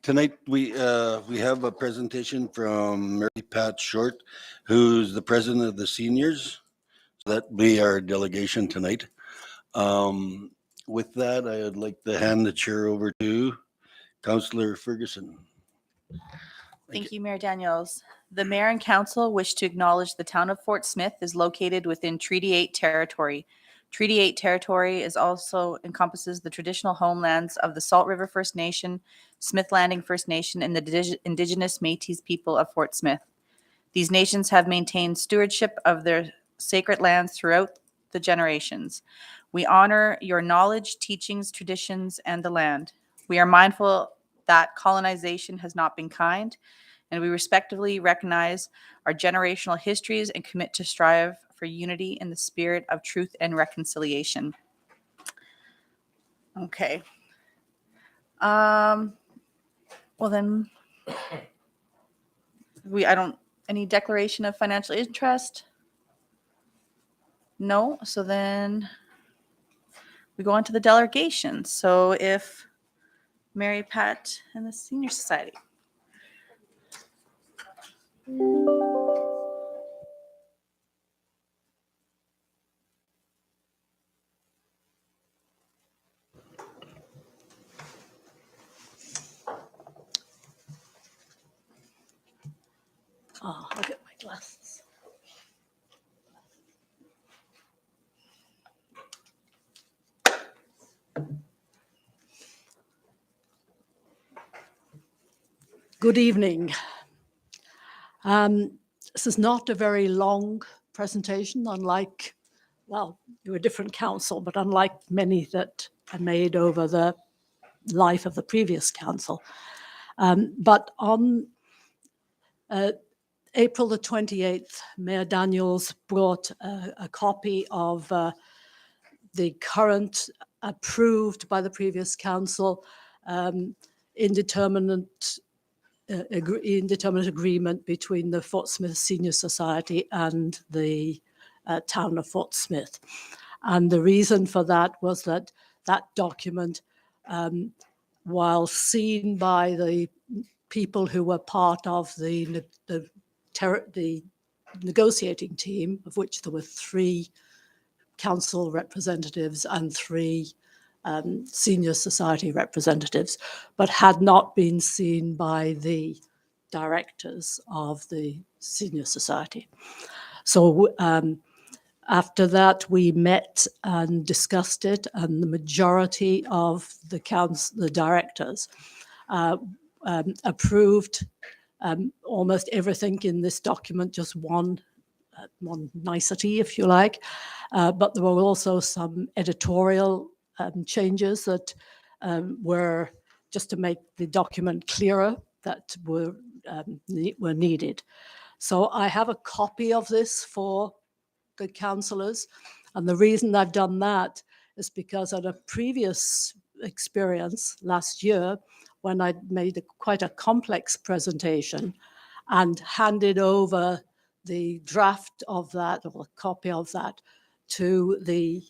Tonight we have a presentation from Mary Pat Short, who's the president of the seniors. That be our delegation tonight. With that, I would like to hand the chair over to Councillor Ferguson. Thank you, Mayor Daniels. The Mayor and Council wish to acknowledge the town of Fort Smith is located within Treaty 8 territory. Treaty 8 territory is also encompasses the traditional homelands of the Salt River First Nation, Smith Landing First Nation, and the Indigenous Métis people of Fort Smith. These nations have maintained stewardship of their sacred lands throughout the generations. We honor your knowledge, teachings, traditions, and the land. We are mindful that colonization has not been kind, and we respectfully recognize our generational histories and commit to strive for unity in the spirit of truth and reconciliation. Okay. Well then, any declaration of financial interest? No, so then we go on to the delegations. So if Mary Pat and the Senior Society. Oh, I'll get my glasses. Good evening. This is not a very long presentation, unlike, well, you're a different council, but unlike many that I made over the life of the previous council. But on April the 28th, Mayor Daniels brought a copy of the current approved by the previous council indeterminate agreement between the Fort Smith Senior Society and the town of Fort Smith. And the reason for that was that that document, while seen by the people who were part of the negotiating team, of which there were 3 council representatives and 3 senior society representatives, but had not been seen by the directors of the senior society. So after that, we met and discussed it, and the majority of the directors approved almost everything in this document, just one nicety, if you like. But there were also some editorial changes that were just to make the document clearer that were needed. So I have a copy of this for the councillors, and the reason I've done that is because at a previous experience last year, when I made quite a complex presentation and handed over the draft of that, or a copy of that, to the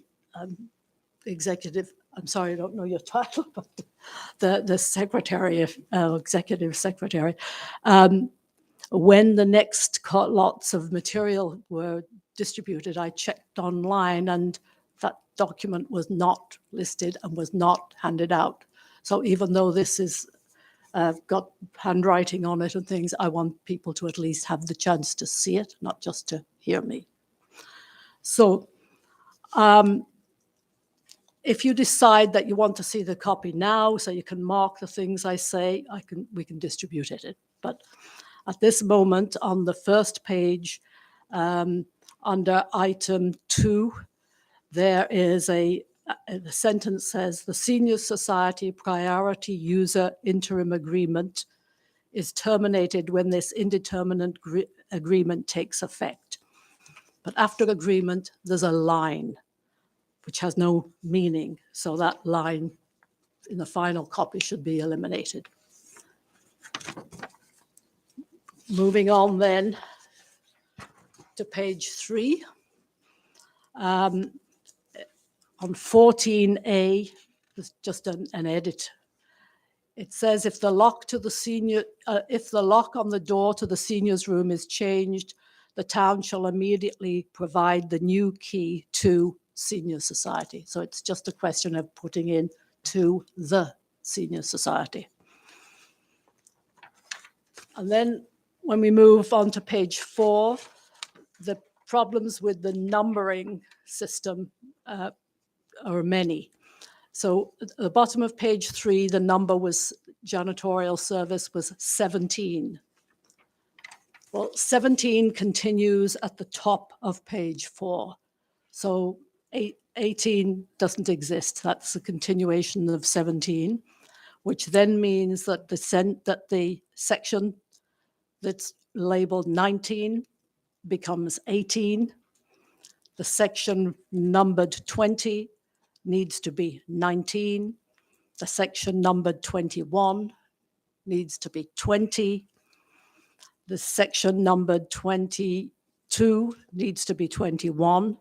executive, I'm sorry, I don't know your title, but the secretary, executive secretary, when the next lots of material were distributed, I checked online and that document was not listed and was not handed out. So even though this is got handwriting on it and things, I want people to at least have the chance to see it, not just to hear me. So if you decide that you want to see the copy now, so you can mark the things I say, we can distribute it. But at this moment, on the first page, under item 2, there is the sentence says, the Senior Society Priority User Interim Agreement is terminated when this indeterminate agreement takes effect. But after agreement, there's a line which has no meaning. So that line in the final copy should be eliminated. Moving on then to page 3. On 14A, there's just an edit. It says if the lock to the if the lock on the door to the seniors' room is changed, the town shall immediately provide the new key to senior society. So it's just a question of putting in to the senior society. And then when we move on to page 4, the problems with the numbering system are many. So at the bottom of page 3, the number was janitorial service was 17. Well, 17 continues at the top of page 4. So 18 doesn't exist. That's a continuation of 17, which then means that the section that's labeled 19 becomes 18. The section numbered 20 needs to be 19. The section numbered 21 needs to be 20. The section numbered 22 needs to be 21.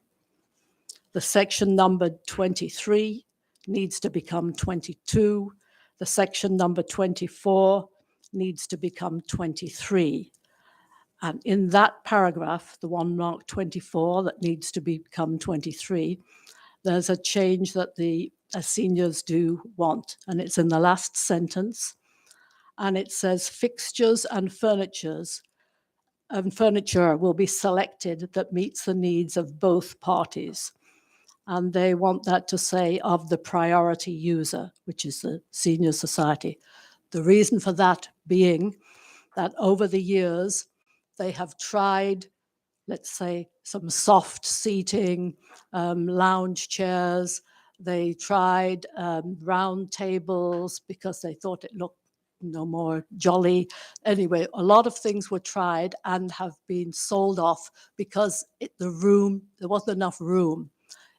The section numbered 23 needs to become 22. The section number 24 needs to become 23. And in that paragraph, the one marked 24 that needs to become 23, there's a change that the seniors do want. And it's in the last sentence. And it says fixtures and furniture will be selected that meets the needs of both parties. And they want that to say of the priority user, which is the senior society. The reason for that being that over the years, they have tried, let's say, some soft seating, lounge chairs. They tried round tables because they thought it looked more jolly. Anyway, a lot of things were tried and have been sold off because there wasn't enough room.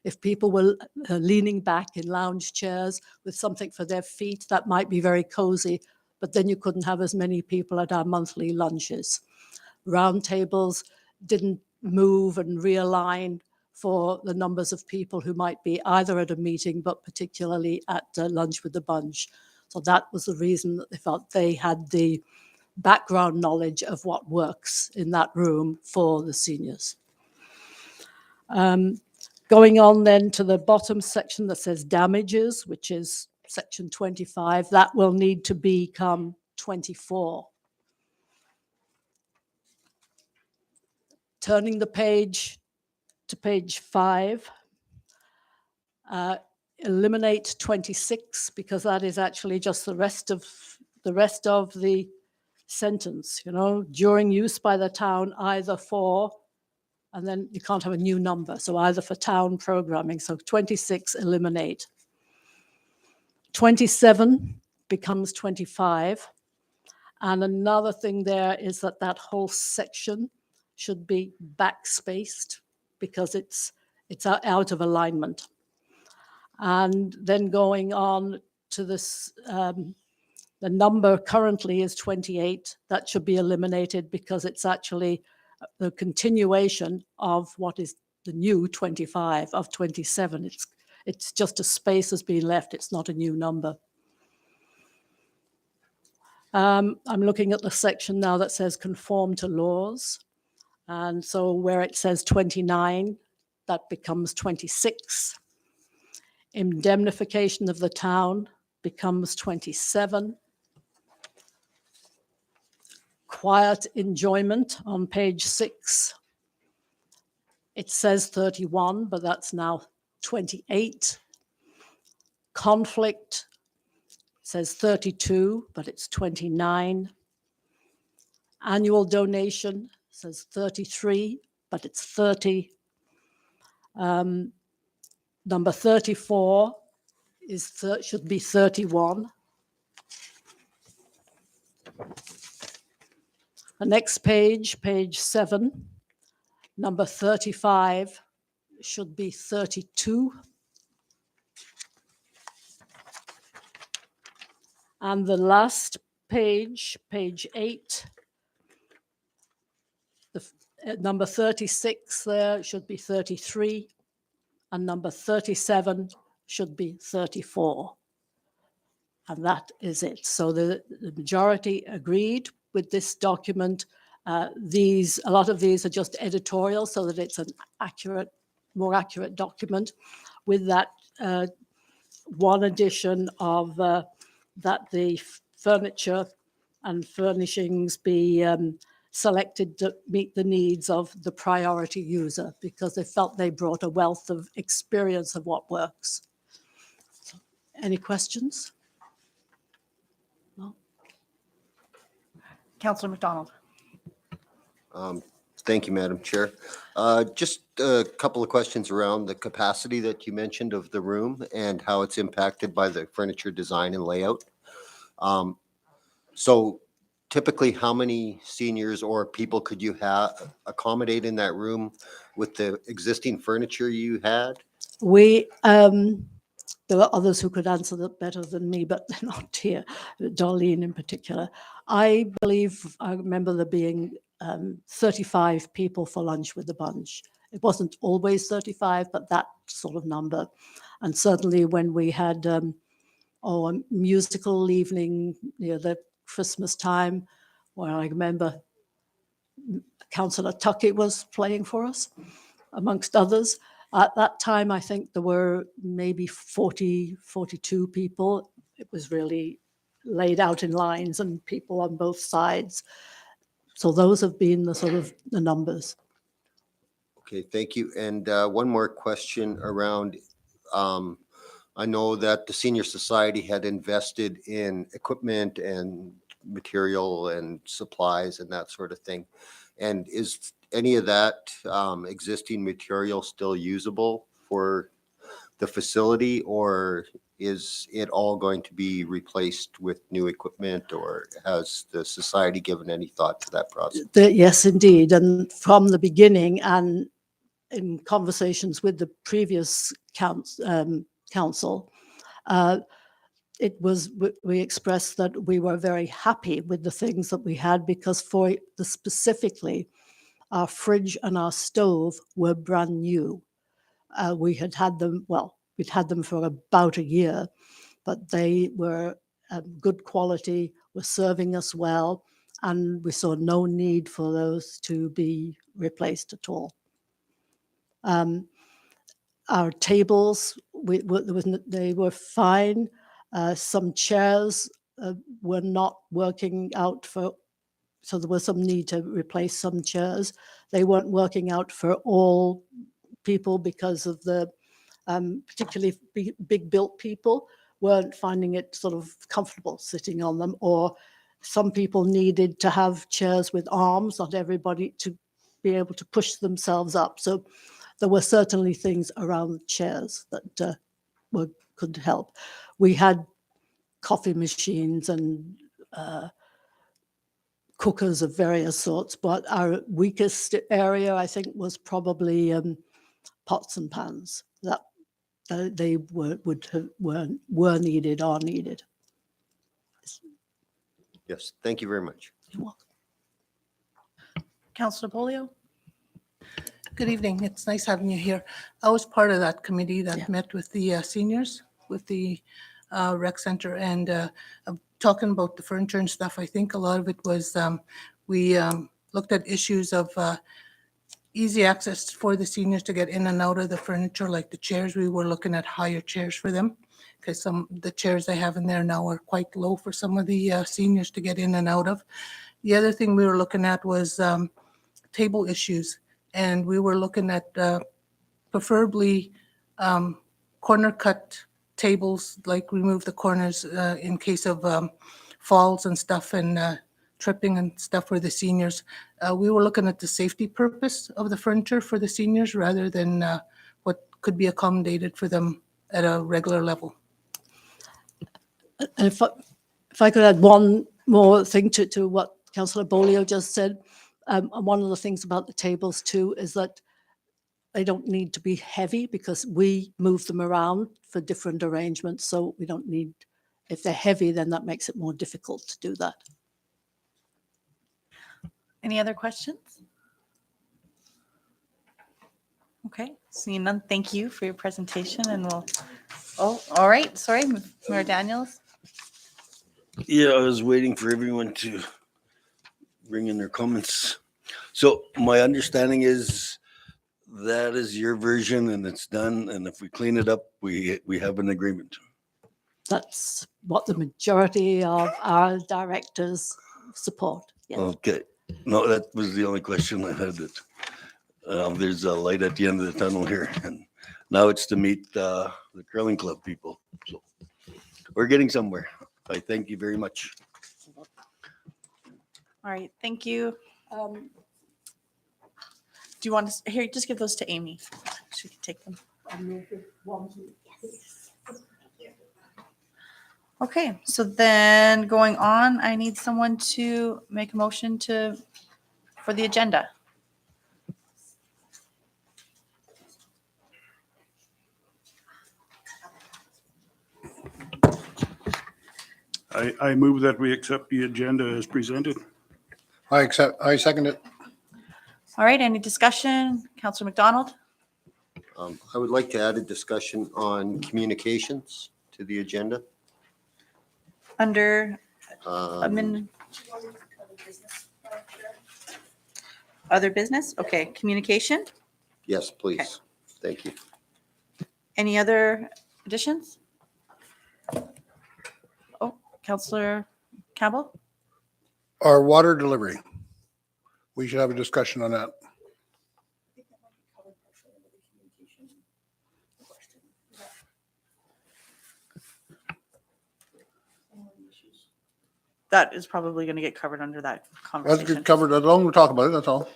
If people were leaning back in lounge chairs with something for their feet, that might be very cozy, but then you couldn't have as many people at our monthly lunches. Round tables didn't move and realign for the numbers of people who might be either at a meeting, but particularly at lunch with the bunch. So that was the reason that they felt they had the background knowledge of what works in that room for the seniors. Going on then to the bottom section that says damages, which is section 25, that will need to become 24. Turning the page to page 5, eliminate 26 because that is actually just the rest of the sentence, during use by the town either for, and then you can't have a new number, so either for town programming. So 26, eliminate. 27 becomes 25. And another thing there is that whole section should be backspaced because it's out of alignment. And then going on to this, the number currently is 28. That should be eliminated because it's actually the continuation of what is the new 25 of 27. It's just a space has been left. It's not a new number. I'm looking at the section now that says conform to laws. And so where it says 29, that becomes 26. Indemnification of the town becomes 27. Quiet enjoyment on page 6. It says 31, but that's now 28. Conflict says 32, but it's 29. Annual donation says 33, but it's 30. Number 34 should be 31. The next page, page 7, number 35 should be 32. And the last page, page 8, number 36 there should be 33, and number 37 should be 34. and that is it. So the majority agreed with this document. A lot of these are just editorial so that it's an more accurate document, with that one addition of that the furniture and furnishings be selected to meet the needs of the priority user, because they felt they brought a wealth of experience of what works. So, any questions? No? Councillor McDonald. Thank you, Madam Chair. Just a couple of questions around the capacity that you mentioned of the room and how it's impacted by the furniture design and layout. So typically, how many seniors or people could you accommodate in that room with the existing furniture you had? There are others who could answer that better than me, but they're not here, Darlene in particular. I believe I remember there being 35 people for lunch with the bunch. It wasn't always 35, but that sort of number. And certainly when we had a musical evening near the Christmas time, where I remember Councillor Tuckey was playing for us, amongst others. At that time, I think there were maybe 40, 42 people. It was really laid out in lines and people on both sides. So those have been the sort of the numbers. Okay, thank you. And one more question around, I know that the Senior Society had invested in equipment and material and supplies and that sort of thing. And is any of that existing material still usable for the facility, or is it all going to be replaced with new equipment, or has the society given any thought to that process? Yes, indeed. And from the beginning, and in conversations with the previous council, we expressed that we were very happy with the things that we had, because specifically our fridge and our stove were brand new. We'd had them for about a year, but they were good quality, were serving us well, and we saw no need for those to be replaced at all. Our tables, they were fine. Some chairs were not working out so there was some need to replace some chairs. They weren't working out for all people because of the particularly big built people weren't finding it sort of comfortable sitting on them, or some people needed to have chairs with arms, not everybody to be able to push themselves up. So there were certainly things around chairs that could help. We had coffee machines and cookers of various sorts, but our weakest area, I think, was probably pots and pans that they were needed, are needed. Yes, thank you very much. You're welcome. Councillor Polio. Good evening. It's nice having you here. I was part of that committee that met with the seniors, with the rec center, and talking about the furniture and stuff. I think a lot of it was we looked at issues of easy access for the seniors to get in and out of the furniture, like the chairs. We were looking at higher chairs for them, because the chairs they have in there now are quite low for some of the seniors to get in and out of. The other thing we were looking at was table issues, and we were looking at preferably corner cut tables, like remove the corners in case of falls and stuff, and tripping and stuff for the seniors. We were looking at the safety purpose of the furniture for the seniors rather than what could be accommodated for them at a regular level. And if I could add one more thing to what Councillor Bolio just said, and one of the things about the tables too is that they don't need to be heavy, because we move them around for different arrangements. So we don't need, if they're heavy, then that makes it more difficult to do that. Any other questions? Okay, seeing none, thank you for your presentation, and all right, sorry, Mayor Daniels. Yeah, I was waiting for everyone to bring in their comments. So my understanding is that is your version and it's done. And if we clean it up, we have an agreement. That's what the majority of our directors support. Yes. Okay. No, that was the only question I had. That there's a light at the end of the tunnel here, and now it's to meet the curling club people. So we're getting somewhere. I thank you very much. All right, thank you. Um, Do you want to, here, just give those to Amy. She can take them. Okay, so then going on, I need someone to make a motion for the agenda. I move that we accept the agenda as presented. I second it. All right, any discussion? Counselor McDonald? I would like to add a discussion on communications to the agenda. Under Um, other business? Okay, communication? Yes, please. Thank you. Any other additions? Oh, Counselor Campbell? Our water delivery. We should have a discussion on that. That is probably going to get covered under that That's conversation. good covered. As long as we talk about it, that's all.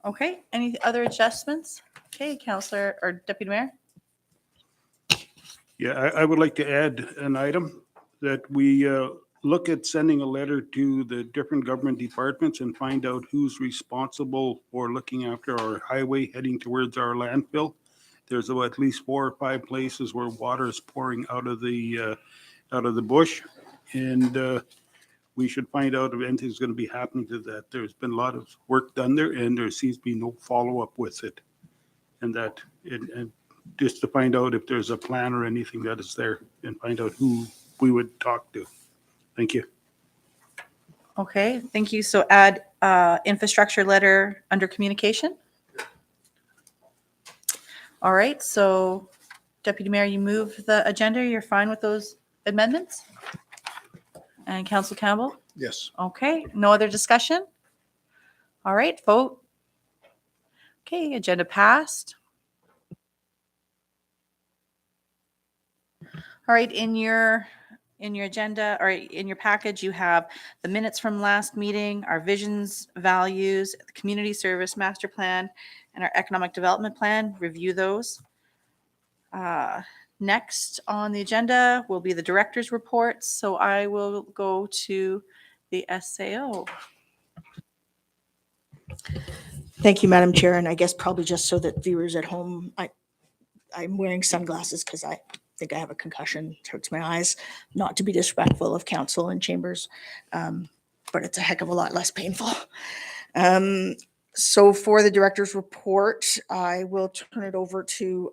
Okay, any other adjustments? Okay, Counselor or Deputy Mayor? Yeah, I would like to add an item that we look at sending a letter to the different government departments and find out who's responsible for looking after our highway heading towards our landfill. There's at least 4 or 5 places where water is pouring out of the bush. And we should find out if anything's going to be happening to that. There's been a lot of work done there and there seems to be no follow-up with it. And just to find out if there's a plan or anything that is there and find out who we would talk to. Thank you. Okay, thank you. So add infrastructure letter under communication. All right, so Deputy Mayor, you move the agenda. You're fine with those amendments? And Council Campbell? Yes. Okay, no other discussion? All right, vote. Okay, agenda passed. All right, in your agenda or in your package, you have the minutes from last meeting, our visions, values, the community service master plan, and our economic development plan. Review those. Next on the agenda will be the director's reports. So I will go to the SAO. Thank you, Madam Chair, and I guess probably just so that viewers at home, I'm wearing sunglasses because I think I have a concussion. It hurts my eyes. Not to be disrespectful of council and chambers, but it's a heck of a lot less painful. So for the director's report, I will turn it over to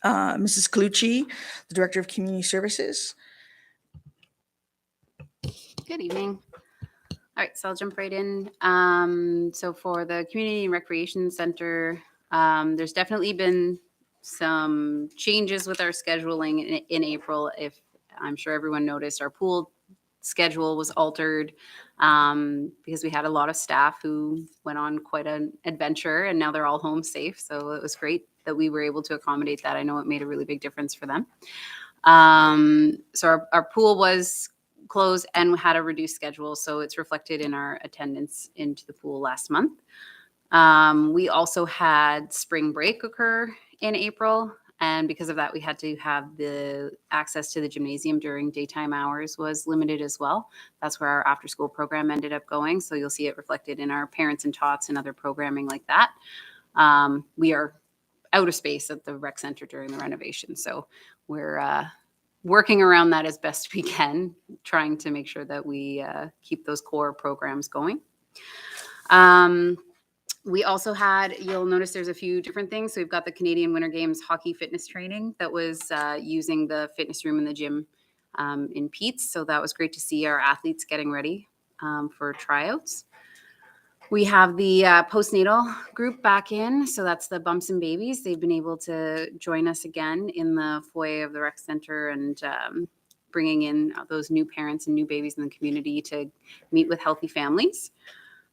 Mrs. Colucci, the Director of Community Services. Good evening. All right, so I'll jump right in. So for the Community and Recreation Center, there's definitely been some changes with our scheduling in April. If I'm sure everyone noticed, our pool schedule was altered because we had a lot of staff who went on quite an adventure and now they're all home safe. So it was great that we were able to accommodate that. I know it made a really big difference for them. So our pool was closed and had a reduced schedule. So it's reflected in our attendance into the pool last month. We also had spring break occur in April. And because of that, we had to have the access to the gymnasium during daytime hours was limited as well. That's where our after school program ended up going. So you'll see it reflected in our parents and tots and other programming like that. We are out of space at the rec center during the renovation. So we're working around that as best we can, trying to make sure that we keep those core programs going. We also had, you'll notice there's a few different things. So we've got the Canadian Winter Games hockey fitness training that was using the fitness room in the gym in Pete's. So that was great to see our athletes getting ready for tryouts. We have the postnatal group back in. So that's the Bumps and Babies. They've been able to join us again in the foyer of the rec center and bringing in those new parents and new babies in the community to meet with healthy families.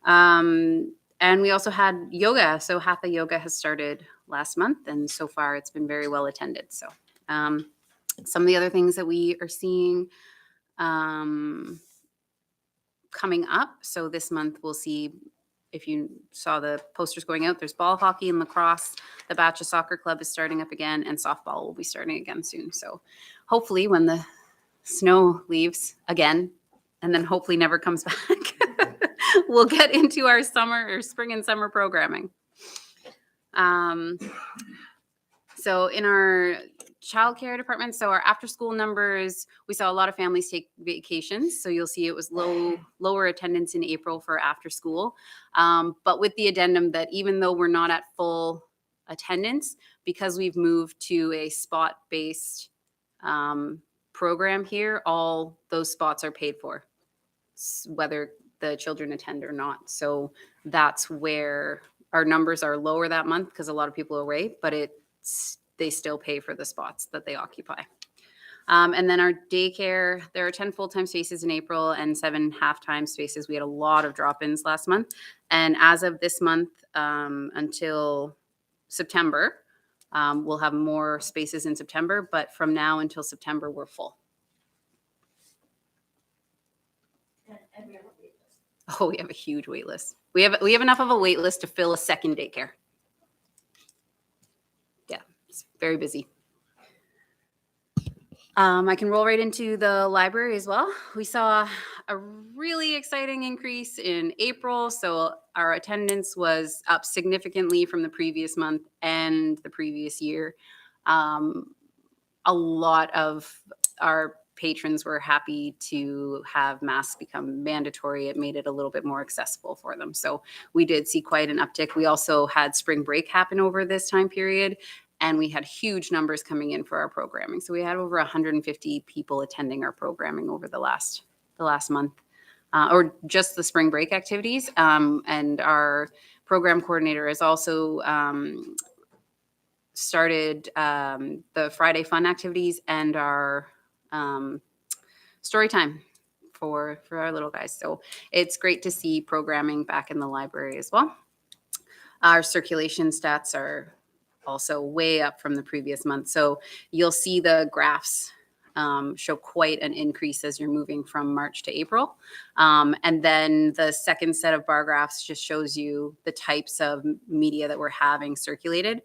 And we also had yoga. So Hatha Yoga has started last month, and so far it's been very well attended. So some of the other things that we are seeing coming up. So this month we'll see, if you saw the posters going out, there's ball hockey and lacrosse. The Batcha Soccer Club is starting up again, and softball will be starting again soon. So hopefully when the snow leaves again, and then hopefully never comes back, we'll get into our summer or spring and summer programming. So in our childcare department, so our after school numbers, we saw a lot of families take vacations. So you'll see it was lower attendance in April for after school. But with the addendum that even though we're not at full attendance, because we've moved to a spot-based program here, all those spots are paid for, whether the children attend or not. So that's where our numbers are lower that month, because a lot of people are away, but they still pay for the spots that they occupy. And then our daycare, there are 10 full-time spaces in April and 7 half-time spaces. We had a lot of drop-ins last month. And as of this month until September, we'll have more spaces in September, but from now until September, we're full. Oh, we have a huge wait list. We have enough of a wait list to fill a second daycare. Yeah, it's very busy. I can roll right into the library as well. We saw a really exciting increase in April. So our attendance was up significantly from the previous month and the previous year. A lot of our patrons were happy to have masks become mandatory. It made it a little bit more accessible for them. So we did see quite an uptick. We also had spring break happen over this time period, and we had huge numbers coming in for our programming. So we had over 150 people attending our programming over the last month, or just the spring break activities. And our program coordinator has also started the Friday fun activities and our story time for our little guys. So it's great to see programming back in the library as well. Our circulation stats are also way up from the previous month. So you'll see the graphs show quite an increase as you're moving from March to April. And then the second set of bar graphs just shows you the types of media that we're having circulated.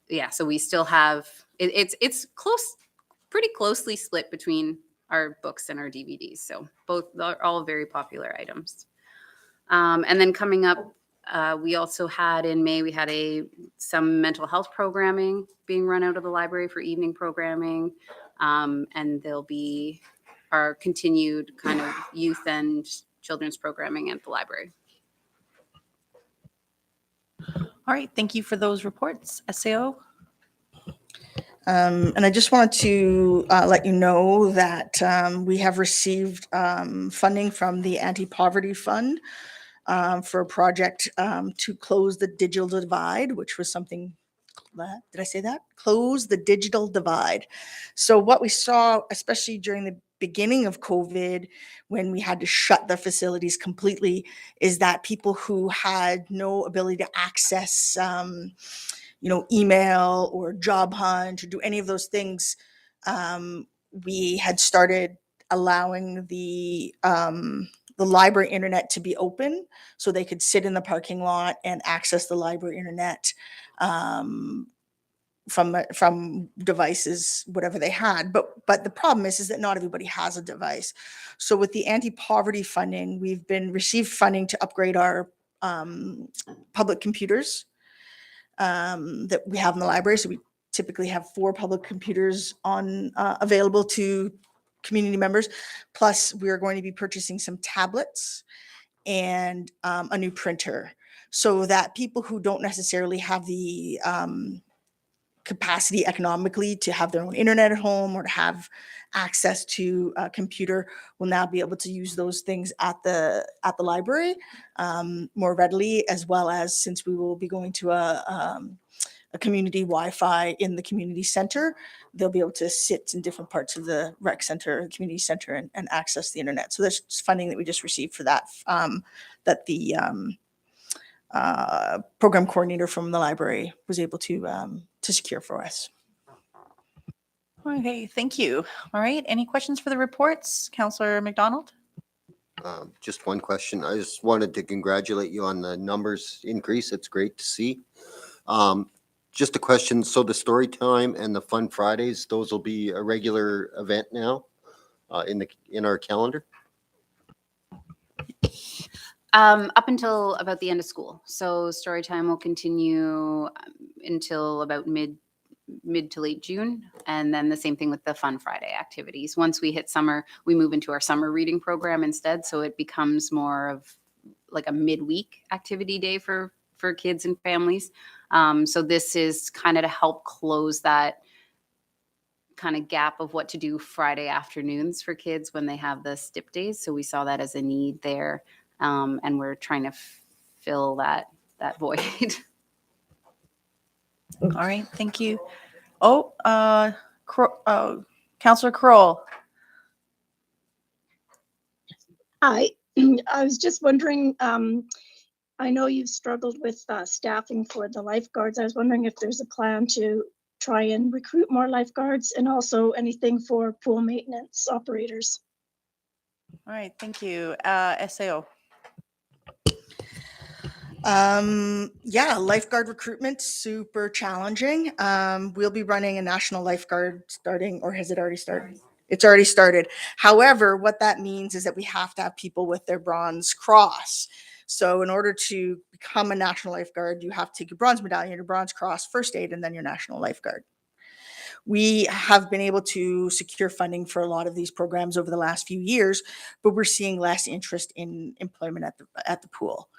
Yeah, so we still have, it's close, pretty closely split between our books and our DVDs. So both are all very popular items. And then coming up, we also had in May, we had some mental health programming being run out of the library for evening programming. And there'll be our continued kind of youth and children's programming at the library. All right, thank you for those reports. SAO? And I just wanted to let you know that we have received funding from the Anti-Poverty Fund for a project to close the digital divide, which was something, did I say that? Close the digital divide. So what we saw, especially during the beginning of COVID, when we had to shut the facilities completely, is that people who had no ability to access email or job hunt or do any of those things, we had started allowing the library internet to be open so they could sit in the parking lot and access the library internet from devices, whatever they had. But the problem is that not everybody has a device. So with the anti-poverty funding, we've received funding to upgrade our public computers that we have in the library. So we typically have 4 public computers available to community members. Plus, we are going to be purchasing some tablets and a new printer so that people who don't necessarily have the capacity economically to have their own internet at home or to have access to a computer will now be able to use those things at the library more readily, as well as since we will be going to a community Wi-Fi in the community center, they'll be able to sit in different parts of the rec center, community center, and access the internet. So there's funding that we just received for that, that the program coordinator from the library was able to secure for us. Okay, thank you. All right, any questions for the reports? Councillor McDonald? Just one question. I just wanted to congratulate you on the numbers increase. It's great to see. Just a question. So the story time and the Fun Fridays, those will be a regular event now in our calendar? Up until about the end of school. So story time will continue until about mid to late June. And then the same thing with the Fun Friday activities. Once we hit summer, we move into our summer reading program instead. So it becomes more of like a midweek activity day for kids and families. So this is kind of to help close that kind of gap of what to do Friday afternoons for kids when they have the STIP days. So we saw that as a need there. And we're trying to fill that void. All right, thank you. Oh, Councillor Kroll. Hi, I was just wondering, I know you've struggled with staffing for the lifeguards. I was wondering if there's a plan to try and recruit more lifeguards and also anything for pool maintenance operators. All right, thank you. SAO. Yeah, lifeguard recruitment, super challenging. We'll be running a national lifeguard starting, or has it already started? It's already started. However, what that means is that we have to have people with their bronze cross. So in order to become a national lifeguard, you have to take your bronze medallion, your bronze cross, first aid, and then your national lifeguard. We have been able to secure funding for a lot of these programs over the last few years, but we're seeing less interest in employment at the pool.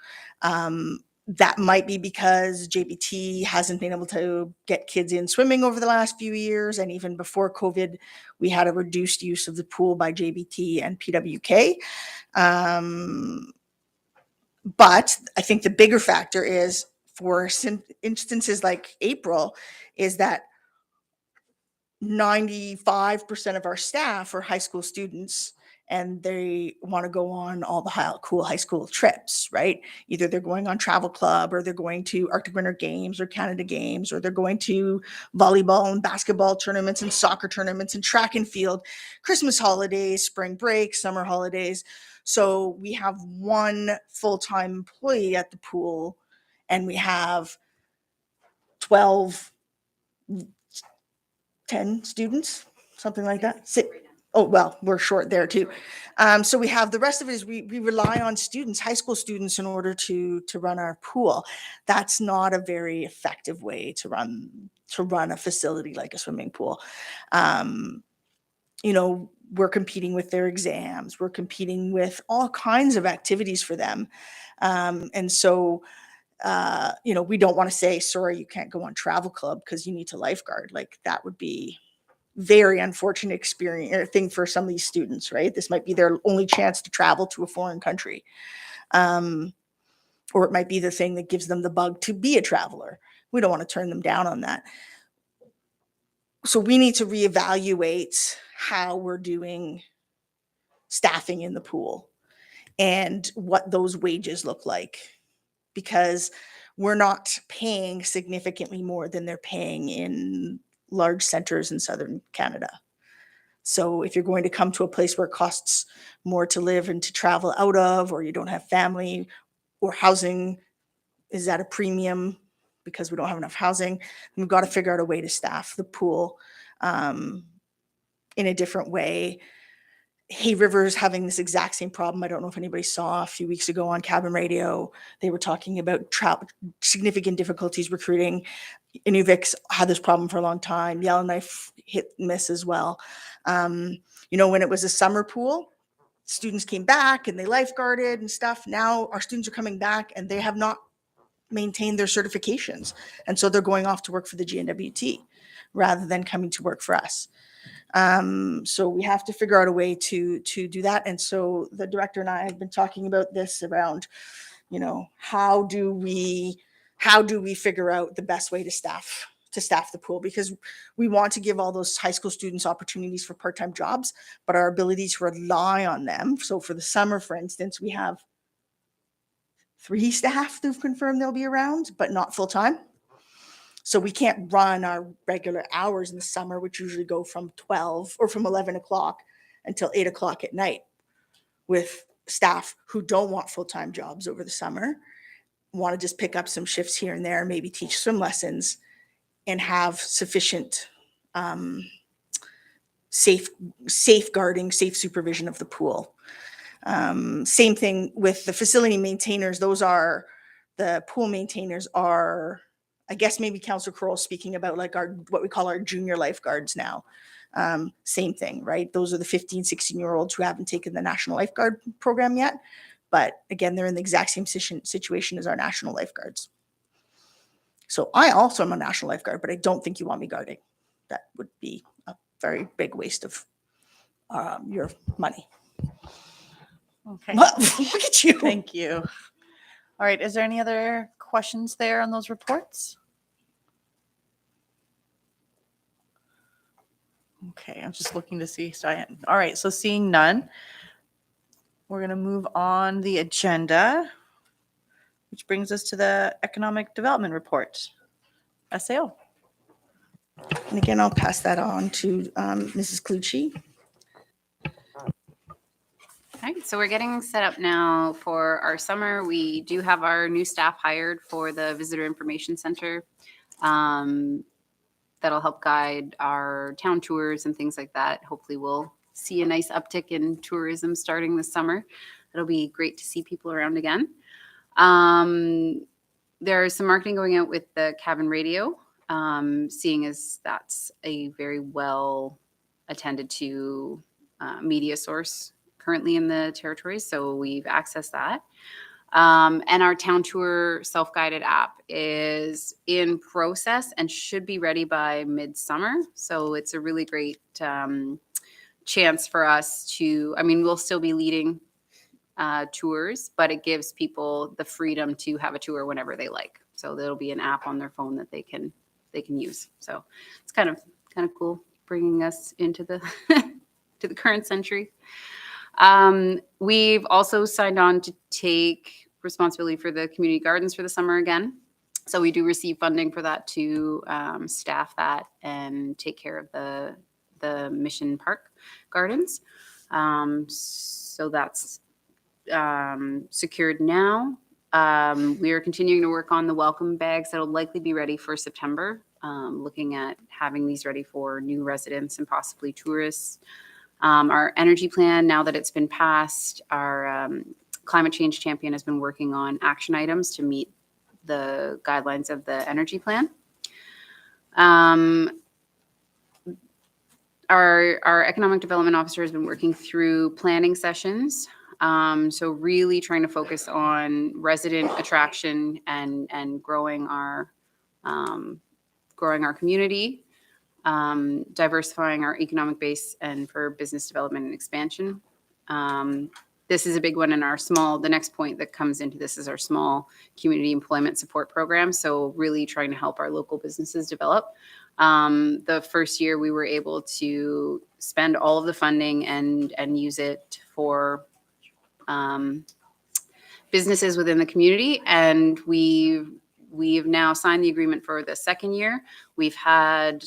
That might be because JBT hasn't been able to get kids in swimming over the last few years. And even before COVID, we had a reduced use of the pool by JBT and PWK. But I think the bigger factor is for instances like April is that 95% of our staff are high school students and they want to go on all the cool high school trips, right? Either they're going on travel club or they're going to Arctic Winter Games or Canada Games, or they're going to volleyball and basketball tournaments and soccer tournaments and track and field, Christmas holidays, spring break, summer holidays. So we have one full-time employee at the pool and we have 12, 10 students, something like that. Oh, well, we're short there too. So we have the rest of it is we rely on students, high school students, in order to run our pool. That's not a very effective way to run a facility like a swimming pool. We're competing with their exams. We're competing with all kinds of activities for them. And so we don't want to say, sorry, you can't go on travel club because you need to lifeguard. Like that would be very unfortunate experience or thing for some of these students, right? This might be their only chance to travel to a foreign country. Or it might be the thing that gives them the bug to be a traveler. We don't want to turn them down on that. So we need to reevaluate how we're doing staffing in the pool and what those wages look like, because we're not paying significantly more than they're paying in large centers in southern Canada. So if you're going to come to a place where it costs more to live and to travel out of, or you don't have family, or housing is at a premium because we don't have enough housing, we've got to figure out a way to staff the pool in a different way. Hay River's having this exact same problem. I don't know if anybody saw a few weeks ago on Cabin Radio, they were talking about significant difficulties recruiting. Inuvik had this problem for a long time. Yellowknife hit and miss as well. When it was a summer pool, students came back and they lifeguarded and stuff. Now our students are coming back and they have not maintained their certifications. And so they're going off to work for the GNWT. rather than coming to work for us. So we have to figure out a way to do that. And so the director and I have been talking about this around, you know, how do we figure out the best way to staff the pool, because we want to give all those high school students opportunities for part-time jobs, but our ability to rely on them. So for the summer, for instance, we have 3 staff who've confirmed they'll be around, but not full-time. So we can't run our regular hours in the summer, which usually go from 12 or from 11 o'clock until 8 o'clock at night, with staff who don't want full-time jobs over the summer, want to just pick up some shifts here and there, maybe teach swim lessons, and have sufficient safe supervision of the pool. Same thing with the facility maintainers. The pool maintainers are, I guess maybe Councillor Crowell speaking about like what we call our junior lifeguards now. Same thing, right? Those are the 15, 16-year-olds who haven't taken the national lifeguard program yet. But again, they're in the exact same situation as our national lifeguards. So I also am a national lifeguard, but I don't think you want me guarding. That would be a very big waste of your money. Okay. Look at you. Thank you. All right. Is there any other questions there on those reports? Okay. I'm just looking to see. All right. So seeing none, we're going to move on the agenda, which brings us to the Economic Development Report, SAO. And again, I'll pass that on to Mrs. Clucci. All right, so we're getting set up now for our summer. We do have our new staff hired for the Visitor Information Center. That'll help guide our town tours and things like that. Hopefully we'll see a nice uptick in tourism starting this summer. It'll be great to see people around again. There's some marketing going out with the cabin radio, seeing as that's a very well attended to media source currently in the territories, so we've accessed that. And our town tour self-guided app is in process and should be ready by midsummer. So it's a really great chance for us to, I mean, we'll still be leading tours, but it gives people the freedom to have a tour whenever they like. So there'll be an app on their phone that they can use. So it's kind of cool, bringing us into the to the current century. We've also signed on to take responsibility for the community gardens for the summer again. So we do receive funding for that to staff that and take care of the Mission Park gardens. So that's secured now. We are continuing to work on the welcome bags that will likely be ready for September, looking at having these ready for new residents and possibly tourists. Our energy plan, now that it's been passed, our climate change champion has been working on action items to meet the guidelines of the energy plan. Our economic development officer has been working through planning sessions. So really trying to focus on resident attraction and growing our community. Diversifying our economic base and for business development and expansion. This is a big one in our the next point that comes into this is our small community employment support program. So really trying to help our local businesses develop. The first year we were able to spend all of the funding and use it for businesses within the community. And we've now signed the agreement for the second year. We've had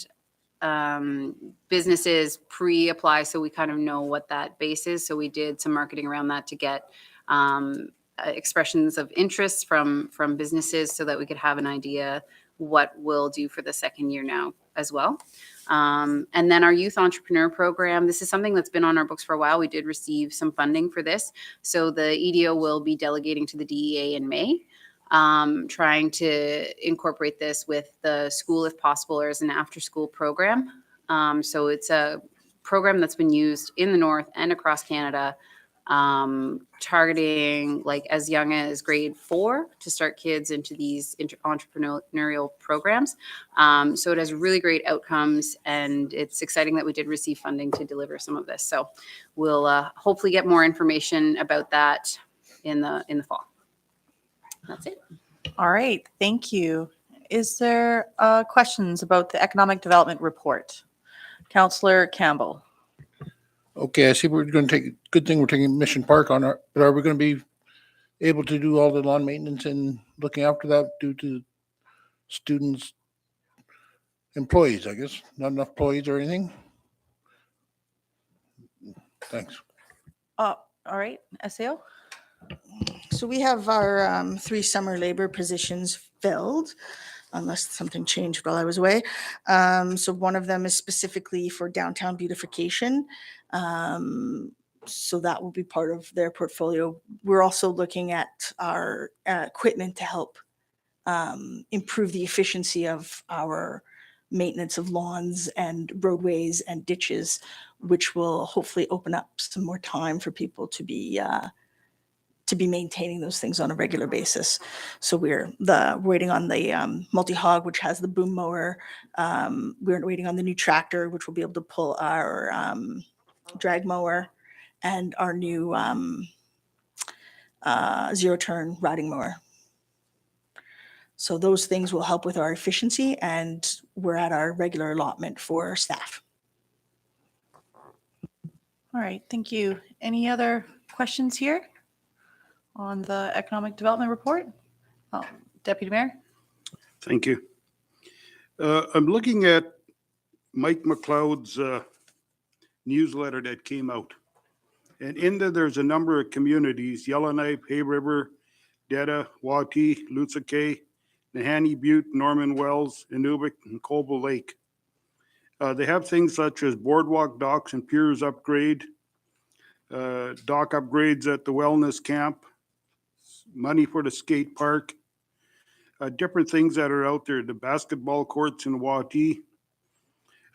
businesses pre-apply, so we kind of know what that base is. So we did some marketing around that to get expressions of interest from businesses so that we could have an idea what we'll do for the second year now as well. And then our youth entrepreneur program, this is something that's been on our books for a while. We did receive some funding for this. So the EDO will be delegating to the DEA in May. Trying to incorporate this with the school if possible or as an after-school program. So it's a program that's been used in the North and across Canada targeting like as young as grade 4 to start kids into these entrepreneurial programs. So it has really great outcomes, and it's exciting that we did receive funding to deliver some of this. So we'll hopefully get more information about that in the fall. That's it. All right, thank you. Is there questions about the economic development report? Councillor Campbell. Okay, I see we're going to take, good thing we're taking Mission Park on our, but are we going to be able to do all the lawn maintenance and looking after that due to students, employees, I guess, not enough employees or anything? Thanks. All right, SAO? So we have our 3 summer labor positions filled, unless something changed while I was away. So one of them is specifically for downtown beautification. So that will be part of their portfolio. We're also looking at our equipment to help improve the efficiency of our maintenance of lawns and roadways and ditches, which will hopefully open up some more time for people to be maintaining those things on a regular basis. So we're waiting on the multi-hog, which has the boom mower. We're waiting on the new tractor, which will be able to pull our drag mower and our new zero-turn riding mower. So those things will help with our efficiency, and we're at our regular allotment for staff. All right, thank you. Any other questions here on the economic development report? Oh, Deputy Mayor? Thank you. I'm looking at Mike McLeod's newsletter that came out. And in there, there's a number of communities: Yellowknife, Hay River, Deda, Wauti, Lutsake, Nahanni Butte, Norman Wells, Inuvik, and Coble Lake. They have things such as boardwalk, docks, and piers upgrade, dock upgrades at the wellness camp, money for the skate park, different things that are out there, the basketball courts in Wauti,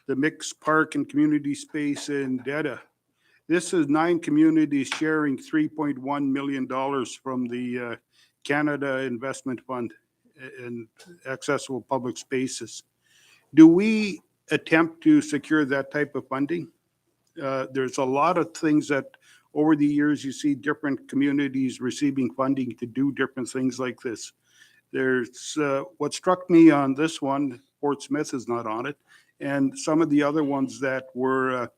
the mixed park and community space in Deda. This is 9 communities sharing $3.1 million from the Canada Investment Fund in accessible public spaces. Do we attempt to secure that type of funding? There's a lot of things that over the years you see different communities receiving funding to do different things like this. There's what struck me on this one, Fort Smith is not on it, and some of the other ones that were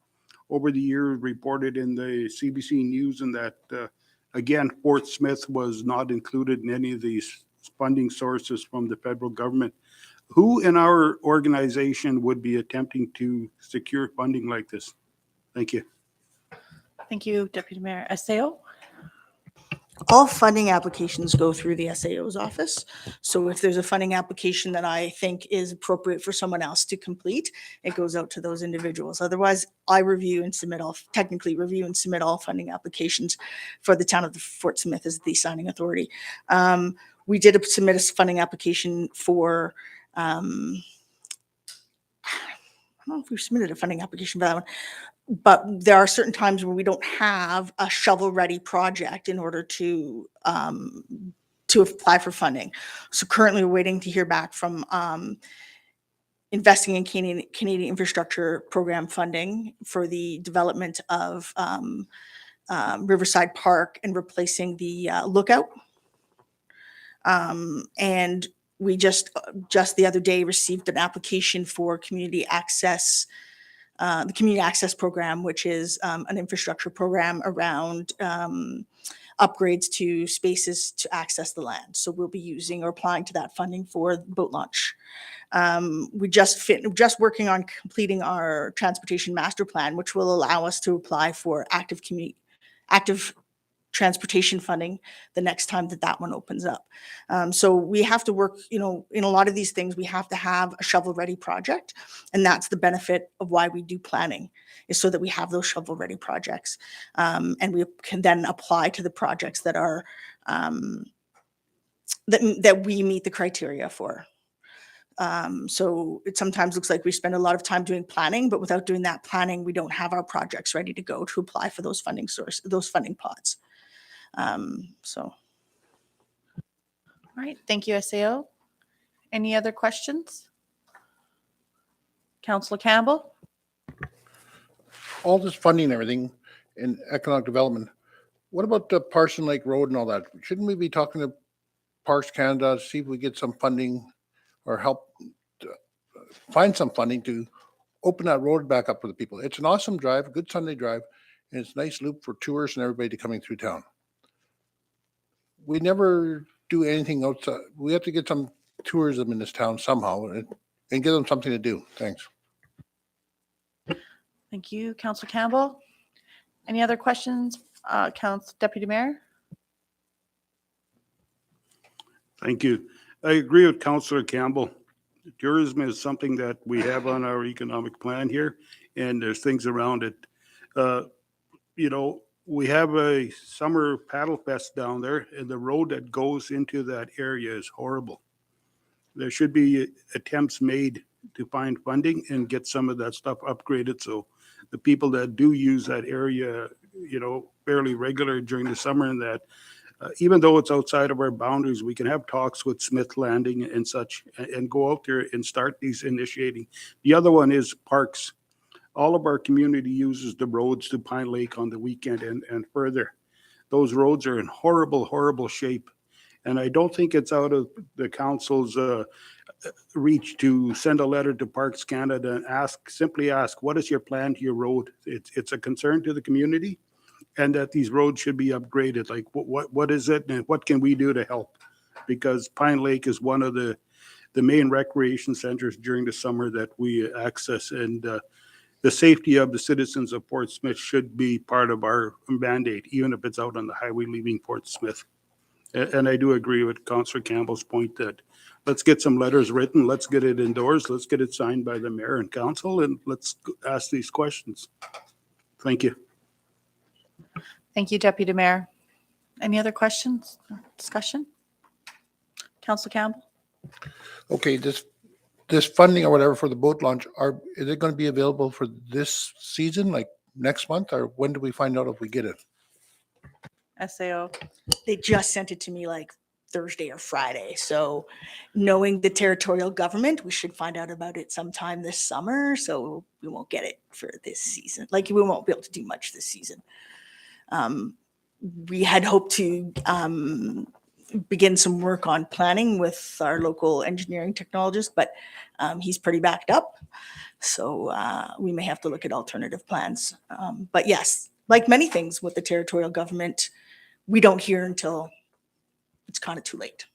over the years reported in the CBC News, and that again, Fort Smith was not included in any of these funding sources from the federal government. Who in our organization would be attempting to secure funding like this? Thank you. Thank you, Deputy Mayor. SAO? All funding applications go through the SAO's office. So if there's a funding application that I think is appropriate for someone else to complete, it goes out to those individuals. Otherwise, I technically review and submit all funding applications for the town of Fort Smith as the signing authority. We did submit a funding application for, I don't know if we submitted a funding application for that one, but there are certain times where we don't have a shovel-ready project in order to apply for funding. So currently, we're waiting to hear back from investing in Canadian infrastructure program funding for the development of Riverside Park and replacing the lookout. And we just the other day received an application for community access. The Community Access Program, which is an infrastructure program around upgrades to spaces to access the land. So we'll be using or applying to that funding for boat launch. We just working on completing our transportation master plan, which will allow us to apply for active transportation funding the next time that one opens up. So we have to work, in a lot of these things, we have to have a shovel-ready project. And that's the benefit of why we do planning, is so that we have those shovel-ready projects. And we can then apply to the projects that are, that we meet the criteria for. So it sometimes looks like we spend a lot of time doing planning, but without doing that planning, we don't have our projects ready to go to apply for those those funding pots. So. All right, thank you, SAO. Any other questions? Councillor Campbell? All this funding and everything in economic development, what about the Parson Lake Road and all that? Shouldn't we be talking to Parks Canada, to see if we get some funding or help find some funding to open that road back up for the people? It's an awesome drive, a good Sunday drive, and it's a nice loop for tourists and everybody coming through town. We never do anything outside. We have to get some tourism in this town somehow and give them something to do. Thanks. Thank you, Councillor Campbell. Any other questions, Deputy Mayor? Thank you. I agree with Councillor Campbell. Tourism is something that we have on our economic plan here, and there's things around it. You know, we have a summer paddle fest down there, and the road that goes into that area is horrible. There should be attempts made to find funding and get some of that stuff upgraded, so the people that do use that area, you know, fairly regular during the summer, and that even though it's outside of our boundaries, we can have talks with Smith Landing and such, and go out there and start these initiating. The other one is parks. All of our community uses the roads to Pine Lake on the weekend and further. Those roads are in horrible, horrible shape. And I don't think it's out of the council's reach to send a letter to Parks Canada and simply ask, what is your plan to your road? It's a concern to the community, and that these roads should be upgraded. Like what is it, and what can we do to help? Because Pine Lake is one of the main recreation centers during the summer that we access, and the safety of the citizens of Fort Smith should be part of our mandate, even if it's out on the highway leaving Fort Smith. And I do agree with Councillor Campbell's point that let's get some letters written, let's get it endorsed, let's get it signed by the mayor and council, and let's ask these questions. Thank you. Thank you, Deputy Mayor. Any other questions or discussion? Councillor Campbell? Okay, this funding or whatever for the boat launch, is it going to be available for this season, like next month, or when do we find out if we get it? SAO. They just sent it to me like Thursday or Friday. So knowing the territorial government, we should find out about it sometime this summer. So we won't get it for this season. Like we won't be able to do much this season. We had hoped to begin some work on planning with our local engineering technologist, but he's pretty backed up. So we may have to look at alternative plans. But yes, like many things with the territorial government, we don't hear until it's kind of too late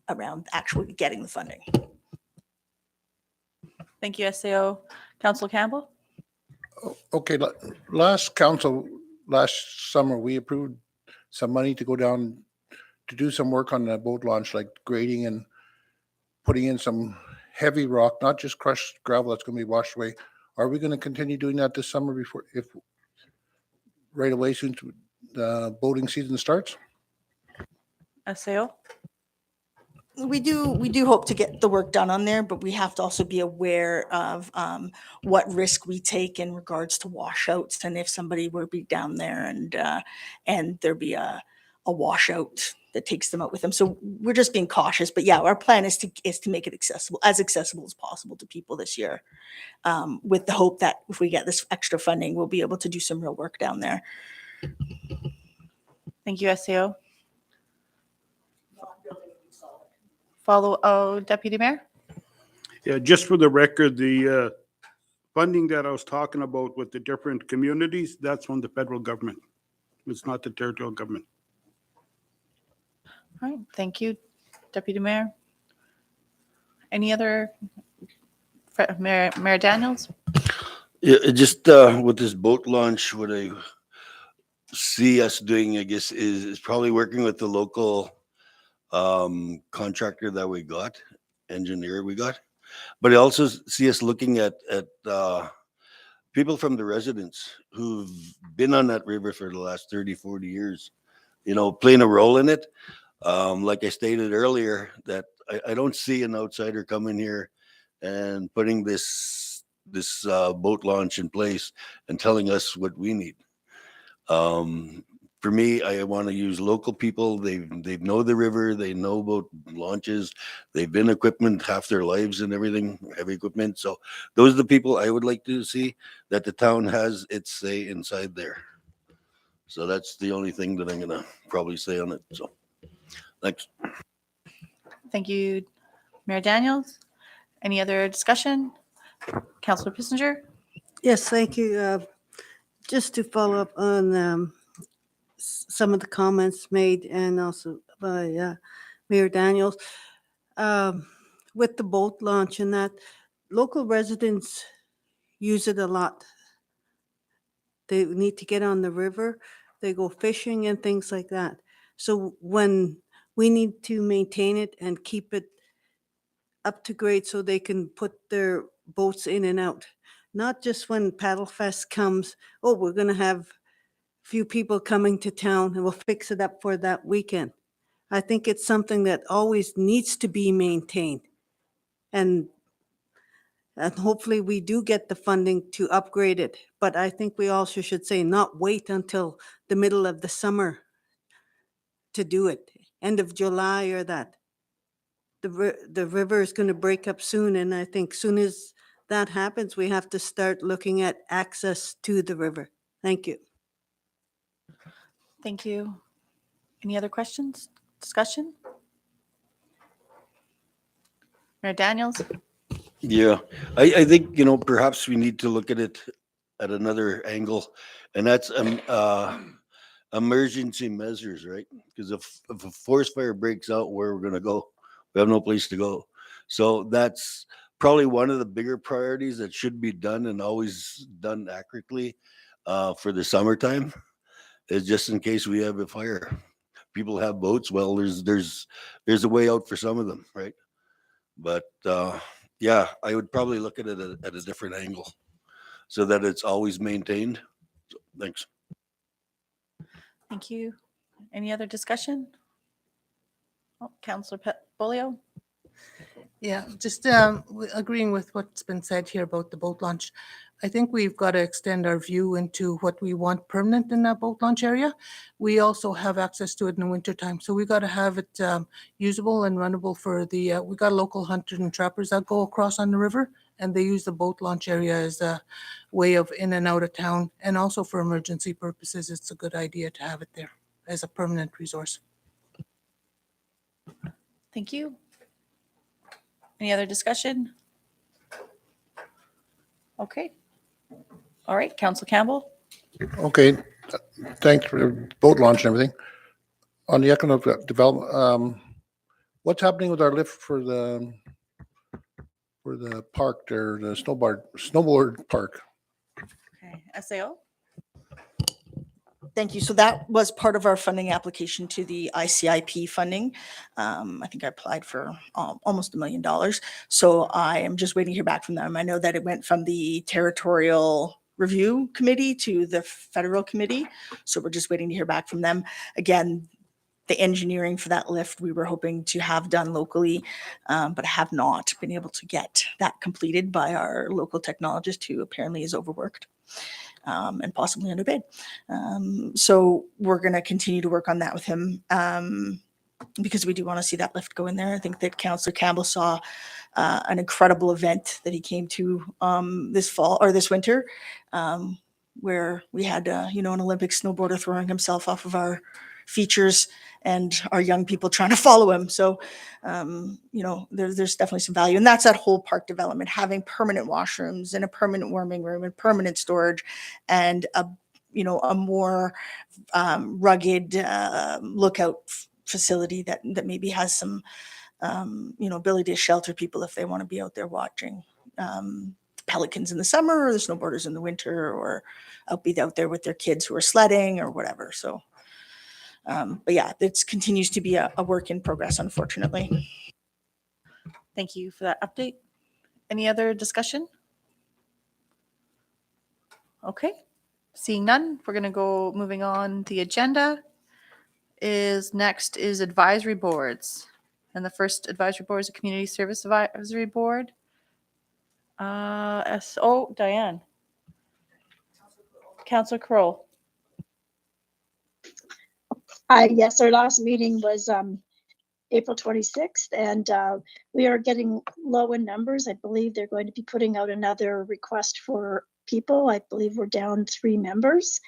around actually getting the funding. Thank you, SAO. Councillor Campbell? Okay, last summer, we approved some money to go down to do some work on the boat launch, like grading and putting in some heavy rock, not just crushed gravel that's going to be washed away. Are we going to continue doing that this summer right away soon the boating season starts? SAO? We do hope to get the work done on there, but we have to also be aware of what risk we take in regards to washouts, and if somebody were to be down there and there be a washout that takes them out with them. So we're just being cautious. But yeah, our plan is to make it accessible as possible to people this year, with the hope that if we get this extra funding, we'll be able to do some real work down there. Thank you, SAO. Deputy Mayor? Yeah, just for the record, the funding that I was talking about with the different communities, that's from the federal government. It's not the territorial government. All right, thank you, Deputy Mayor. Any other, Mayor Daniels? Yeah, just with this boat launch, what I see us doing, I guess, is probably working with the local contractor that we got, engineer we got, but I also see us looking at people from the residents who've been on that river for the last 30, 40 years, you know, playing a role in it. Like I stated earlier, that I don't see an outsider coming here and putting this boat launch in place and telling us what we need. For me, I want to use local people. They know the river. They know about launches. They've been equipment half their lives and everything, heavy equipment. So those are the people I would like to see, that the town has its say inside there. So that's the only thing that I'm gonna probably say on it. So thanks. Thank you, Mayor Daniels. Any other discussion? Councillor Pissinger? Yes, thank you. Just to follow up on some of the comments made and also by Mayor Daniels, with the boat launch and that, local residents use it a lot. They need to get on the river, they go fishing and things like that. So when we need to maintain it and keep it up to grade so they can put their boats in and out. Not just when Paddle Fest comes, oh, we're gonna have few people coming to town and we'll fix it up for that weekend. I think it's something that always needs to be maintained. And hopefully we do get the funding to upgrade it. But I think we also should say not wait until the middle of the summer to do it, end of July or that. The river is going to break up soon, and I think soon as that happens, we have to start looking at access to the river. Thank you. Thank you. Any other questions, discussion? Mayor Daniels? Yeah, I think, perhaps we need to look at it at another angle, and that's emergency measures, right? Because if a forest fire breaks out, where we're gonna go? We have no place to go. So that's probably one of the bigger priorities that should be done and always done accurately for the summertime, is just in case we have a fire. People have boats. Well, there's a way out for some of them, right? But yeah, I would probably look at it at a different angle so that it's always maintained. So, thanks. Thank you. Any other discussion? Oh, Councillor Bolio? Yeah, just agreeing with what's been said here about the boat launch. I think we've got to extend our view into what we want permanent in that boat launch area. We also have access to it in the wintertime, so we got to have it usable and runnable for the, we got local hunters and trappers that go across on the river, and they use the boat launch area as a way of in and out of town, and also for emergency purposes. It's a good idea to have it there as a permanent resource. Thank you. Any other discussion? Okay. All right, Councillor Campbell? Okay, thanks for the boat launch and everything. On the economic development, what's happening with our lift for the park there, the snowboard park? Okay, SAO? Thank you. So that was part of our funding application to the ICIP funding. I think I applied for almost $1 million. So I am just waiting to hear back from them. I know that it went from the territorial review committee to the federal committee. So we're just waiting to hear back from them. Again, the engineering for that lift we were hoping to have done locally, but have not been able to get that completed by our local technologist, who apparently is overworked. And possibly underpaid. So we're going to continue to work on that with him because we do want to see that lift go in there. I think that Councillor Campbell saw an incredible event that he came to this fall or this winter, where we had an Olympic snowboarder throwing himself off of our features and our young people trying to follow him. So, there's definitely some value. And that's that whole park development, having permanent washrooms and a permanent warming room and permanent storage and a more rugged lookout facility that maybe has some, ability to shelter people if they want to be out there watching pelicans in the summer or the snowboarders in the winter, or be out there with their kids who are sledding or whatever. So, but yeah, it continues to be a work in progress, unfortunately. Thank you for that update. Any other discussion? Okay, seeing none, we're going to moving on. The agenda next is advisory boards. And the first advisory board is a community service advisory board. Diane. Councillor Kroll. Yes, our last meeting was April 26th, and we are getting low in numbers. I believe they're going to be putting out another request for people. I believe we're down 3 members.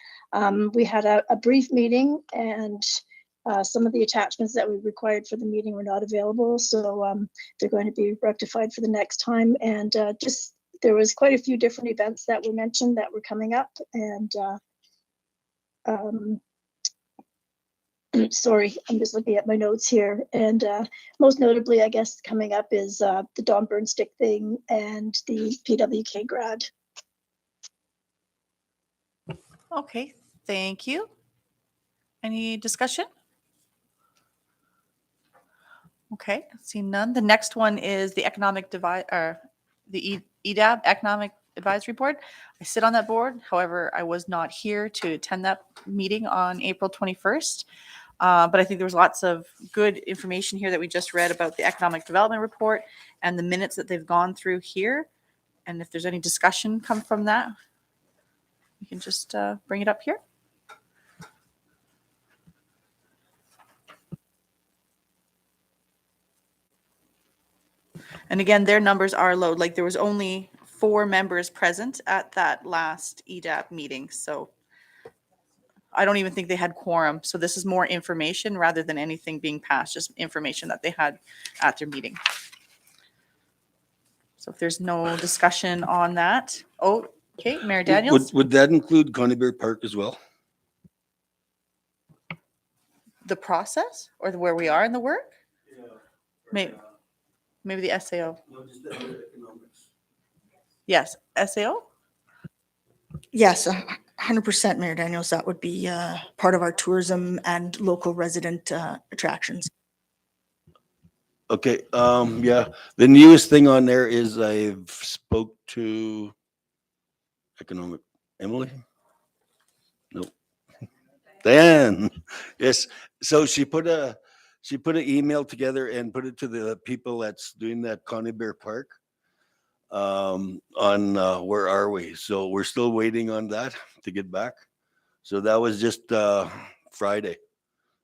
We had a brief meeting, and some of the attachments that we required for the meeting were not available, so they're going to be rectified for the next time. And just there was quite a few different events that were mentioned that were coming up, and sorry, I'm just looking at my notes here. And most notably, I guess, coming up is the Don Burnstick thing and the PWK grad. Okay, thank you. Any discussion? Okay, seeing none. The next one is the Edab Economic Advisory Board. I sit on that board. However, I was not here to attend that meeting on April 21st. But I think there was lots of good information here that we just read about the economic development report and the minutes that they've gone through here. And if there's any discussion come from that, you can just bring it up here. And again, their numbers are low. Like there was only 4 members present at that last EDAP meeting. So I don't even think they had quorum. So this is more information rather than anything being passed, just information that they had at their meeting. So if there's no discussion on that. Oh, okay, Mayor Daniels, Would that include Conybeare Park as well? the process or where we are in the work? Maybe the SAO. Yes, SAO? Yes, 100%, Mayor Daniels. That would be part of our tourism and local resident attractions. Okay, yeah, the newest thing on there is I've spoke to economic, Emily? No. Diane, yes, so she put an email together and put it to the people that's doing that Conybeare Park. On where are we? So we're still waiting on that to get back. So that was just Friday.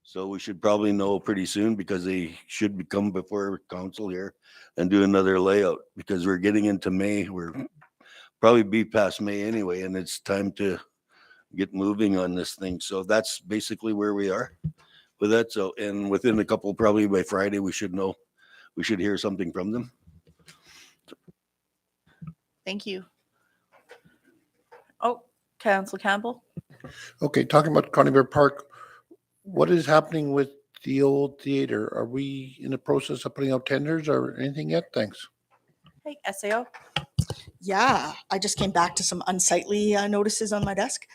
So we should probably know pretty soon because they should come before council here and do another layout because we're getting into May. We're probably be past May anyway, and it's time to get moving on this thing. So that's basically where we are with that. So, and within a couple, probably by Friday, we should know, we should hear something from them. Thank you. Oh, Council Campbell. Okay, talking about Conybeare Park, what is happening with the old theater? Are we in the process of putting out tenders or anything yet? Thanks. Hey, SAO. Yeah, I just came back to some unsightly notices on my desk.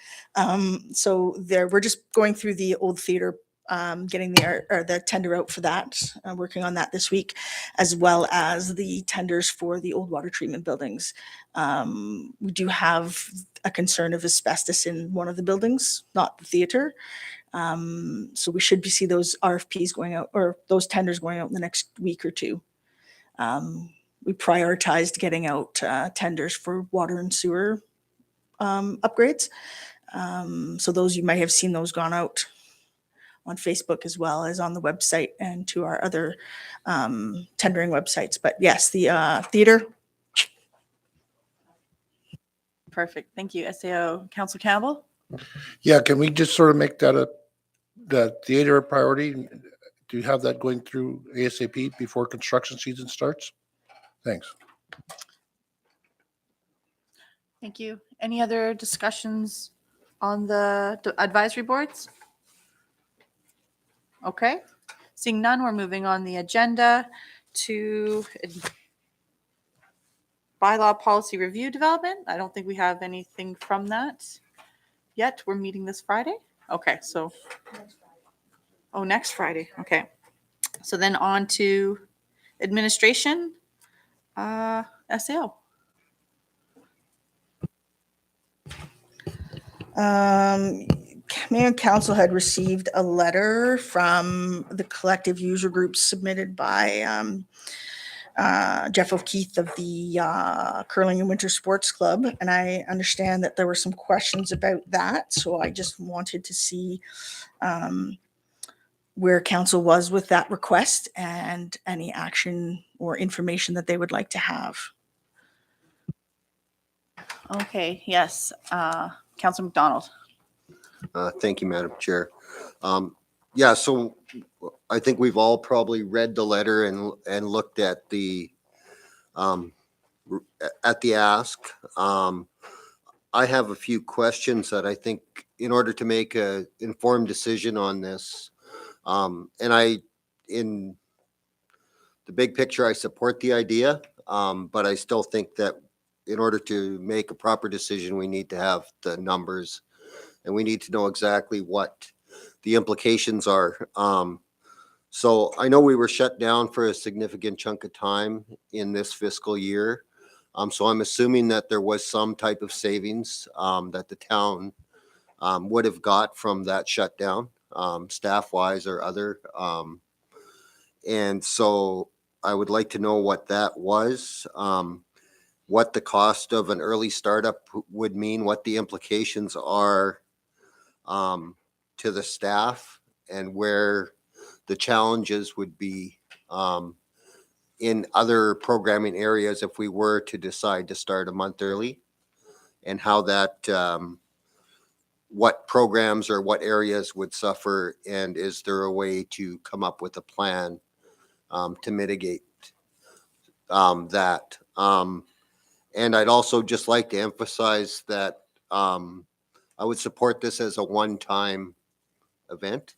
So we're just going through the old theater, getting the tender out for that, working on that this week, as well as the tenders for the old water treatment buildings. We do have a concern of asbestos in one of the buildings, not the theater. So we should see those RFPs going out or those tenders going out in the next week or two. We prioritized getting out tenders for water and sewer upgrades. So those, you might have seen those gone out on Facebook as well as on the website and to our other tendering websites. But yes, the theater. Perfect. Thank you, SAO. Council Campbell. Yeah, can we just sort of make that the theater a priority? Do you have that going through ASAP before construction season starts? Thanks. Thank you. Any other discussions on the advisory boards? Okay. Seeing none, we're moving on the agenda to bylaw policy review development. I don't think we have anything from that yet. We're meeting this Friday. Okay, so. Oh, next Friday. Okay. So then on to administration, SAO. Mayor and council had received a letter from the collective user groups submitted by Jeff O'Keefe of the Curling and Winter Sports Club, and I understand that there were some questions about that. So I just wanted to see where council was with that request and any action or information that they would like to have. Okay, yes. Councilor McDonald. Thank you, Madam Chair. Yeah, so I think we've all probably read the letter and looked at the ask. I have a few questions that I think in order to make a informed decision on this, in the big picture, I support the idea, but I still think that in order to make a proper decision, we need to have the numbers and we need to know exactly what the implications are. So I know we were shut down for a significant chunk of time in this fiscal year. So I'm assuming that there was some type of savings that the town would have got from that shutdown, staff-wise or other. And so I would like to know what that was, what the cost of an early startup would mean, what the implications are to the staff, and where the challenges would be in other programming areas if we were to decide to start a month early, and how that, what programs or what areas would suffer, and is there a way to come up with a plan to mitigate that? And I'd also just like to emphasize that I would support this as a one-time event.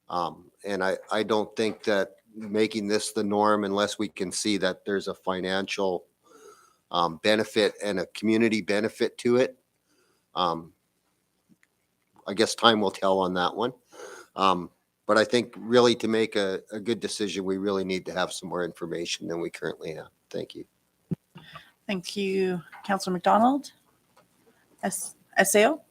And I don't think that making this the norm, unless we can see that there's a financial benefit and a community benefit to it. I guess time will tell on that one. But I think really to make a good decision, we really need to have some more information than we currently have. Thank you. Thank you, Councilor McDonald. SAO?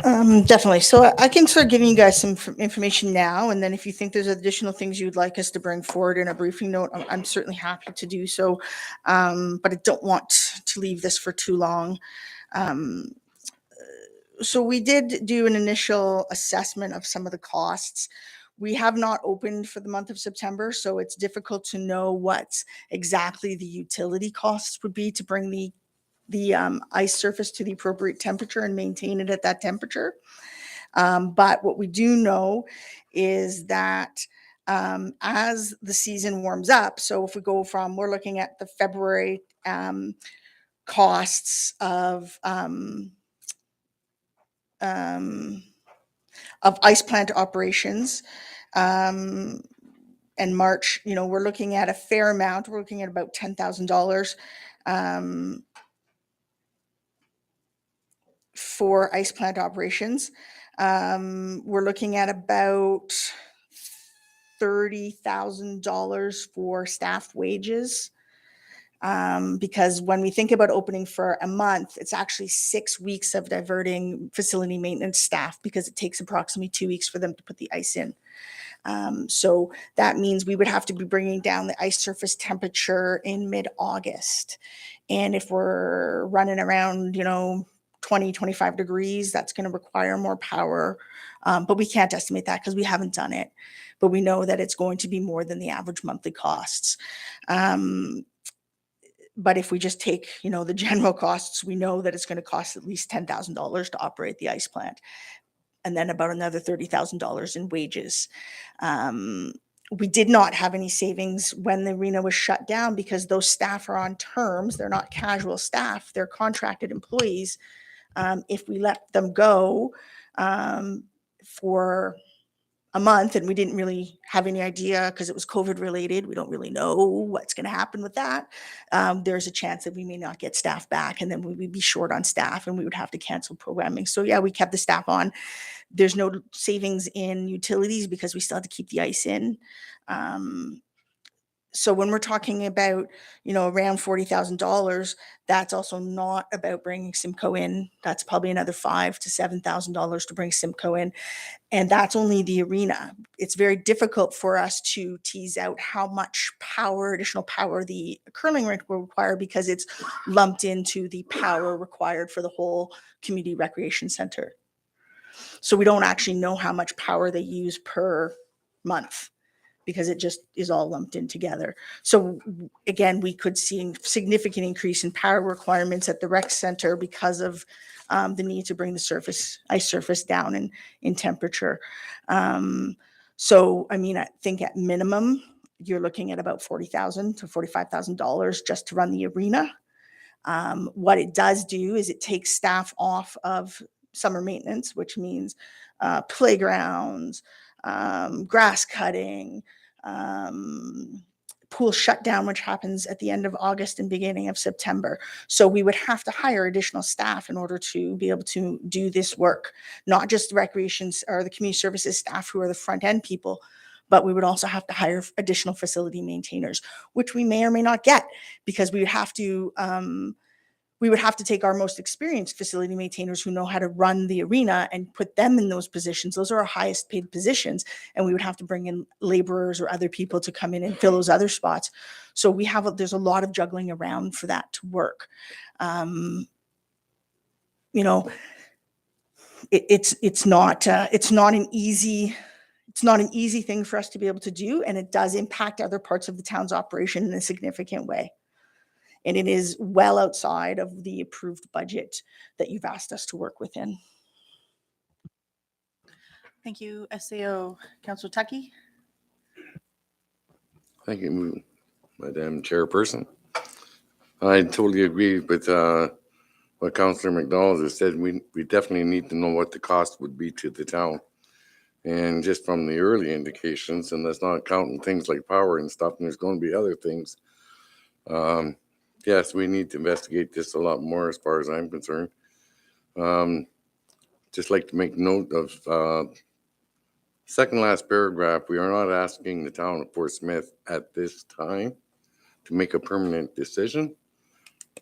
Definitely. So I can start giving you guys some information now, and then if you think there's additional things you'd like us to bring forward in a briefing note, I'm certainly happy to do so. But I don't want to leave this for too long. So we did do an initial assessment of some of the costs. We have not opened for the month of September, so it's difficult to know what exactly the utility costs would be to bring the ice surface to the appropriate temperature and maintain it at that temperature. But what we do know is that as the season warms up, so if we go from, we're looking at the February costs of ice plant operations, and March, we're looking at a fair amount. We're looking at about $10,000 for ice plant operations. We're looking at about $30,000 for staff wages. Because when we think about opening for a month, it's actually 6 weeks of diverting facility maintenance staff, because it takes approximately 2 weeks for them to put the ice in. So that means we would have to be bringing down the ice surface temperature in mid-August. And if we're running around, 20, 25 degrees, that's going to require more power. But we can't estimate that because we haven't done it. But we know that it's going to be more than the average monthly costs. But if we just take, the general costs, we know that it's going to cost at least $10,000 to operate the ice plant, and then about another $30,000 in wages. We did not have any savings when the arena was shut down, because those staff are on terms. They're not casual staff. They're contracted employees. If we let them go for a month, and we didn't really have any idea because it was COVID related, we don't really know what's going to happen with that. There's a chance that we may not get staff back, and then we would be short on staff and we would have to cancel programming. So yeah, we kept the staff on. There's no savings in utilities because we still have to keep the ice in. So when we're talking about, around $40,000, that's also not about bringing Simcoe in. That's probably another $5,000 to $7,000 to bring Simcoe in. And that's only the arena. It's very difficult for us to tease out how much additional power the curling rink will require, because it's lumped into the power required for the whole community recreation center. So we don't actually know how much power they use per month, because it just is all lumped in together. So again, we could see a significant increase in power requirements at the rec center because of the need to bring the ice surface down in temperature. So, I mean, I think at minimum, you're looking at about $40,000 to $45,000 just to run the arena. What it does do is it takes staff off of summer maintenance, which means playgrounds, grass cutting, pool shutdown, which happens at the end of August and beginning of September. So we would have to hire additional staff in order to be able to do this work, not just the recreations or the community services staff who are the front end people, but we would also have to hire additional facility maintainers, which we may or may not get, because we would have to take our most experienced facility maintainers who know how to run the arena and put them in those positions. Those are our highest paid positions. And we would have to bring in laborers or other people to come in and fill those other spots. So there's a lot of juggling around for that to work. It's not an easy thing for us to be able to do. And it does impact other parts of the town's operation in a significant way. And it is well outside of the approved budget that you've asked us to work within. Thank you, SAO. Councillor Tucky? Thank you, Madam Chairperson. I totally agree with what Councillor McDonald has said. We definitely need to know what the cost would be to the town. And just from the early indications, and that's not counting things like power and stuff, and there's going to be other things. Yes, we need to investigate this a lot more as far as I'm concerned. Just like to make note of second last paragraph. We are not asking the town of Fort Smith at this time to make a permanent decision.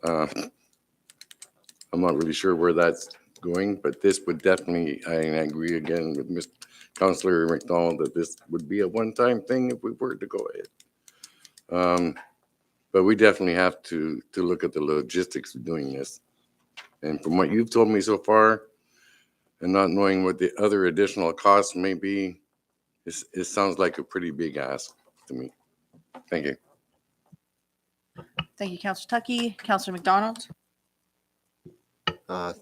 I'm not really sure where that's going, but this would definitely, I agree again with Mr. Councillor McDonald that this would be a one-time thing if we were to go ahead. But we definitely have to look at the logistics of doing this. And from what you've told me so far, and not knowing what the other additional costs may be, it sounds like a pretty big ask to me. Thank you. Thank you, Councillor Tucky. Councillor McDonald?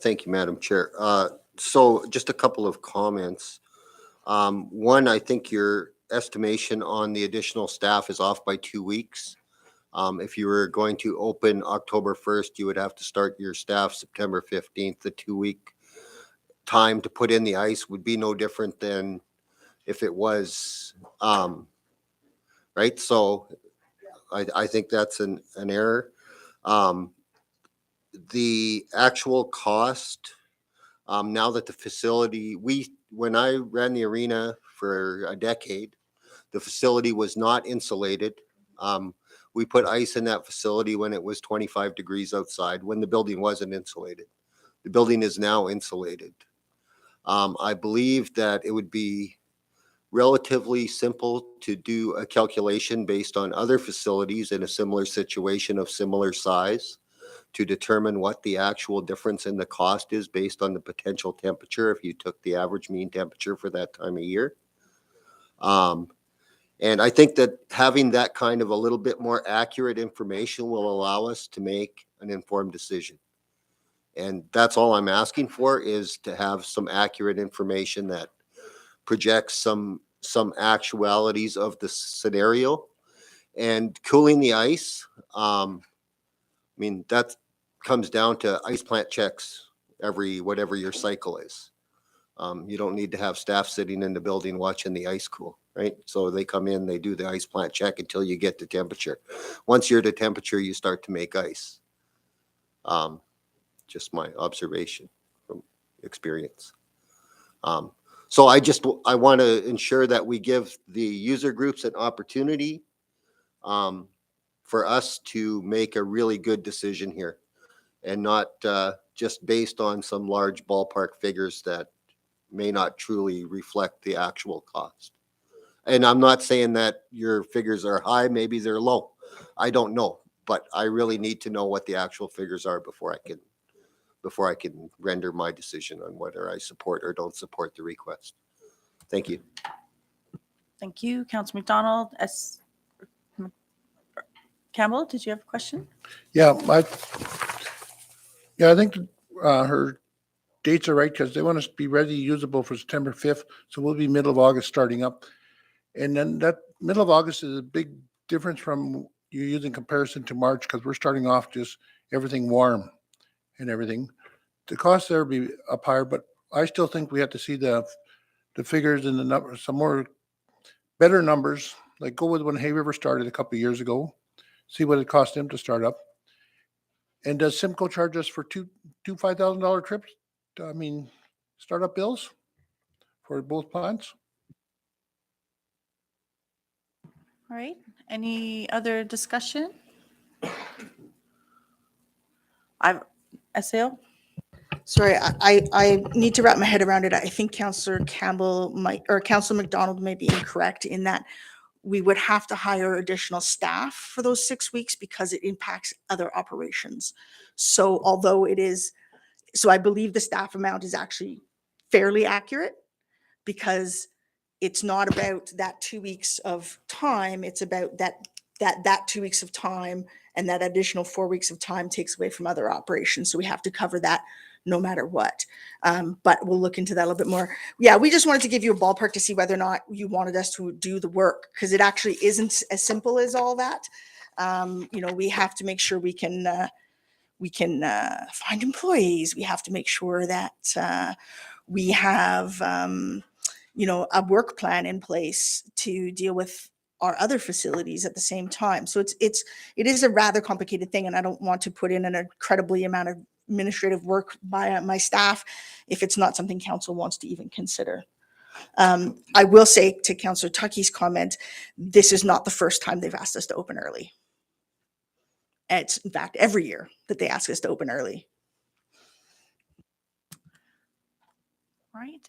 Thank you, Madam Chair. So just a couple of comments. One, I think your estimation on the additional staff is off by 2 weeks. If you were going to open October 1st, you would have to start your staff September 15th. The 2-week time to put in the ice would be no different than if it was, right? So I think that's an error. The actual cost, now that the facility, when I ran the arena for a decade, the facility was not insulated. We put ice in that facility when it was 25 degrees outside, when the building wasn't insulated. The building is now insulated. I believe that it would be relatively simple to do a calculation based on other facilities in a similar situation of similar size to determine what the actual difference in the cost is based on the potential temperature if you took the average mean temperature for that time of year. And I think that having that kind of a little bit more accurate information will allow us to make an informed decision. And that's all I'm asking for, is to have some accurate information that projects some actualities of the scenario. And cooling the ice, I mean, that comes down to ice plant checks every whatever your cycle is. You don't need to have staff sitting in the building watching the ice cool, right? So they come in, they do the ice plant check until you get to temperature. Once you're to temperature, you start to make ice. Just my observation from experience. So I want to ensure that we give the user groups an opportunity for us to make a really good decision here and not just based on some large ballpark figures that may not truly reflect the actual cost. And I'm not saying that your figures are high, maybe they're low. I don't know, but I really need to know what the actual figures are before I can render my decision on whether I support or don't support the request. Thank you. Thank you. Councillor McDonald. Campbell, did you have a question? Yeah, I think her dates are right because they want us to be ready, usable for September 5th. So we'll be middle of August starting up. And then that middle of August is a big difference from you using comparison to March because we're starting off just everything warm and everything. The cost there will be up higher, but I still think we have to see the figures and the numbers, some more better numbers, like go with when Hay River started a couple of years ago, see what it cost them to start up. And does Simcoe charge us for two $5,000 trips? I mean, startup bills for both plants? All right. Any other discussion? SAO? Sorry, I need to wrap my head around it. I think Councillor Campbell or Councillor McDonald may be incorrect in that we would have to hire additional staff for those 6 weeks because it impacts other operations. So I believe the staff amount is actually fairly accurate because it's not about that 2 weeks of time. It's about that 2 weeks of time, and that additional 4 weeks of time takes away from other operations. So we have to cover that no matter what. But we'll look into that a little bit more. Yeah, we just wanted to give you a ballpark to see whether or not you wanted us to do the work, because it actually isn't as simple as all that. We have to make sure we can find employees. We have to make sure that we have a work plan in place to deal with our other facilities at the same time. So it is a rather complicated thing, and I don't want to put in an incredibly amount of administrative work by my staff if it's not something council wants to even consider. I will say to Councillor Tuckey's comment, this is not the first time they've asked us to open early. It's in fact every year that they ask us to open early. All right.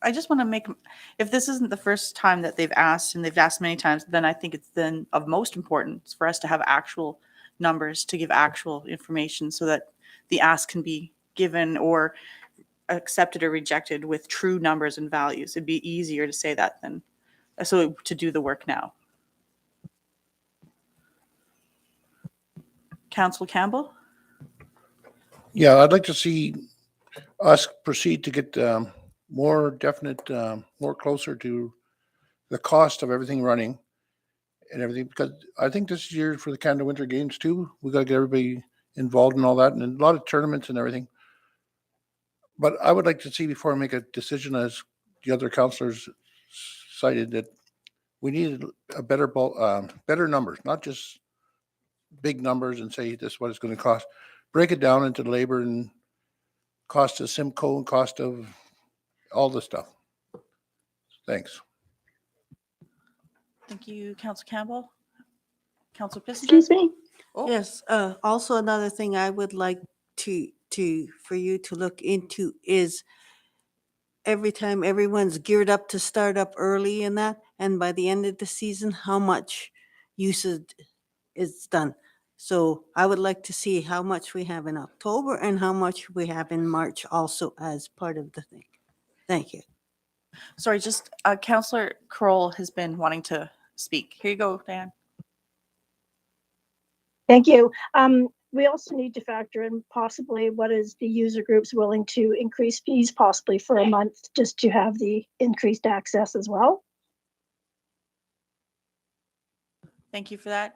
I just want to if this isn't the first time that they've asked, and they've asked many times, then I think it's then of most importance for us to have actual numbers to give actual information so that the ask can be given or accepted or rejected with true numbers and values. It'd be easier to say that than to do the work now. Councillor Campbell? Yeah, I'd like to see us proceed to get more definite, more closer to the cost of everything running and everything, because I think this year for the Canada Winter Games too, we got to get everybody involved in all that, and a lot of tournaments and everything. But I would like to see, before I make a decision, as the other councillors cited, that we need a better numbers, not just big numbers and say this is what it's going to cost. Break it down into labor and cost of Simcoe and cost of all the stuff. Thanks. Thank you, Councillor Campbell. Councillor Pissinger? Excuse me? Oh. Yes, also another thing I would like for you to look into is every time everyone's geared up to start up early in that, and by the end of the season, how much usage is done. So I would like to see how much we have in October and how much we have in March also as part of the thing. Thank you. Sorry, just Councillor Kroll has been wanting to speak. Here you go, Dan. Thank you. We also need to factor in possibly what is the user groups willing to increase fees possibly for a month just to have the increased access as well. Thank you for that.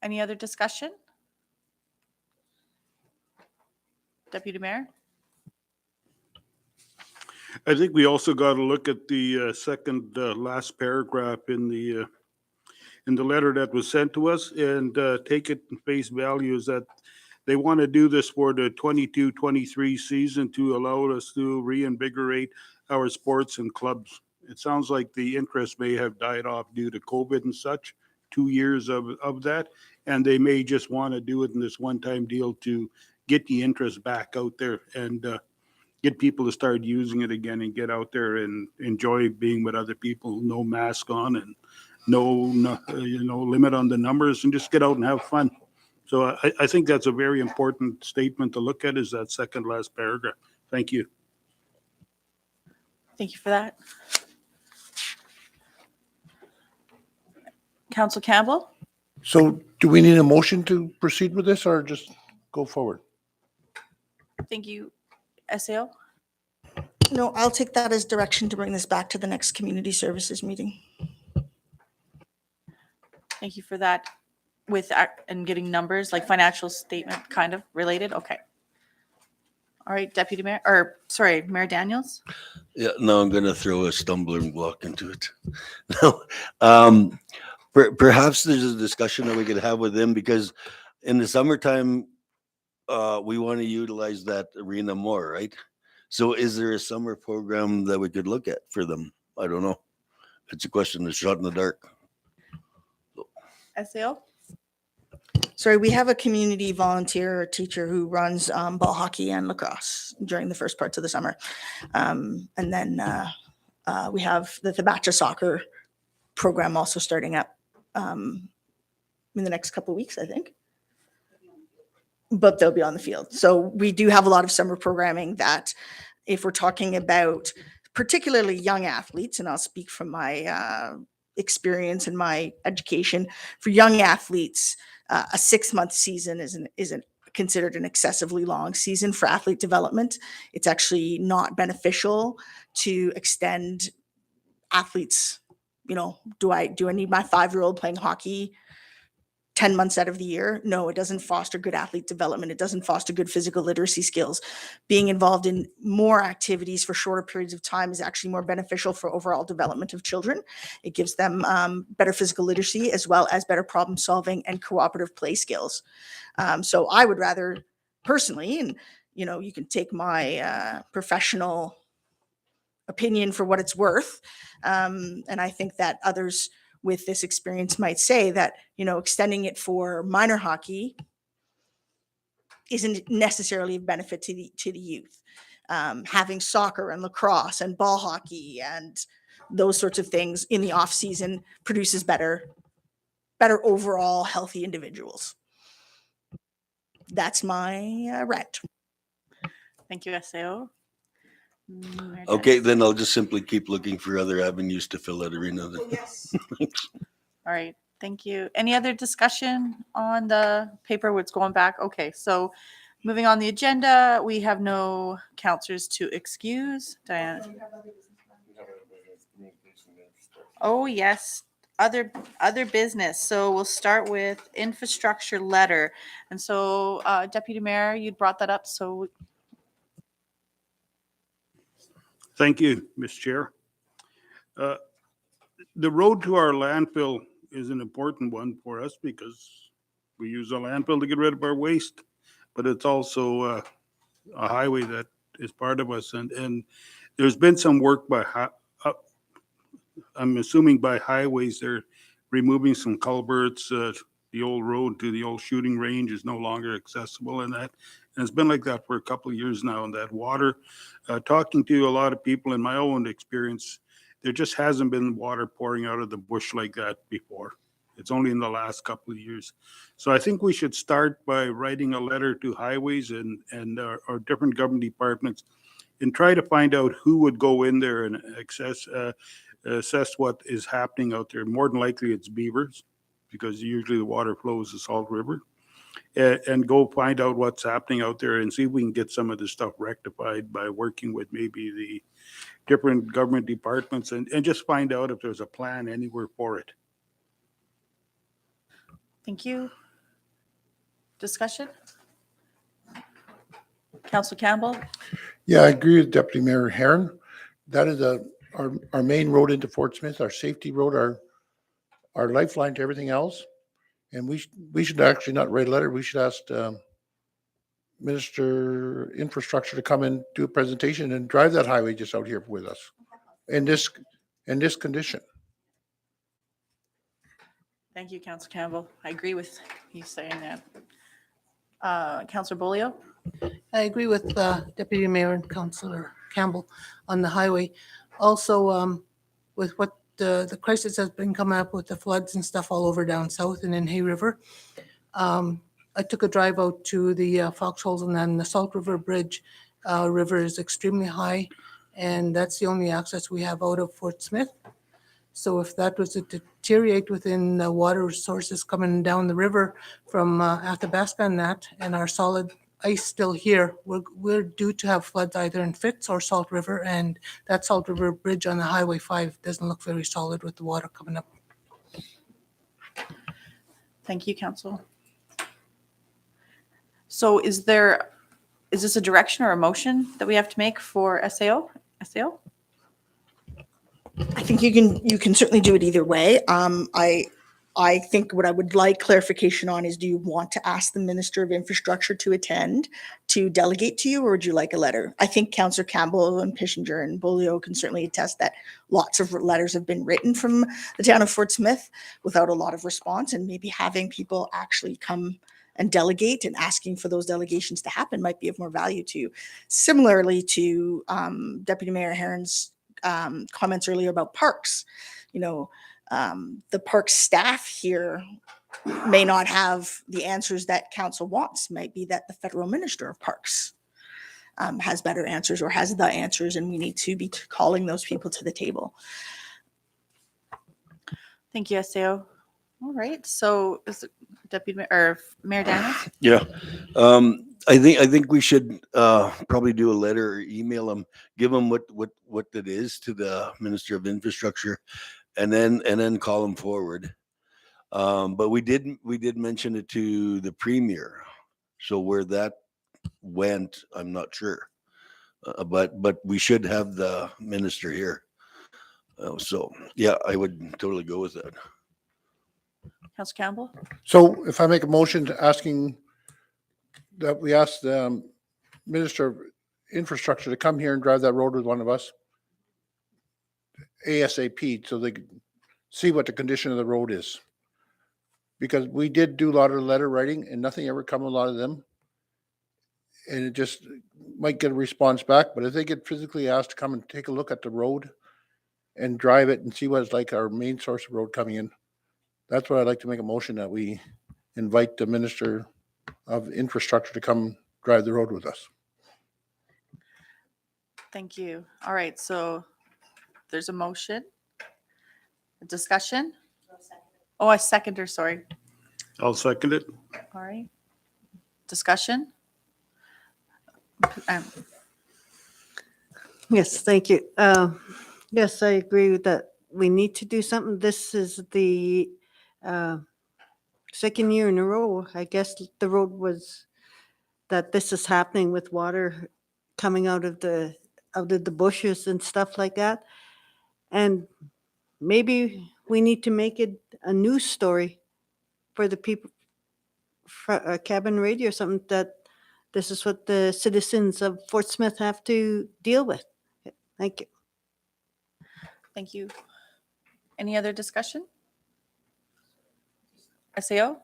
Any other discussion? Deputy Mayor? I think we also got to look at the second last paragraph in the letter that was sent to us and take it in face value is that they want to do this for the 22-23 season to allow us to reinvigorate our sports and clubs It sounds like the interest may have died off due to COVID and such, 2 years of that. And they may just want to do it in this one-time deal to get the interest back out there and get people to start using it again and get out there and enjoy being with other people, no mask on and no limit on the numbers, and just get out and have fun. So I think that's a very important statement to look at, is that second last paragraph. Thank you. Thank you for that. Council Campbell? So do we need a motion to proceed with this or just go forward? Thank you. SAO? No, I'll take that as direction to bring this back to the next community services meeting. Thank you for that. And getting numbers, like financial statement kind of related? Okay. All right, Deputy Mayor, or sorry, Mayor Daniels? Yeah, no, I'm gonna throw a stumbling block into it. No, perhaps there's a discussion that we could have with them, because in the summertime, we want to utilize that arena more, right? So is there a summer program that we could look at for them? I don't know. It's a question that's shot in the dark. SAO? Sorry, we have a community volunteer teacher who runs ball hockey and lacrosse during the first parts of the summer. And then we have the Thabacha soccer program also starting up in the next couple of weeks, I think. But they'll be on the field. So we do have a lot of summer programming that, if we're talking about particularly young athletes, and I'll speak from my experience and my education, for young athletes, a 6-month season isn't considered an excessively long season for athlete development. It's actually not beneficial to extend athletes. You know, do I need my 5-year-old playing hockey 10 months out of the year? No, it doesn't foster good athlete development. It doesn't foster good physical literacy skills. Being involved in more activities for shorter periods of time is actually more beneficial for overall development of children. It gives them better physical literacy, as well as better problem solving and cooperative play skills. So I would rather personally, and you can take my professional opinion for what it's worth. And I think that others with this experience might say that, extending it for minor hockey isn't necessarily of benefit to the youth. Having soccer and lacrosse and ball hockey and those sorts of things in the off season produces better overall healthy individuals. That's my rant. Thank you, SAO. Mayor Okay, Daniels? then I'll just simply keep looking for other avenues to fill that arena then. Yes. Thanks. All right, thank you. Any other discussion on the paper, what's going back? Okay, so moving on the agenda, we have no counselors to excuse. Diana? Oh, yes, other business. So we'll start with infrastructure letter. And so Deputy Mayor, you'd brought that up, so Thank you, Ms. Chair. The road to our landfill is an important one for us because we use a landfill to get rid of our waste, but it's also a highway that is part of us. And there's been some work I'm assuming by highways, they're removing some culverts. The old road to the old shooting range is no longer accessible, and it's been like that for a couple of years now. And that water, talking to a lot of people in my own experience, there just hasn't been water pouring out of the bush like that before. It's only in the last couple of years. So I think we should start by writing a letter to highways and our different government departments and try to find out who would go in there and assess what is happening out there. More than likely it's beavers, because usually the water flows the Salt River, and go find out what's happening out there and see if we can get some of this stuff rectified by working with maybe the different government departments and just find out if there's a plan anywhere for it. thank you. Discussion? Council Campbell? Yeah, I agree with Deputy Mayor Herron. That is our main road into Fort Smith, our safety road, our lifeline to everything else. And we should actually not write a letter. We should ask Minister Infrastructure to come and do a presentation and drive that highway just out here with us. And just in this condition. Thank you, Councillor Campbell. I agree with you saying that. Councillor Bolio? I agree with Deputy Mayor and Councillor Campbell on the highway. Also, with what the crisis has been coming up with the floods and stuff all over down south and in Hay River. I took a drive out to the Foxholes, and then the Salt River Bridge. River is extremely high, and that's the only access we have out of Fort Smith. So if that was to deteriorate within the water sources coming down the river from Athabasca and that, and our solid ice still here, we're due to have floods either in Fitz or Salt River, and that Salt River Bridge on the Highway 5 doesn't look very solid with the water coming up. Thank you, Council. So is this a direction or a motion that we have to make for SAO? SAO? I think you can certainly do it either way. I think what I would like clarification on is, do you want to ask the Minister of Infrastructure to attend, to delegate to you, or would you like a letter? I think Councillor Campbell and Pishinger and Bolio can certainly attest that lots of letters have been written from the town of Fort Smith without a lot of response, and maybe having people actually come and delegate and asking for those delegations to happen might be of more value to you. Similarly to Deputy Mayor Herron's comments earlier about parks, the park staff here may not have the answers that council wants. Might be that the federal minister of parks has better answers or has the answers, and we need to be calling those people to the table. Thank you, SAO. All right, so is it Deputy Mayor, or Mayor Daniels? Yeah. I think we should probably do a letter or email them, give them what it is to the Minister of Infrastructure, and then call them forward. But we did mention it to the Premier. So where that went, I'm not sure. But we should have the minister here. So yeah, I would totally go with that. Councillor Campbell? So if I make a motion to asking that we ask the Minister of Infrastructure to come here and drive that road with one of us ASAP, so they could see what the condition of the road is. Because we did do a lot of letter writing and nothing ever come, a lot of them. And it just might get a response back, but if they get physically asked to come and take a look at the road and drive it and see what it's like, our main source of road coming in, that's what I'd like to make a motion, that we invite the Minister of Infrastructure to come drive the road with us. Thank you. All right, so there's a motion. A discussion? Oh, a seconder, sorry. I'll second it. All right. Discussion? Yes, thank you. Yes, I agree with that. We need to do something. This is the second year in a row, I guess the road was, that this is happening with water coming out of the bushes and stuff like that. And maybe we need to make it a news story for the people, for a cabin radio or something, that this is what the citizens of Fort Smith have to deal with. Thank you. Thank you. Any other discussion? SAO?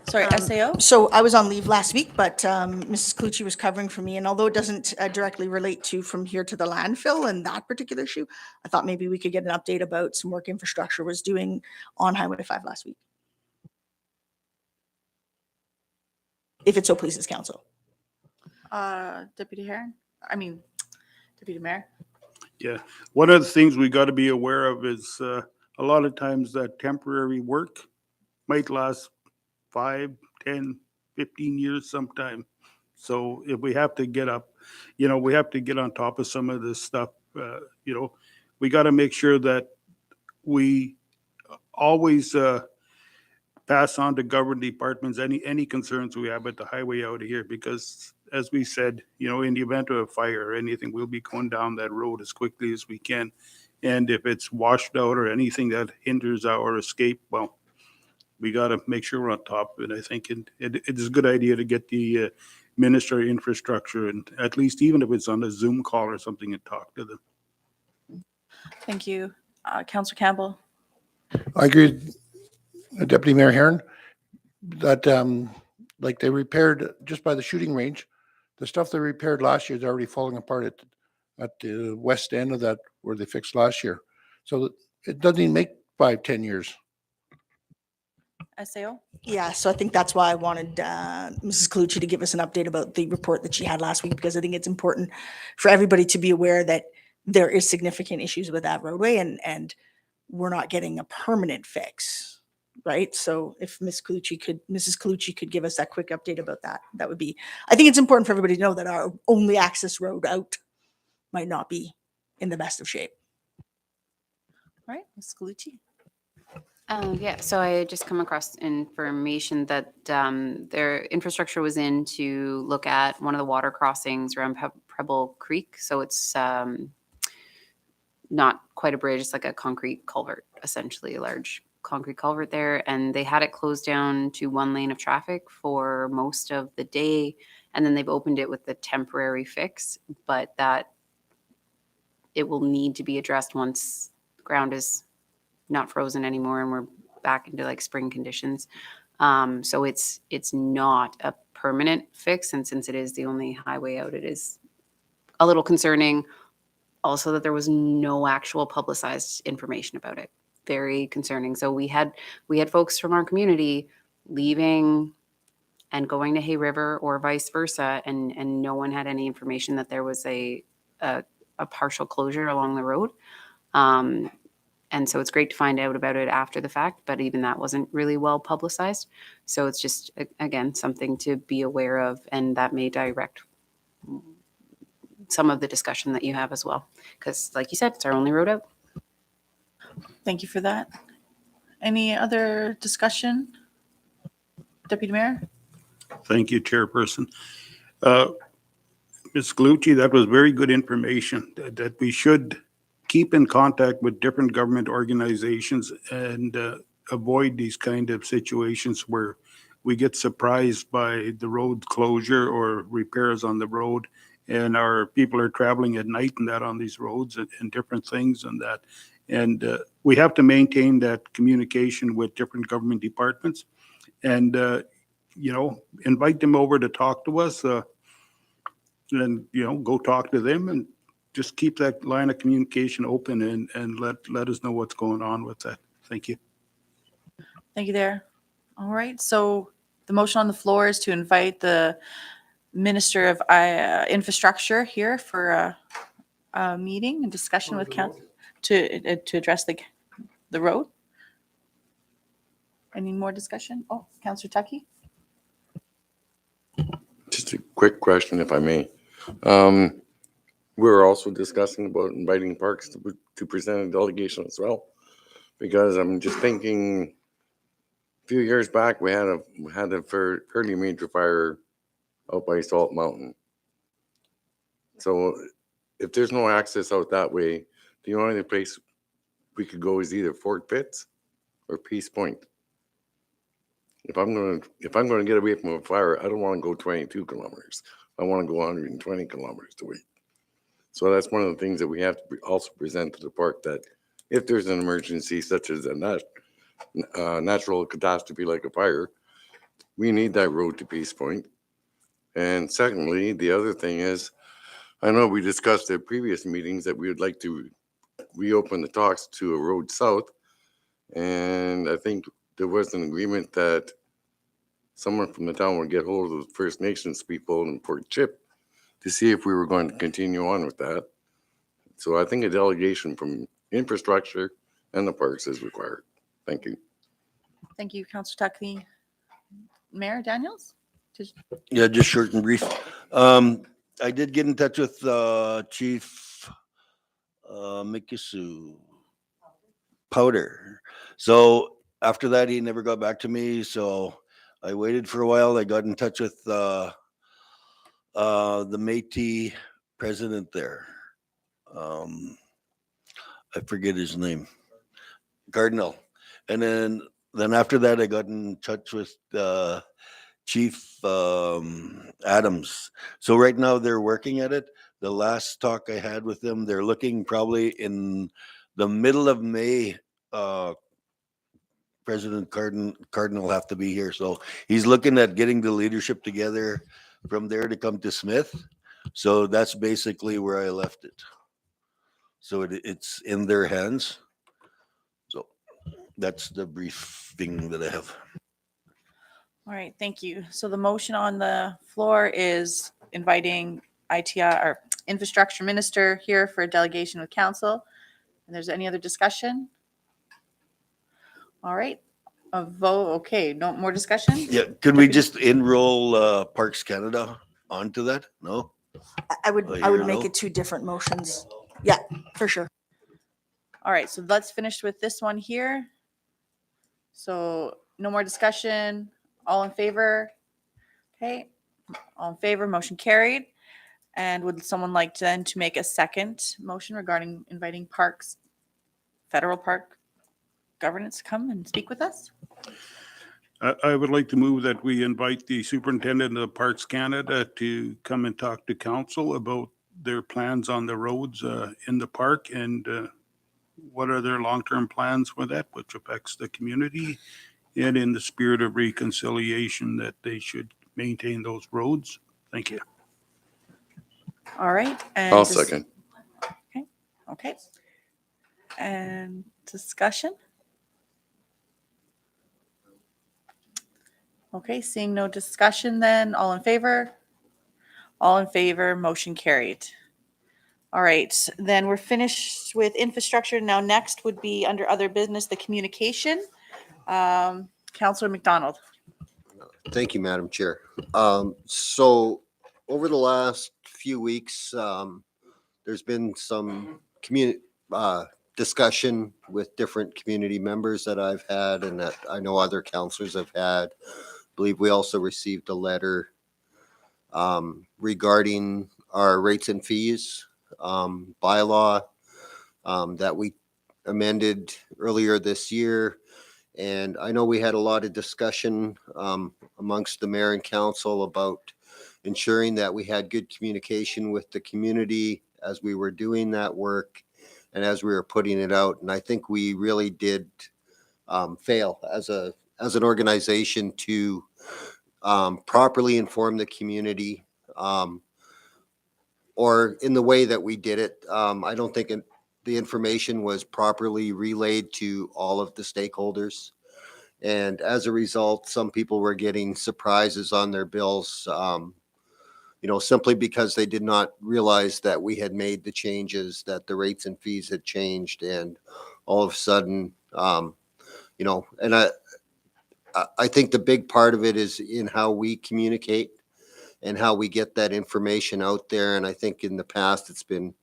Sorry, SAO? So I was on leave last week, but Mrs. Clucci was covering for me. And although it doesn't directly relate to from here to the landfill and that particular issue, I thought maybe we could get an update about some work infrastructure was doing on Highway 5 last week. If it so pleases council. Deputy Heron? Deputy Mayor? Yeah, one of the things we got to be aware of is a lot of times that temporary work might last 5, 10, 15 years sometime. So if we have to get up, we have to get on top of some of this stuff. We got to make sure that we always pass on to government departments any concerns we have at the highway out of here, because as we said, in the event of a fire or anything, we'll be going down that road as quickly as we can. And if it's washed out or anything that hinders our escape, well, we got to make sure we're on top of it. I think it is a good idea to get the Minister of Infrastructure, and at least even if it's on a Zoom call or something, and talk to them. Thank you. Councillor Campbell? I agree with Deputy Mayor Herron that like they repaired just by the shooting range, the stuff they repaired last year is already falling apart at the west end of that where they fixed last year. So it doesn't even make 5-10 years. SAO? Yeah, so I think that's why I wanted Mrs. Colucci to give us an update about the report that she had last week, because I think it's important for everybody to be aware that there is significant issues with that roadway and we're not getting a permanent fix, right? So if Mrs. Colucci could give us that quick update about that, that would be, I think it's important for everybody to know that our only access road out might not be in the best of shape. All right, Ms. Colucci? Yeah, so I just come across information that their infrastructure was in to look at one of the water crossings around Pebble Creek. So it's not quite a bridge, it's like a concrete culvert, essentially a large concrete culvert there. And they had it closed down to one lane of traffic for most of the day. And then they've opened it with a temporary fix, but that it will need to be addressed once the ground is not frozen anymore and we're back into like spring conditions. So it's not a permanent fix, and since it is the only highway out, it is a little concerning. Also, that there was no actual publicized information about it. Very concerning. So we had folks from our community leaving and going to Hay River or vice versa, and no one had any information that there was a partial closure along the road. And so it's great to find out about it after the fact, but even that wasn't really well publicized. So it's just, again, something to be aware of, and that may direct some of the discussion that you have as well. Because like you said, it's our only road out. Thank you for that. Any other discussion? Deputy Mayor? Thank you, Chairperson. Ms. Colucci, that was very good information that we should keep in contact with different government organizations and avoid these kind of situations where we get surprised by the road closure or repairs on the road, and our people are traveling at night and that on these roads and different things and that. And we have to maintain that communication with different government departments and, invite them over to talk to us and, go talk to them and just keep that line of communication open and let us know what's going on with that. Thank you. Thank you there. All right, so the motion on the floor is to invite the Minister of Infrastructure here for a meeting and discussion with council to address the road. Any more discussion? Oh, Councillor Tuckey? Just a quick question, if I may. We're also discussing about inviting parks to present a delegation as well, because I'm just thinking a few years back we had a fairly major fire out by Salt Mountain. So if there's no access out that way, the only other place we could go is either Fort Pitts or Peace Point. If I'm gonna get away from a fire, I don't want to go 22 kilometers. I want to go 120 kilometers away. So that's one of the things that we have to also present to the park, that if there's an emergency such as a natural catastrophe like a fire, we need that road to Peace Point. And secondly, the other thing is, I know we discussed at previous meetings that we would like to reopen the talks to a road south. And I think there was an agreement that someone from the town would get hold of the First Nations people in Port Chip to see if we were going to continue on with that. So I think a delegation from infrastructure and the parks is required. Thank you. Thank you, Councillor Tuckey. Mayor Daniels? Yeah, just short and brief. I did get in touch with Chief Mikisu Powder. So after that, he never got back to me. So I waited for a while. I got in touch with the Métis president there. I forget his name. Cardinal. And then after that, I got in touch with Chief Adams. So right now they're working at it. The last talk I had with them, they're looking probably in the middle of May. President Cardinal will have to be here. So he's looking at getting the leadership together from there to come to Smith. So that's basically where I left it. So it's in their hands. So that's the briefing that I have. All right, thank you. So the motion on the floor is inviting ITI or Infrastructure Minister here for a delegation with council. And there's any other discussion? All right, a vote. Okay, no more discussion? Yeah, could we just enroll Parks Canada onto that? No? I would, Oh, I would you're make low? it two different motions. Yeah, for sure. All right, so let's finish with this one here. So no more discussion. All in favor? Okay, all in favor, motion carried. And would someone like then to make a second motion regarding inviting parks, federal park governance to come and speak with us? I would like to move that we invite the superintendent of Parks Canada to come and talk to council about their plans on the roads in the park and what are their long-term plans with that, which affects the community, and in the spirit of reconciliation that they should maintain those roads. Thank you. All right. And I'll second. Okay. And discussion? Okay, seeing no discussion then, all in favor? All in favor, motion carried. All right, then we're finished with infrastructure. Now next would be under other business, the communication. Councillor McDonald. Thank you, Madam Chair. So over the last few weeks, there's been some discussion with different community members that I've had and that I know other councillors have had. I believe we also received a letter regarding our rates and fees bylaw that we amended earlier this year. And I know we had a lot of discussion amongst the mayor and council about ensuring that we had good communication with the community as we were doing that work and as we were putting it out. And I think we really did fail as an organization to properly inform the community or in the way that we did it. I don't think the information was properly relayed to all of the stakeholders. And as a result, some people were getting surprises on their bills, simply because they did not realize that we had made the changes, that the rates and fees had changed. And all of a sudden, and I think the big part of it is in how we communicate and how we get that information out there. And I think in the past, it's been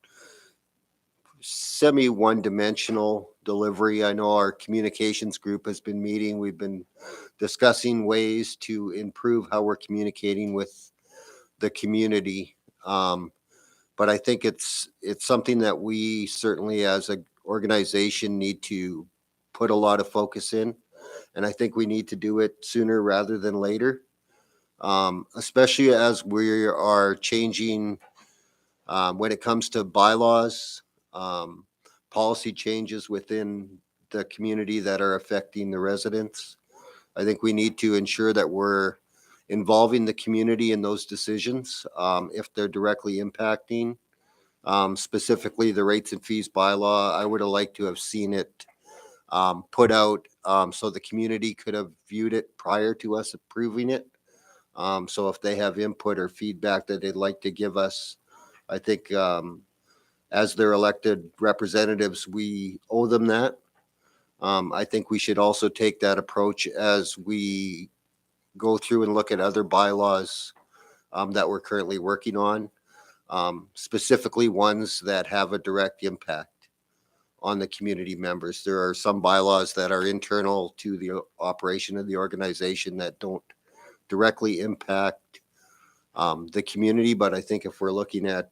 semi one-dimensional delivery. I know our communications group has been meeting. We've been discussing ways to improve how we're communicating with the community. But I think it's something that we certainly as an organization need to put a lot of focus in. And I think we need to do it sooner rather than later, especially as we are changing when it comes to bylaws, policy changes within the community that are affecting the residents. I think we need to ensure that we're involving the community in those decisions if they're directly impacting. Specifically, the rates and fees bylaw, I would have liked to have seen it put out so the community could have viewed it prior to us approving it. So if they have input or feedback that they'd like to give us, I think as their elected representatives, we owe them that. I think we should also take that approach as we go through and look at other bylaws that we're currently working on, specifically ones that have a direct impact on the community members. There are some bylaws that are internal to the operation of the organization that don't directly impact the community. But I think if we're looking at,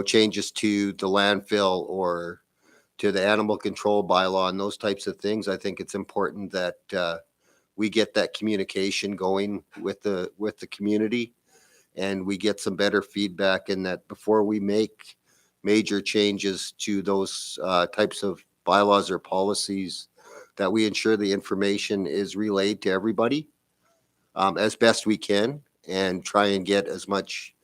changes to the landfill or to the animal control bylaw and those types of things, I think it's important that we get that communication going with the community, and we get some better feedback, and that before we make major changes to those types of bylaws or policies, that we ensure the information is relayed to everybody as best we can, and try and get as much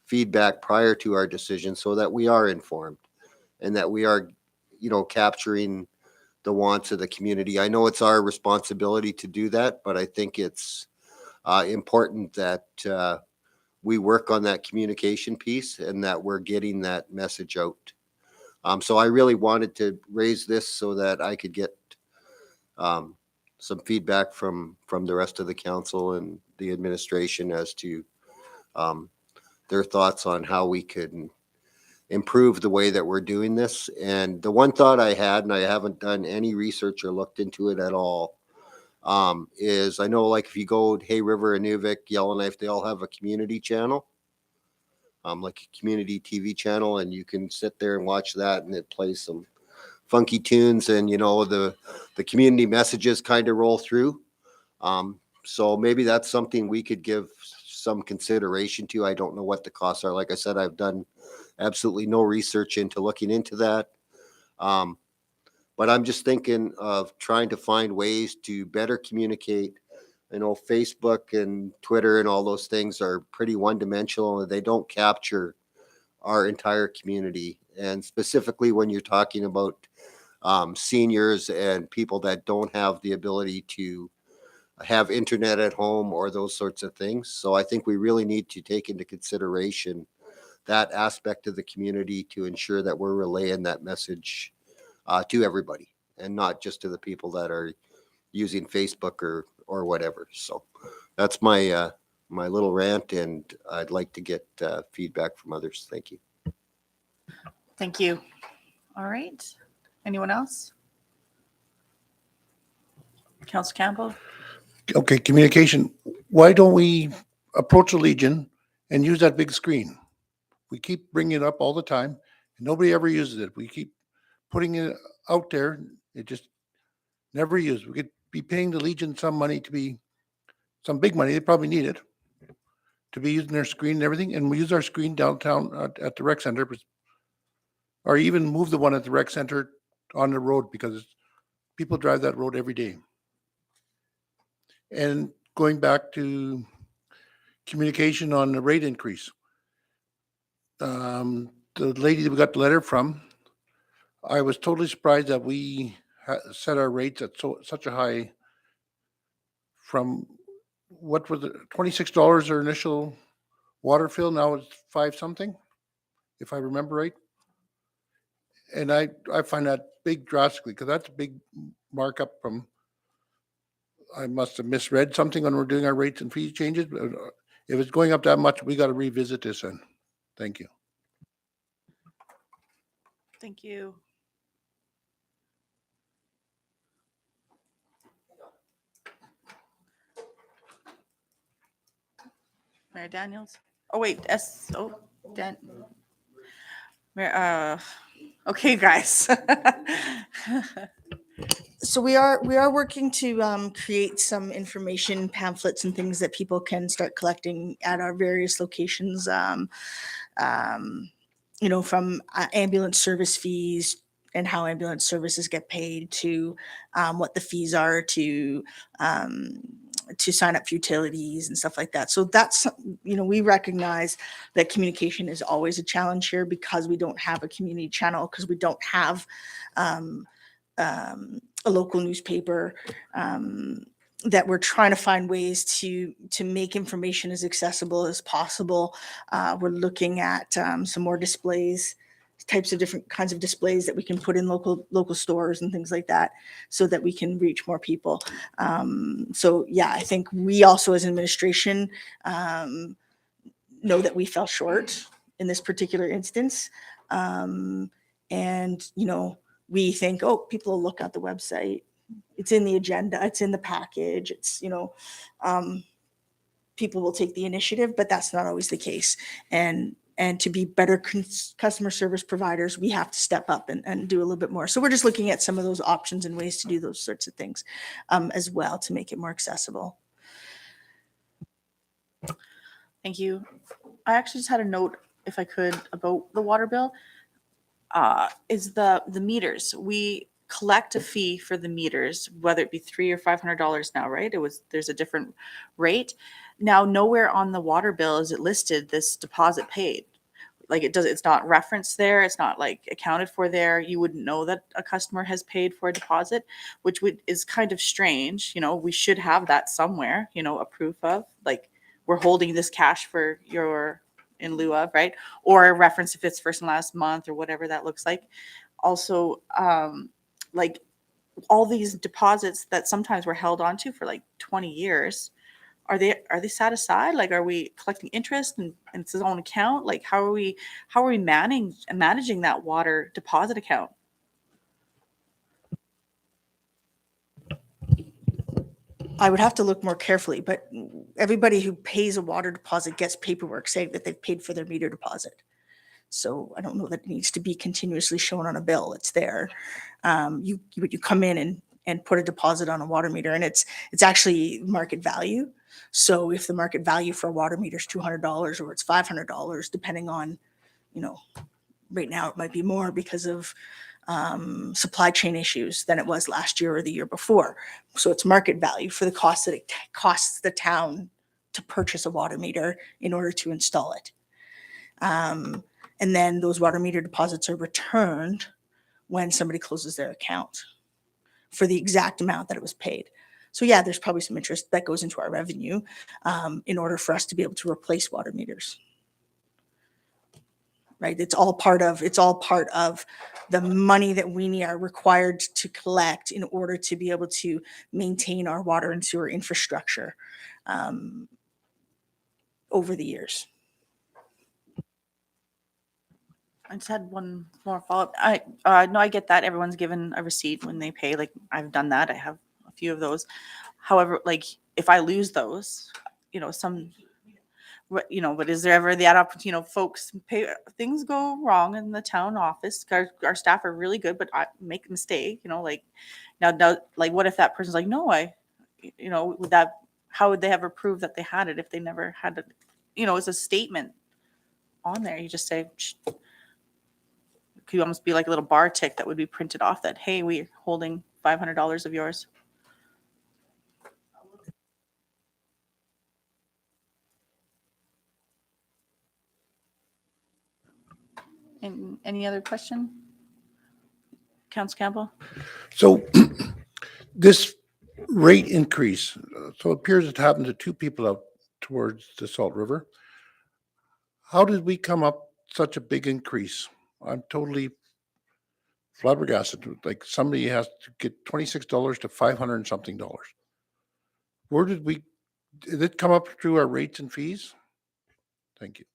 feedback prior to our decision so that we are informed and that we are, capturing the wants of the community. I know it's our responsibility to do that, but I think it's important that we work on that communication piece and that we're getting that message out. So I really wanted to raise this so that I could get some feedback from the rest of the council and the administration as to their thoughts on how we could improve the way that we're doing this. And the one thought I had, and I haven't done any research or looked into it at all, is I know, like, if you go to Hay River, Inuvik, Yellowknife, they all have a community channel, like a community TV channel, and you can sit there and watch that, and it plays some funky tunes, and the community messages kind of roll through. So maybe that's something we could give some consideration to. I don't know what the costs are. Like I said, I've done absolutely no research into looking into that. But I'm just thinking of trying to find ways to better communicate. Facebook and Twitter and all those things are pretty one-dimensional, and they don't capture our entire community. And specifically when you're talking about seniors and people that don't have the ability to have internet at home or those sorts of things. So I think we really need to take into consideration that aspect of the community to ensure that we're relaying that message to everybody, and not just to the people that are using Facebook or whatever. So that's my my little rant, and I'd like to get feedback from others. Thank you. Thank you. All right. Anyone else? Councillor Campbell? Okay, communication. Why don't we approach the Legion and use that big screen? We keep bringing it up all the time, and nobody ever uses it. We keep putting it out there. It just never used. We could be paying the Legion some money some big money. They probably need it to be using their screen and everything. And we use our screen downtown at the rec center, or even move the one at the rec center on the road, because people drive that road every day. And going back to communication on the rate increase, the lady that we got the letter from, I was totally surprised that we set our rates at such a high, from what was it, $26 our initial water fill, now it's 5 something, if I remember right. And I find that big drastically, because that's a big markup from, I must have misread something when we're doing our rates and fee changes. But if it's going up that much, we got to revisit this. And thank you. Thank you. Mayor Daniels? Oh, wait, Dan. Mayor, okay, guys. So we are working to create some information pamphlets and things that people can start collecting at our various locations. From ambulance service fees and how ambulance services get paid, to what the fees are to sign up for utilities and stuff like that. So that's, we recognize that communication is always a challenge here, because we don't have a community channel, because we don't have a local newspaper, that we're trying to find ways to make information as accessible as possible. We're looking at some more displays, types of different kinds of displays that we can put in local stores and things like that, so that we can reach more people. So yeah, I think we also as administration know that we fell short in this particular instance. And we think, oh, people will look at the website. It's in the agenda. It's in the package. It's, people will take the initiative, but that's not always the case. And to be better customer service providers, we have to step up and do a little bit more. So we're just looking at some of those options and ways to do those sorts of things as well to make it more accessible. Thank you. I actually just had a note, if I could, about the water bill. Is the meters. We collect a fee for the meters, whether it be $300 or $500 now, right? There's a different rate. Now, nowhere on the water bill is it listed this deposit paid. Like it's not referenced there. It's not like accounted for there. You wouldn't know that a customer has paid for a deposit, which is kind of strange. We should have that somewhere, a proof of, like, we're holding this cash for your in lieu of, right? Or a reference if it's first and last month or whatever that looks like. Also, like all these deposits that sometimes we're held onto for like 20 years, are they set aside? Like, are we collecting interest and it's its own account? Like, how are we managing that water deposit account? I would have to look more carefully, but everybody who pays a water deposit gets paperwork saying that they've paid for their meter deposit. So I don't know that it needs to be continuously shown on a bill. It's there. You come in and put a deposit on a water meter, and it's actually market value. So if the market value for a water meter is $200 or it's $500, depending on, right now it might be more because of supply chain issues than it was last year or the year before. So it's market value for the cost that it costs the town to purchase a water meter in order to install it. And then those water meter deposits are returned when somebody closes their account for the exact amount that it was paid. So yeah, there's probably some interest that goes into our revenue in order for us to be able to replace water meters. Right? It's all part of the money that we are required to collect in order to be able to maintain our water and sewer infrastructure over the years. I just had one more follow-up. No, I get that everyone's given a receipt when they pay. Like, I've done that. I have a few of those. However, like, if I lose those, but is there ever that opportunity? Folks pay, things go wrong in the town office. Our staff are really good, but I make a mistake. Like now, like, what if that person's like, no, would that? How would they ever prove that they had it if they never had it? It's a statement on there. You just say. Could almost be like a little bar tick that would be printed off that, hey, we're holding $500 of yours. And any other question? Councilor Campbell? So this rate increase, so it appears it happened to two people out towards the Salt River. How did we come up such a big increase? I'm totally flabbergasted. Like, somebody has to get $26 to $500 and something dollars. Where did it come up through our rates and fees? Thank you.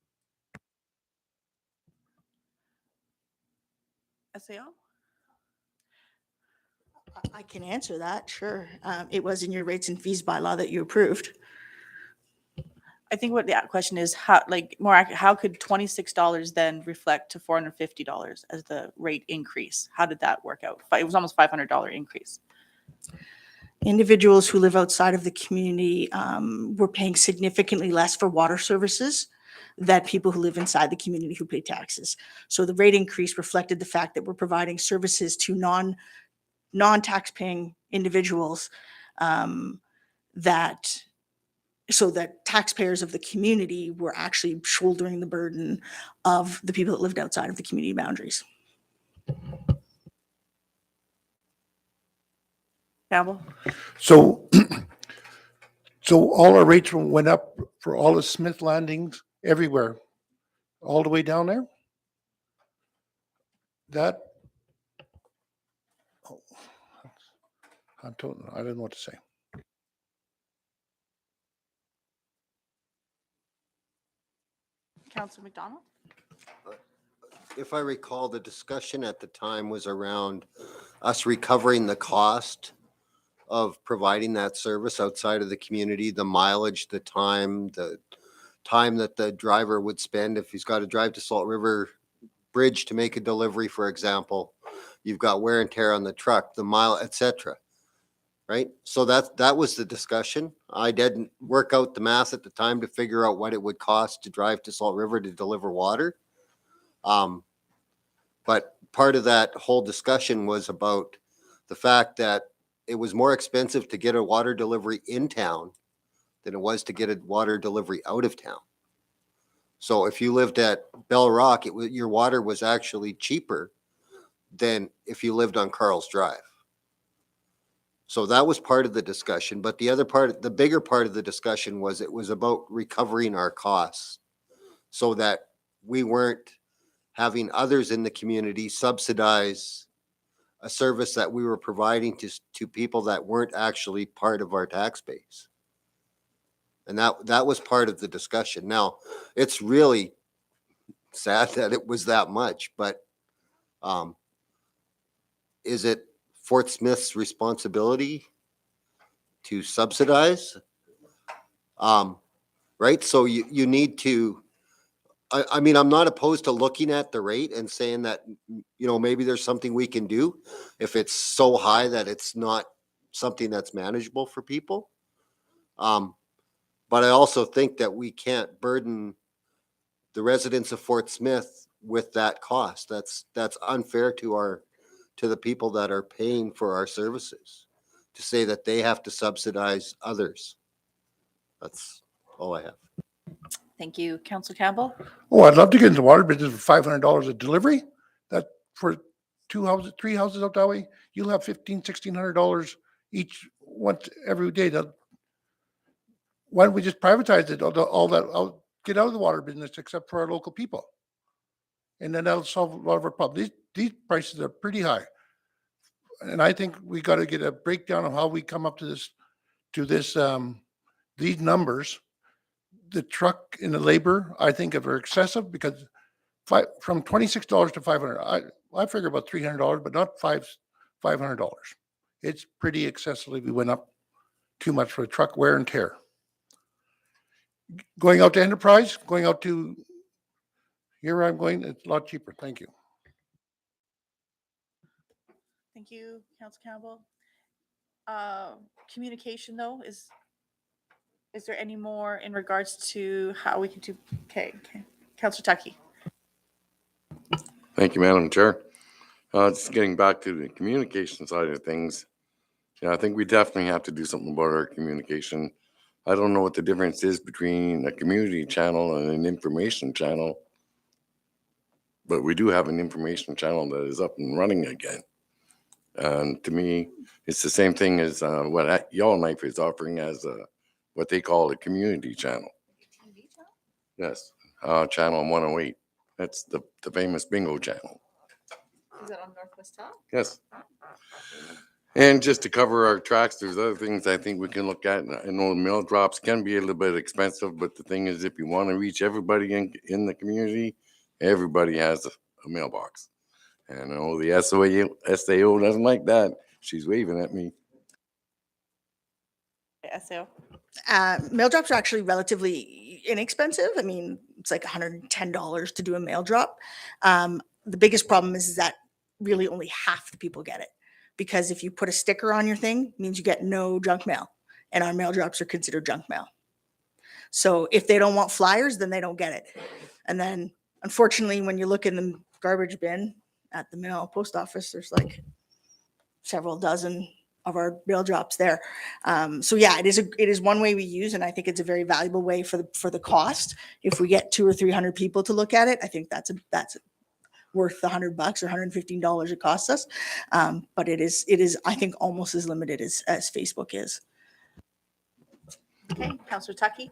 SAO? I can answer that, sure. It was in your rates and fees bylaw that you approved. I think what the question is, how could $26 then reflect to $450 as the rate increase? How did that work out? It was almost $500 increase. Individuals who live outside of the community were paying significantly less for water services than people who live inside the community who pay taxes. So the rate increase reflected the fact that we're providing services to non-tax-paying individuals so that taxpayers of the community were actually shouldering the burden of the people that lived outside of the community boundaries. Campbell? So all our rates went up for all the Smith landings everywhere, all the way down there? I don't know what to say. Councilor McDonald? If I recall, the discussion at the time was around us recovering the cost of providing that service outside of the community, the mileage, the time that the driver would spend if he's got to drive to Salt River Bridge to make a delivery, for example. You've got wear and tear on the truck, the mile, etc. Right? So that was the discussion. I didn't work out the math at the time to figure out what it would cost to drive to Salt River to deliver water. But part of that whole discussion was about the fact that it was more expensive to get a water delivery in town than it was to get a water delivery out of town. So if you lived at Bell Rock, your water was actually cheaper than if you lived on Carl's Drive. So that was part of the discussion. But the other part, the bigger part of the discussion was it was about recovering our costs so that we weren't having others in the community subsidize a service that we were providing to people that weren't actually part of our tax base. And that was part of the discussion. Now, it's really sad that it was that much, but is it Fort Smith's responsibility to subsidize? Right? So you need to, I mean, I'm not opposed to looking at the rate and saying that, maybe there's something we can do if it's so high that it's not something that's manageable for people. But I also think that we can't burden the residents of Fort Smith with that cost. That's unfair to the people that are paying for our services, to say that they have to subsidize others. That's all I have. Thank you. Councillor Campbell? Oh, I'd love to get into water business for $500 a delivery. That for 2 houses, 3 houses up that way, you'll have $1,600 each once every day. Why don't we just privatize it? All that, I'll get out of the water business except for our local people. And then that'll solve a lot of our problems. These prices are pretty high. And I think we got to get a breakdown of how we come up to these numbers. The truck and the labor, I think, are excessive because from $26 to $500, I figure about $300, but not $500. It's pretty excessively. We went up too much for the truck wear and tear. Going out to Enterprise, going out to here I'm going, it's a lot cheaper. Thank you. Thank you, Councillor Campbell. Communication, though, is there any more in regards to how we can do? Okay. Councillor Tucky. Thank you, Madam Chair. Just getting back to the communication side of things. Yeah, I think we definitely have to do something about our communication. I don't know what the difference is between a community channel and an information channel, but we do have an information channel that is up and running again. And to me, it's the same thing as what Yellowknife is offering as what they call a community channel. Yes, channel 108. That's the famous bingo channel. Is that on Northwest Top? Yes. And just to cover our tracks, there's other things I think we can look at. I know mail drops can be a little bit expensive, but the thing is, if you want to reach everybody in the community, everybody has a mailbox. And I know the SAO doesn't like that. She's waving at me. SAO. Mail drops are actually relatively inexpensive. I mean, it's like $110 to do a mail drop. The biggest problem is that really only half the people get it, because if you put a sticker on your thing, it means you get no junk mail, and our mail drops are considered junk mail. So if they don't want flyers, then they don't get it. And then unfortunately, when you look in the garbage bin at the mail post office, there's like several dozen of our mail drops there. So yeah, it is one way we use, and I think it's a very valuable way for the cost. If we get 200 or 300 people to look at it, I think that's worth the $100 or $115 it costs us. But it is I think almost as limited as Facebook is. Okay, Councillor Tucky.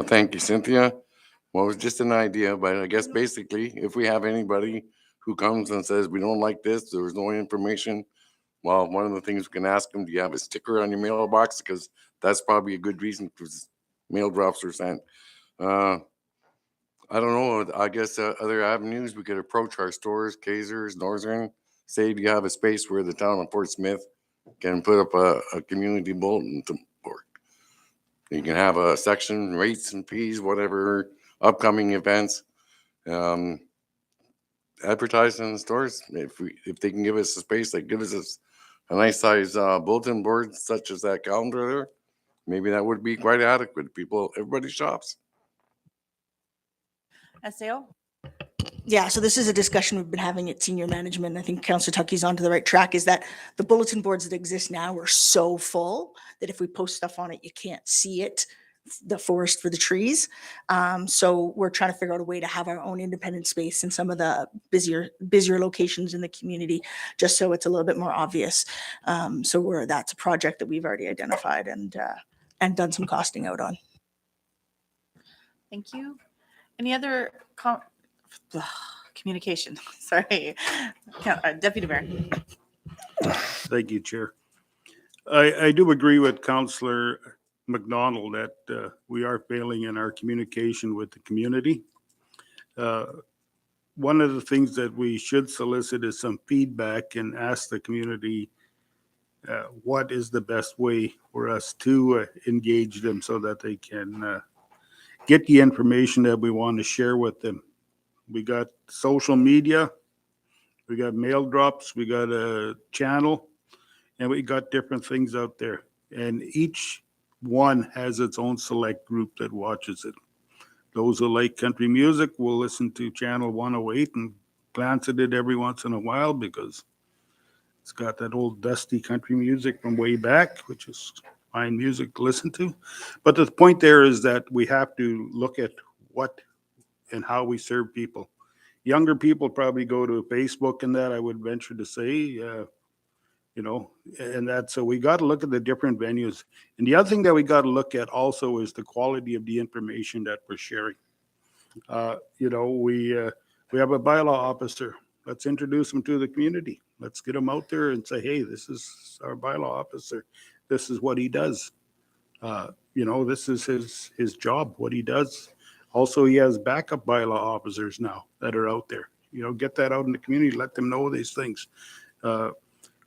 Thank you, Cynthia. Well, it was just an idea, but I guess basically, if we have anybody who comes and says, we don't like this, there was no information, well, one of the things we can ask them, do you have a sticker on your mailbox? Because that's probably a good reason because mail drops are sent. I don't know. I guess other avenues, we could approach our stores, Kaiser's, Northern, say, do you have a space where the town of Fort Smith can put up a community bulletin board. You can have a section, rates and fees, whatever, upcoming events. Advertise in the stores. If they can give us a space, like give us a nice size bulletin board such as that calendar there, maybe that would be quite adequate. Everybody shops. SAO? Yeah, so this is a discussion we've been having at senior management. I think Councillor Tucky's onto the right track, is that the bulletin boards that exist now are so full that if we post stuff on it, you can't see it, the forest for the trees. So we're trying to figure out a way to have our own independent space in some of the busier locations in the community, just so it's a little bit more obvious. So that's a project that we've already identified and done some costing out on. Thank you. Any other communication? Sorry. Deputy Mayor. Thank you, Chair. I do agree with Councillor McDonald that we are failing in our communication with the community. One of the things that we should solicit is some feedback and ask the community what is the best way for us to engage them so that they can get the information that we want to share with them. We got social media, we got mail drops, we got a channel, and we got different things out there. And each one has its own select group that watches it. Those who like country music will listen to channel 108 and glance at it every once in a while because it's got that old dusty country music from way back, which is fine music to listen to. But the point there is that we have to look at what and how we serve people. Younger people probably go to Facebook and that, I would venture to say, and so we got to look at the different venues. And the other thing that we got to look at also is the quality of the information that we're sharing. We have a bylaw officer. Let's introduce him to the community. Let's get him out there and say, hey, this is our bylaw officer. This is what he does. This is his job, what he does. Also, he has backup bylaw officers now that are out there. Get that out in the community, let them know these things.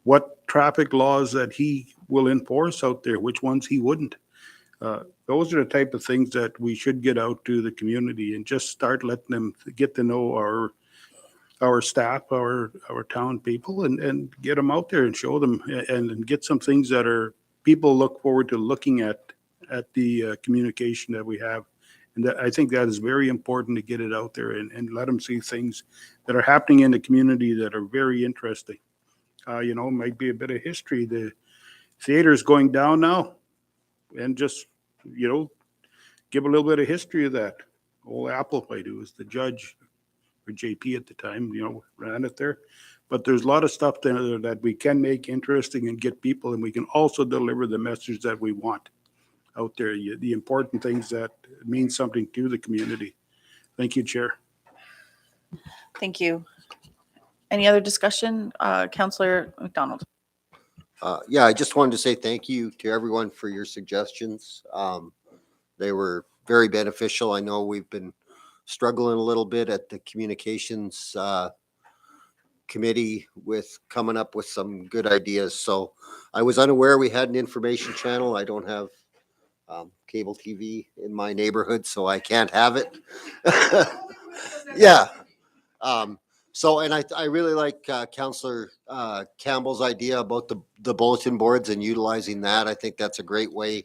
What traffic laws that he will enforce out there, which ones he wouldn't. Those are the type of things that we should get out to the community and just start letting them get to know our staff, our town people, and get them out there and show them and get some things that are people look forward to looking at the communication that we have. And I think that is very important to get it out there and let them see things that are happening in the community that are very interesting. Might be a bit of history. The theater is going down now, and just, give a little bit of history of that. Old Applewhite, who was the judge, or JP at the time, ran it there. But there's a lot of stuff there that we can make interesting and get people, and we can also deliver the message that we want out there, the important things that mean something to the community. Thank you, Chair. Thank you. Any other discussion? Councillor McDonald. Yeah, I just wanted to say thank you to everyone for your suggestions. They were very beneficial. I know we've been struggling a little bit at the communications committee with coming up with some good ideas. So I was unaware we had an information channel. I don't have cable TV in my neighborhood, so I can't have it. Yeah. And I really like Councillor Campbell's idea about the bulletin boards and utilizing that. I think that's a great way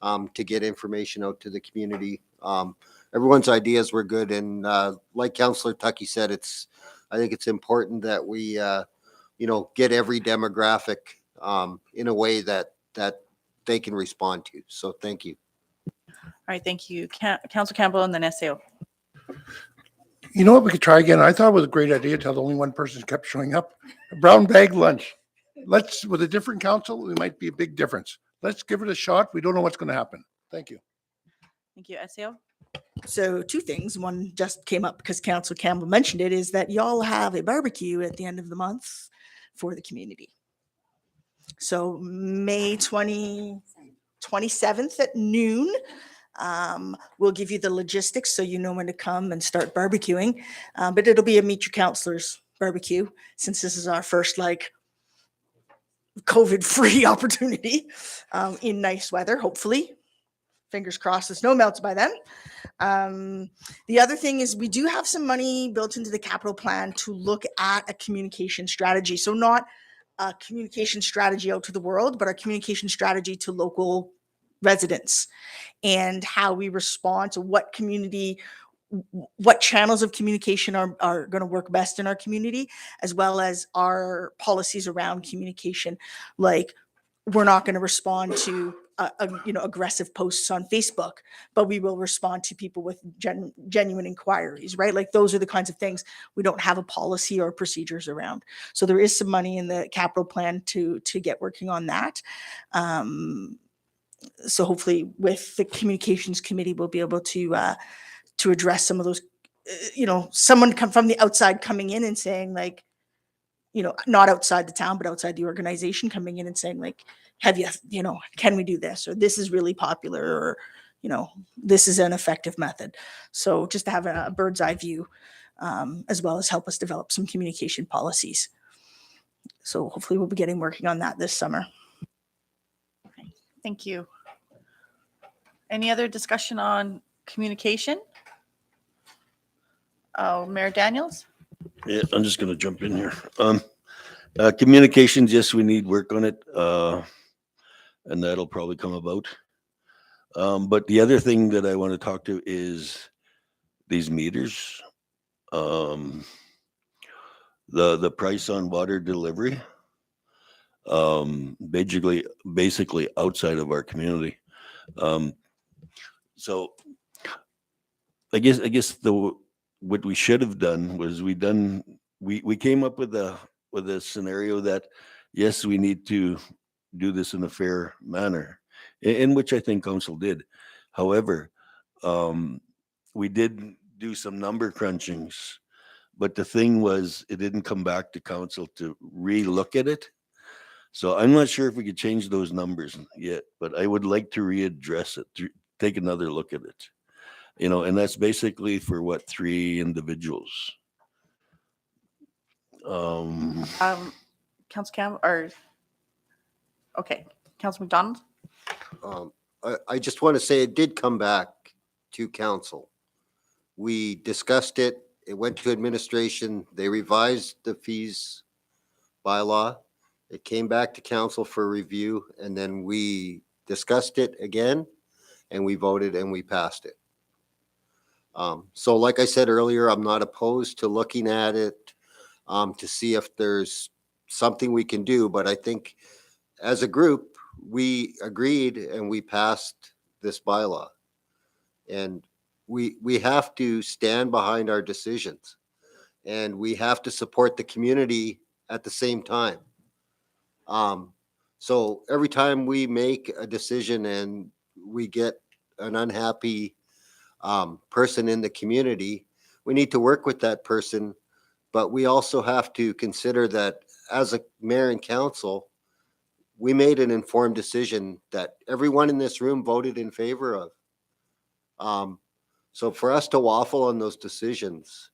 to get information out to the community. Everyone's ideas were good, and like Councillor Tucky said, I think it's important that we get every demographic in a way that they can respond to. So thank you. All right, thank you. Councillor Campbell and then SAO. You know what, we could try again. I thought it was a great idea until only one person kept showing up. A brown bag lunch. With a different council, it might be a big difference. Let's give it a shot. We don't know what's going to happen. Thank you. Thank you. SAO. So two things. One just came up because Councillor Campbell mentioned it, is that y'all have a barbecue at the end of the month for the community. So May 27th at noon. We'll give you the logistics so you know when to come and start barbecuing. But it'll be a Meet Your Counselors barbecue, since this is our first COVID-free opportunity in nice weather, hopefully. Fingers crossed the snow melts by then. The other thing is we do have some money built into the capital plan to look at a communication strategy. So not a communication strategy out to the world, but our communication strategy to local residents and how we respond to what channels of communication are going to work best in our community, as well as our policies around communication. Like, we're not going to respond to aggressive posts on Facebook, but we will respond to people with genuine inquiries, right? Like, those are the kinds of things we don't have a policy or procedures around. So there is some money in the capital plan to get working on that. So hopefully with the communications committee, we'll be able to address some of those, someone come from the outside coming in and saying, like, not outside the town, but outside the organization coming in and saying, like, can we do this? Or this is really popular, or, this is an effective method. So just to have a bird's eye view, as well as help us develop some communication policies. So hopefully we'll be working on that this summer. Thank you. Any other discussion on communication? Oh, Mayor Daniels? Yeah, I'm just gonna jump in here. Communications, yes, we need work on it, and that'll probably come about. But the other thing that I want to talk to is these meters. The price on water delivery, basically outside of our community. So I guess what we should have done was we came up with a scenario that, yes, we need to do this in a fair manner, in which I think council did. However, we did do some number crunchings, but the thing was, it didn't come back to council to re-look at it. So I'm not sure if we could change those numbers yet, but I would like to readdress it, to take another look at it. And that's basically for what, 3 individuals. Council Cam, or, okay, Council McDonald? I just want to say it did come back to council. We discussed it. It went to administration. They revised the fees bylaw. It came back to council for review, and then we discussed it again, and we voted and we passed it. So like I said earlier, I'm not opposed to looking at it to see if there's something we can do, but I think as a group, we agreed and we passed this bylaw. And we have to stand behind our decisions, and we have to support the community at the same time. So every time we make a decision and we get an unhappy person in the community, we need to work with that person, but we also have to consider that as a mayor and council, we made an informed decision that everyone in this room voted in favor of. So for us to waffle on those decisions,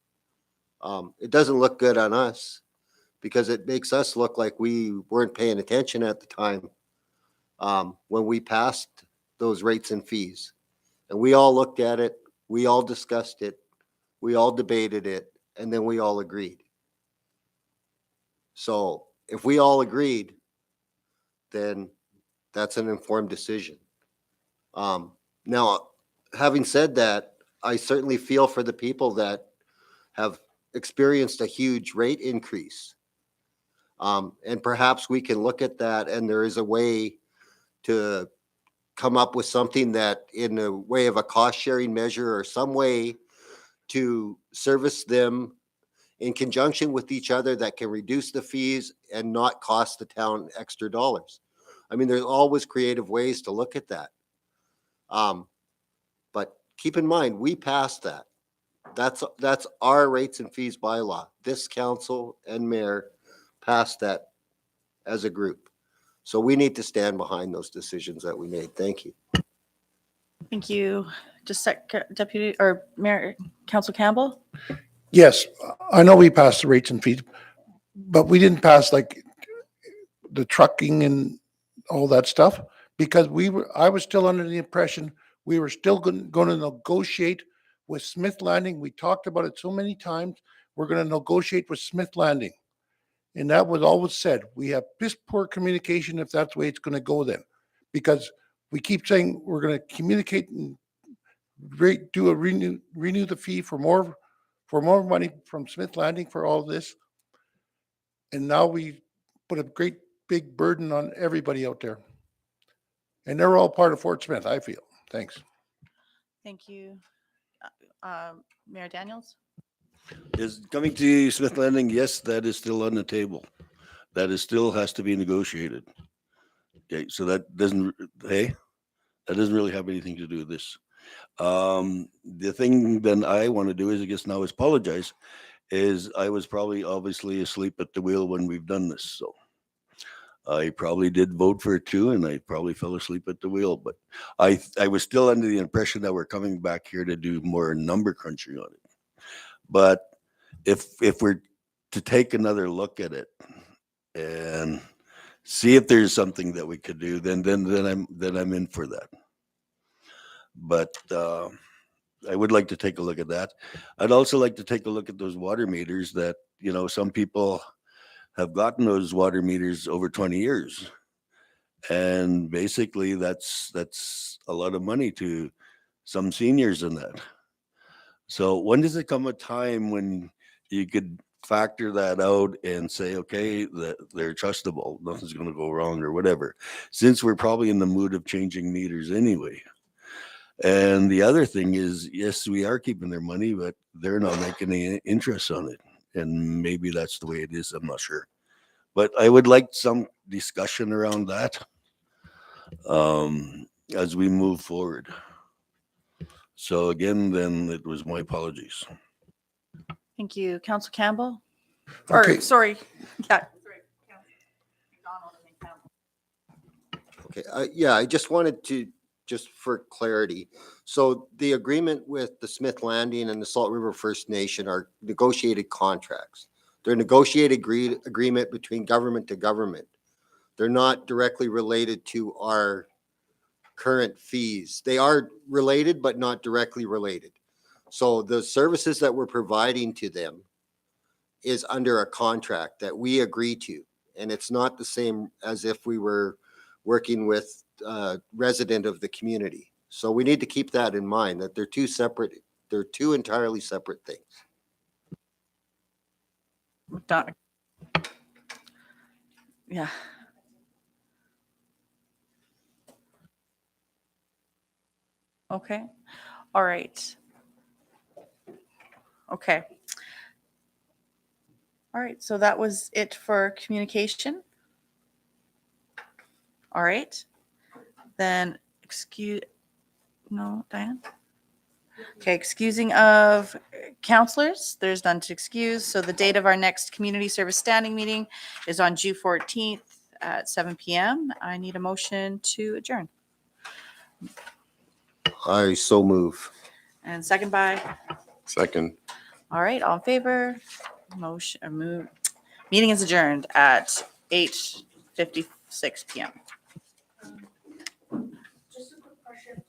it doesn't look good on us, because it makes us look like we weren't paying attention at the time when we passed those rates and fees. And we all looked at it, we all discussed it, we all debated it, and then we all agreed. So if we all agreed, then that's an informed decision. Now, having said that, I certainly feel for the people that have experienced a huge rate increase. And perhaps we can look at that, and there is a way to come up with something that, in a way of a cost sharing measure or some way to service them in conjunction with each other, that can reduce the fees and not cost the town extra dollars. I mean, there's always creative ways to look at that. But keep in mind, we passed that. That's our rates and fees bylaw. This council and mayor passed that as a group. So we need to stand behind those decisions that we made. Thank you. Thank you. Just Deputy or Mayor, Council Campbell? Yes, I know we passed the rates and fees, but we didn't pass like the trucking and all that stuff, because I was still under the impression we were still going to negotiate with Smith Landing. We talked about it so many times. We're going to negotiate with Smith Landing. And that was always said. We have piss poor communication if that's the way it's going to go then. Because we keep saying we're going to communicate and renew the fee for more money from Smith Landing for all this. And now we put a great big burden on everybody out there. And they're all part of Fort Smith, I feel. Thanks. Thank you. Mayor Daniels? Is coming to Smith Landing, yes, that is still on the table. That is still has to be negotiated. Okay, so that doesn't really have anything to do with this. The thing then I want to do is, I guess now, is apologize, is I was probably obviously asleep at the wheel when we've done this. So I probably did vote for it too, and I probably fell asleep at the wheel, but I was still under the impression that we're coming back here to do more number crunching on it. But if we're to take another look at it and see if there's something that we could do, then I'm in for that. But I would like to take a look at that. I'd also like to take a look at those water meters that, some people have gotten those water meters over 20 years. And basically that's a lot of money to some seniors in that. So when does it come a time when you could factor that out and say, okay, that they're trustable, nothing's going to go wrong or whatever, since we're probably in the mood of changing meters anyway. And the other thing is, yes, we are keeping their money, but they're not making any interest on it. And maybe that's the way it is. I'm not sure. But I would like some discussion around that as we move forward. So again, then it was my apologies. Thank you. Council Campbell? Okay. Or, sorry. Yeah. Okay, yeah, I just wanted to, just for clarity. So the agreement with the Smith Landing and the Salt River First Nation are negotiated contracts. They're negotiated agreement between government to government. They're not directly related to our current fees. They are related, but not directly related. So the services that we're providing to them is under a contract that we agree to. And it's not the same as if we were working with a resident of the community. So we need to keep that in mind, that they're two entirely separate things. Done. Yeah. Okay. All right. Okay. All right. So that was it for communication. All right. Then Diane? Okay, excusing of counselors. There's none to excuse. So the date of our next community service standing meeting is on June 14th at 7 p.m. I need a motion to adjourn. I so move. And second by? Second. All right, all in favor? Meeting is adjourned at 8:56 p.m. Just a quick question.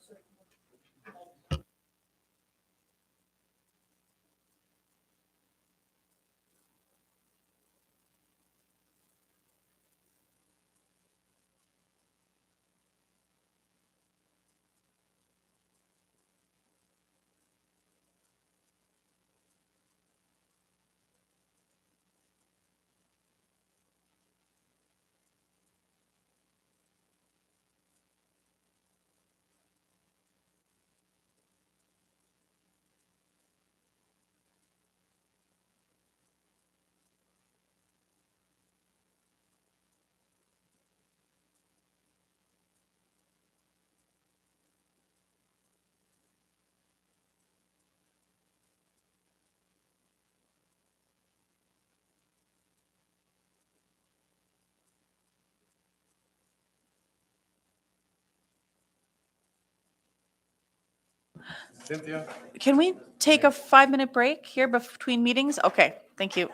Cynthia? Can we take a 5-minute break here between meetings? Okay, thank you.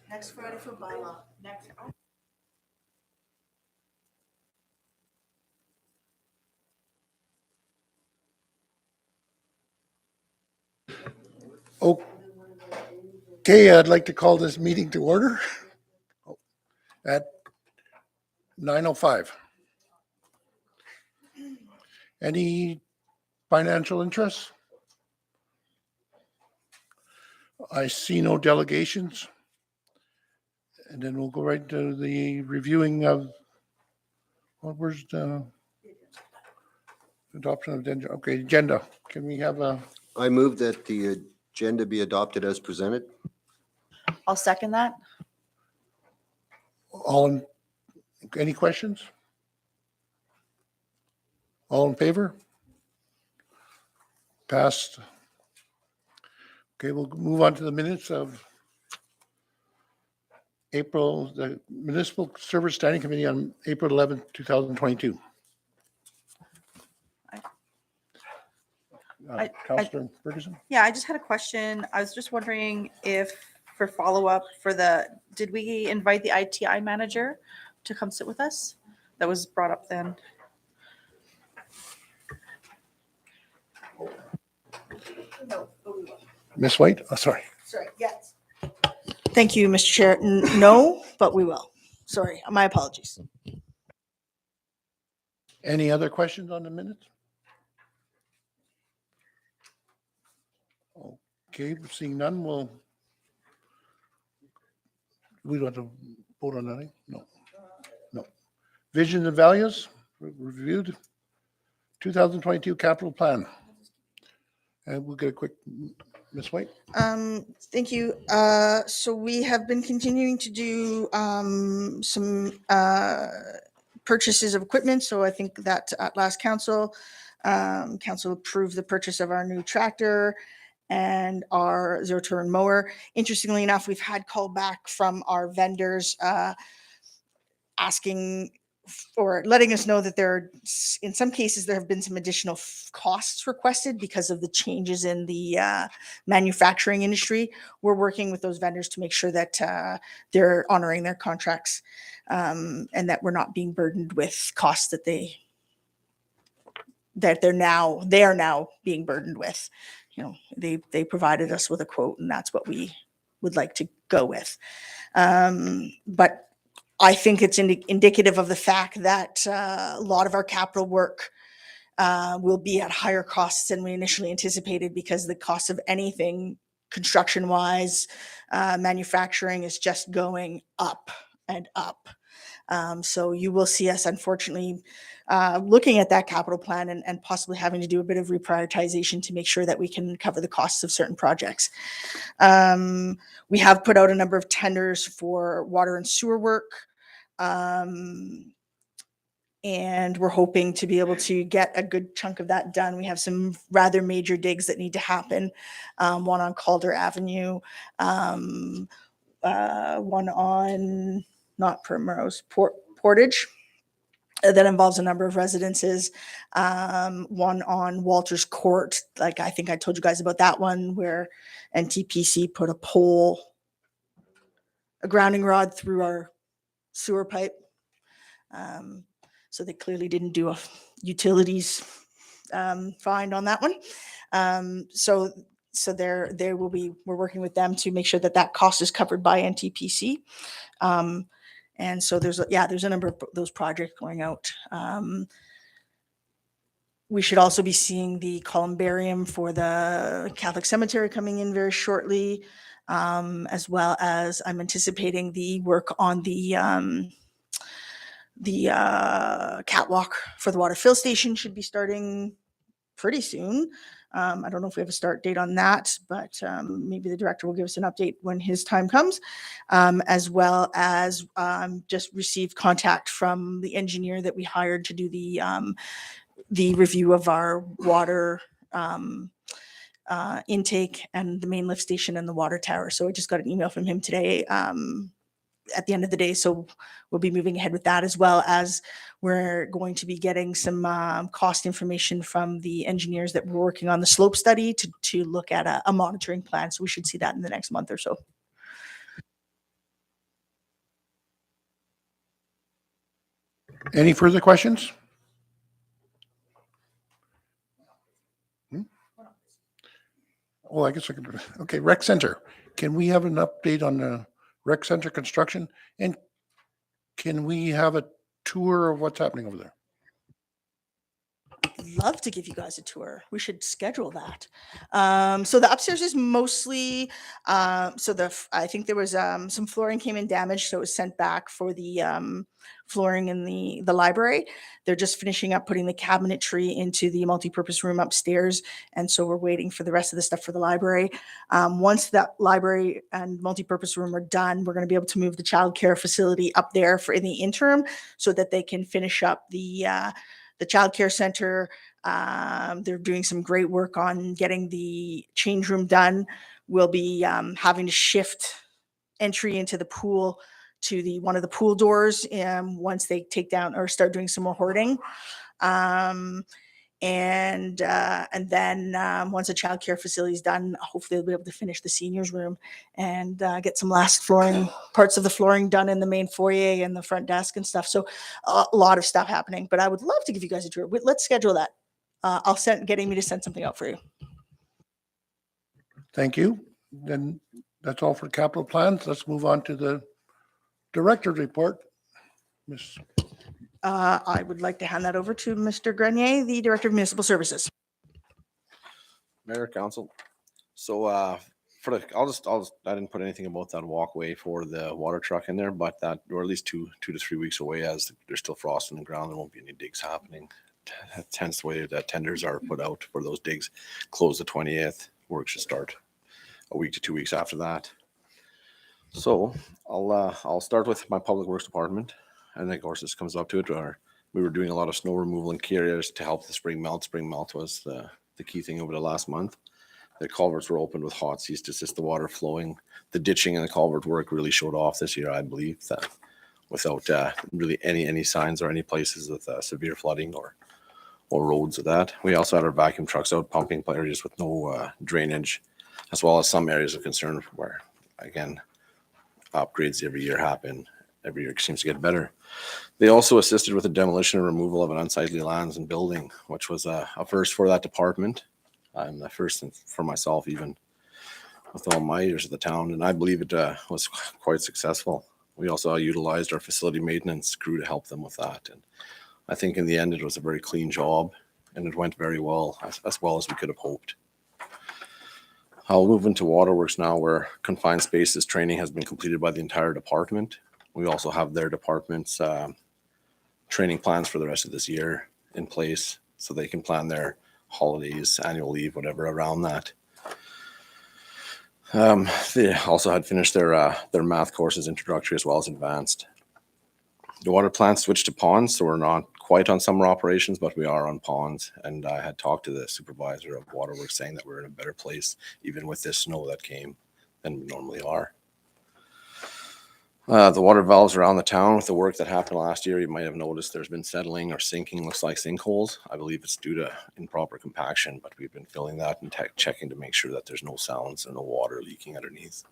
Next Friday for bylaw. Next. Okay, I'd like to call this meeting to order at 9:05. Any financial interests? I see no delegations. And then we'll go right to the reviewing of, where's the adoption of, okay, agenda. Can we have a, I move that the agenda be adopted as presented. I'll second that. any questions? All in favor? Passed. Okay, we'll move on to the minutes of the Municipal Service Standing Committee on April 11th, 2022. Councillor Ferguson? Yeah, I just had a question. I was just wondering if, for follow-up did we invite the ITI manager to come sit with us? That was brought up then. Ms. White? Oh, sorry. Sorry, yes. Thank you, Mr. Chair. No, but we will. Sorry, my apologies. Any other questions on the minutes? Okay, seeing none, we don't have to vote on that, eh? No. No. Visions and values reviewed. 2022 capital plan. And we'll get a quick, Ms. White. Thank you. So we have been continuing to do some purchases of equipment. So I think that at last council approved the purchase of our new tractor and our zero-turn mower. Interestingly enough, we've had call back from our vendors asking or letting us know that in some cases, there have been some additional costs requested because of the changes in the manufacturing industry. We're working with those vendors to make sure that they're honoring their contracts and that we're not being burdened with costs that they are now being burdened with. You know, they provided us with a quote, and that's what we would like to go with. But I think it's indicative of the fact that a lot of our capital work will be at higher costs than we initially anticipated because the cost of anything construction-wise, manufacturing is just going up and up. So you will see us, unfortunately, looking at that capital plan and possibly having to do a bit of reprioritization to make sure that we can cover the costs of certain projects. We have put out a number of tenders for water and sewer work. And we're hoping to be able to get a good chunk of that done. We have some rather major digs that need to happen. One on Calder Avenue, one on not Primrose, Portage. That involves a number of residences. One on Walters Court, like I think I told you guys about that one, where NTPC put a grounding rod through our sewer pipe. So they clearly didn't do a utilities find on that one. So we're working with them to make sure that cost is covered by NTPC. And so there's a number of those projects going out. We should also be seeing the columbarium for the Catholic Cemetery coming in very shortly, as well as I'm anticipating the work on the catwalk for the water fill station should be starting pretty soon. I don't know if we have a start date on that, but maybe the director will give us an update when his time comes, as well as just received contact from the engineer that we hired to do the review of our water intake and the main lift station and the water tower. So I just got an email from him today at the end of the day. So we'll be moving ahead with that, as well as we're going to be getting some cost information from the engineers that were working on the slope study to look at a monitoring plan. So we should see that in the next month or so. Any further questions? Oh, I guess I could, okay, rec center. Can we have an update on the rec center construction? And can we have a tour of what's happening over there? Love to give you guys a tour. We should schedule that. So the upstairs is mostly, I think there was some flooring came in damaged, so it was sent back for the flooring in the library. They're just finishing up putting the cabinetry into the multipurpose room upstairs, and so we're waiting for the rest of the stuff for the library. Once that library and multipurpose room are done, we're going to be able to move the childcare facility up there for in the interim, so that they can finish up the childcare center. They're doing some great work on getting the change room done. We'll be having to shift entry into the pool to one of the pool doors once they take down or start doing some more hoarding. And then once the childcare facility is done, hopefully they'll be able to finish the seniors room and get some last parts of the flooring done in the main foyer and the front desk and stuff. So a lot of stuff happening, but I would love to give you guys a tour. Let's schedule that. I'll get Amy to send something out for you. Thank you. Then that's all for capital plans. Let's move on to the director's report. Miss. I would like to hand that over to Mr. Grenier, the Director of Municipal Services. Mayor, Council. So I didn't put anything about that walkway for the water truck in there, but that we're at least two to 3 weeks away as there's still frost in the ground. There won't be any digs happening. Hence the way that tenders are put out for those digs. Close the 20th. Work should start a week to 2 weeks after that. So I'll start with my public works department. And of course, this comes up to it. We were doing a lot of snow removal in key areas to help the spring melt. Spring melt was the key thing over the last month. The culverts were opened with hot seas to assist the water flowing. The ditching and the culvert work really showed off this year, I believe, that without really any signs or any places with severe flooding or roads of that. We also had our vacuum trucks out pumping areas with no drainage, as well as some areas of concern where, again, upgrades every year happen. Every year it seems to get better. They also assisted with the demolition and removal of an unsightly lands and building, which was a first for that department. And the first for myself, even with all my years of the town. And I believe it was quite successful. We also utilized our facility maintenance crew to help them with that. And I think in the end, it was a very clean job and it went very well, as well as we could have hoped. I'll move into Waterworks now, where confined spaces training has been completed by the entire department. We also have their department's training plans for the rest of this year in place, so they can plan their holidays, annual leave, whatever around that. They also had finished their math courses, introductory as well as advanced. The water plant switched to ponds, so we're not quite on summer operations, but we are on ponds. And I had talked to the supervisor of Waterworks saying that we're in a better place, even with this snow that came, than we normally are. The water valves around the town, with the work that happened last year, you might have noticed there's been settling or sinking, looks like sinkholes. I believe it's due to improper compaction, but we've been filling that and checking to make sure that there's no sounds and no water leaking underneath.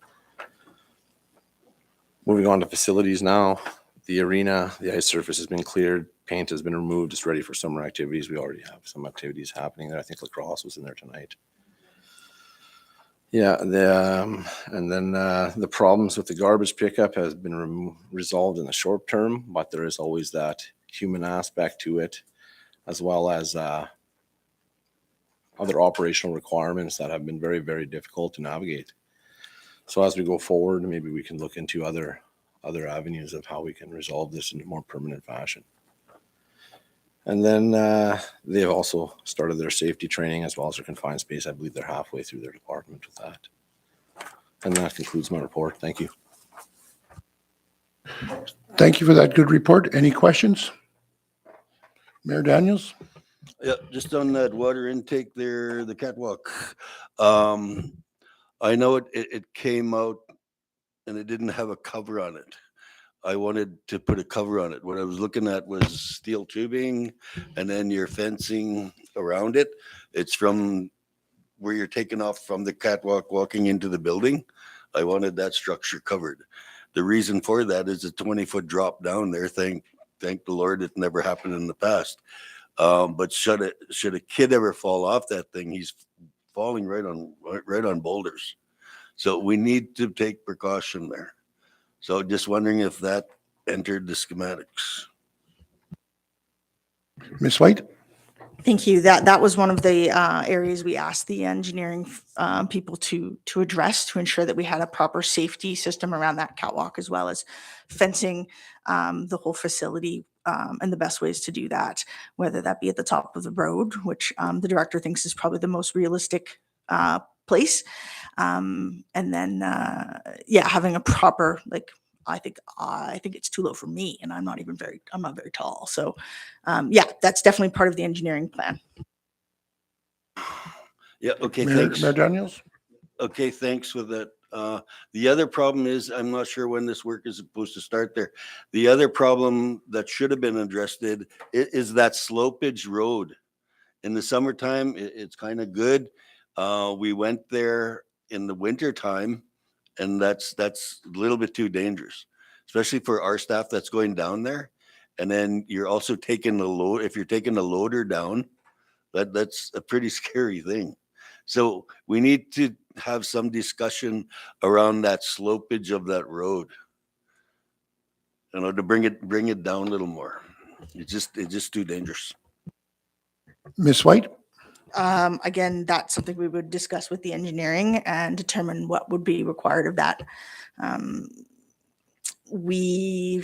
Moving on to facilities now. The arena, the ice surface has been cleared, paint has been removed, it's ready for summer activities. We already have some activities happening there. I think lacrosse was in there tonight. Yeah, and then the problems with the garbage pickup has been resolved in the short term, but there is always that human aspect to it, as well as other operational requirements that have been very, very difficult to navigate. So as we go forward, maybe we can look into other avenues of how we can resolve this in a more permanent fashion. And then they've also started their safety training as well as their confined space. I believe they're halfway through their department with that. And that concludes my report. Thank you. Thank you for that good report. Any questions? Mayor Daniels? Yeah, just on that water intake there, the catwalk. I know it came out and it didn't have a cover on it. I wanted to put a cover on it. What I was looking at was steel tubing and then your fencing around it. It's from where you're taking off from the catwalk walking into the building. I wanted that structure covered. The reason for that is a 20-foot drop down there thing. thank the Lord it never happened in the past. But should a kid ever fall off that thing, he's falling right on boulders. So we need to take precaution there. So just wondering if that entered the schematics. Ms. White? Thank you. That was one of the areas we asked the engineering people to address to ensure that we had a proper safety system around that catwalk, as well as fencing the whole facility, and the best ways to do that, whether that be at the top of the road, which the director thinks is probably the most realistic place. And then, having a proper, like, I think it's too low for me, and I'm not very tall. So, that's definitely part of the engineering plan. Yeah, okay, Mayor thanks. Mayor Daniels? Okay, thanks with that. The other problem is, I'm not sure when this work is supposed to start there. The other problem that should have been addressed is that slopage road. In the summertime, it's kind of good. We went there in the winter time, and that's a little bit too dangerous, especially for our staff that's going down there. And then you're also taking the load. If you're taking the loader down, that's a pretty scary thing. So we need to have some discussion around that slopage of that road, to bring it down a little more. It's just too dangerous. Ms. White? Again, that's something we would discuss with the engineering and determine what would be required of that. We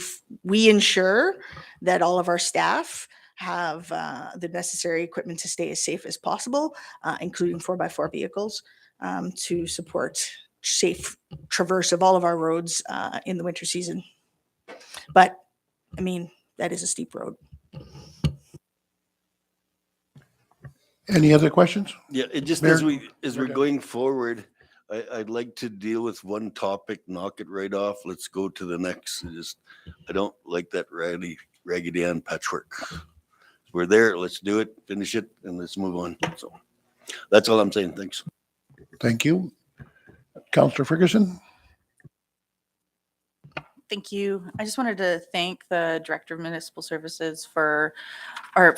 ensure that all of our staff have the necessary equipment to stay as safe as possible, including 4x4 vehicles, to support safe traverse of all of our roads in the winter season. But I mean, that is a steep road. Any other questions? Yeah, it just Mayor- as we're Okay. going forward, I'd like to deal with one topic, knock it right off. Let's go to the next. I don't like that Raggedy Ann patchwork. We're there. Let's do it, finish it, and let's move on. So that's all I'm saying. Thanks. Thank you. Councillor Ferguson? Thank you. I just wanted to thank the Director of Municipal Services for your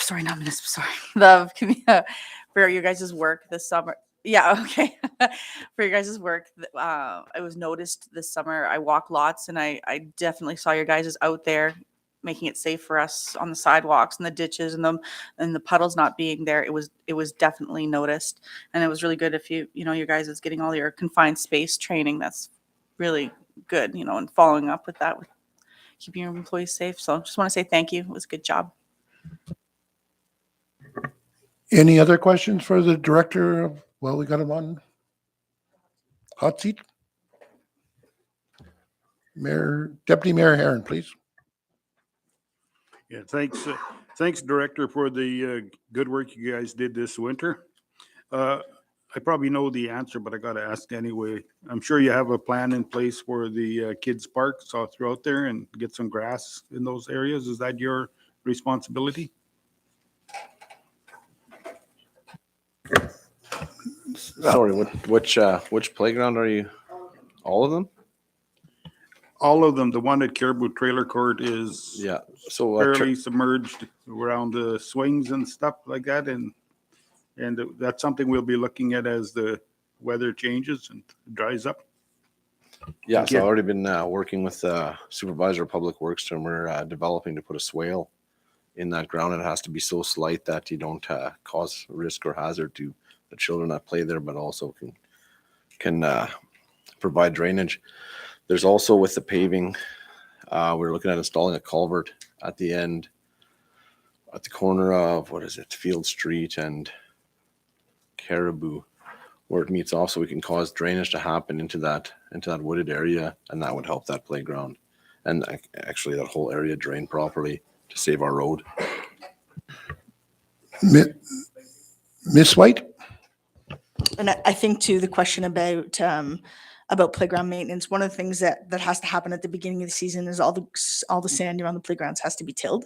guys' work this summer. Yeah, okay. For your guys' work. I was noticed this summer. I walk lots, and I definitely saw your guys out there making it safe for us on the sidewalks and the ditches and the puddles not being there. It was definitely noticed, and it was really good if you guys is getting all your confined space training. That's really good, and following up with that, with keeping your employees safe. So just want to say thank you. It was a good job. Any other questions for the director? Well, we got him on hot seat. Deputy Mayor Herron, please. Yeah, thanks, Director, for the good work you guys did this winter. I probably know the answer, but I got to ask anyway. I'm sure you have a plan in place for the kids' parks all throughout there and get some grass in those areas. Is that your responsibility? Sorry, which playground are you? All of them? All of them. The one at Caribou Trailer Court is Yeah. So fairly submerged around the swings and stuff like that, and that's something we'll be looking at as the weather changes and dries up. yeah, Thank so I've you. already been working with Supervisor of Public Works, and we're developing to put a swale in that ground. It has to be so slight that you don't cause risk or hazard to the children that play there, but also can provide drainage. There's also, with the paving, we're looking at installing a culvert at the end, at the corner of, Field Street and Caribou, where it meets off, so we can cause drainage to happen into that wooded area, and that would help that playground and actually that whole area drain properly to save our road. Ms. White? And I think too, the question about playground maintenance, one of the things that has to happen at the beginning of the season is all the sand around the playgrounds has to be tilled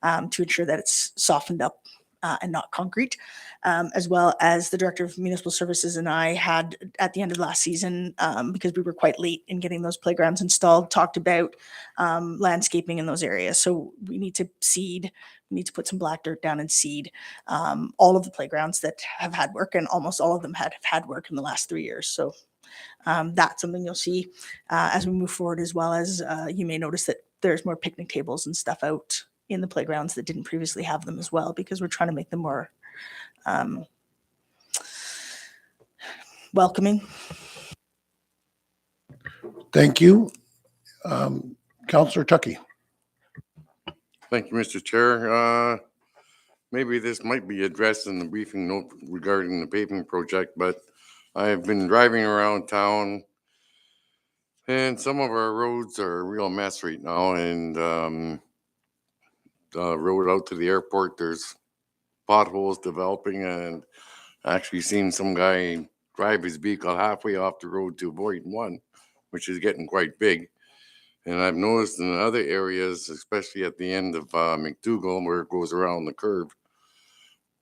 to ensure that it's softened up and not concrete, as well as the Director of Municipal Services and I had at the end of last season, because we were quite late in getting those playgrounds installed, talked about landscaping in those areas. So we need to seed, we need to put some black dirt down and seed all of the playgrounds that have had work, and almost all of them have had work in the last 3 years. So that's something you'll see as we move forward, as well as you may notice that there's more picnic tables and stuff out in the playgrounds that didn't previously have them as well, because we're trying to make them more welcoming. Thank you. Councillor Tucky. Thank you, Mr. Chair. Maybe this might be addressed in the briefing note regarding the paving project, but I've been driving around town and some of our roads are a real mess right now. And the road out to the airport, there's potholes developing, and actually seen some guy drive his vehicle halfway off the road to avoid one, which is getting quite big. And I've noticed in other areas, especially at the end of McDougall, where it goes around the curve,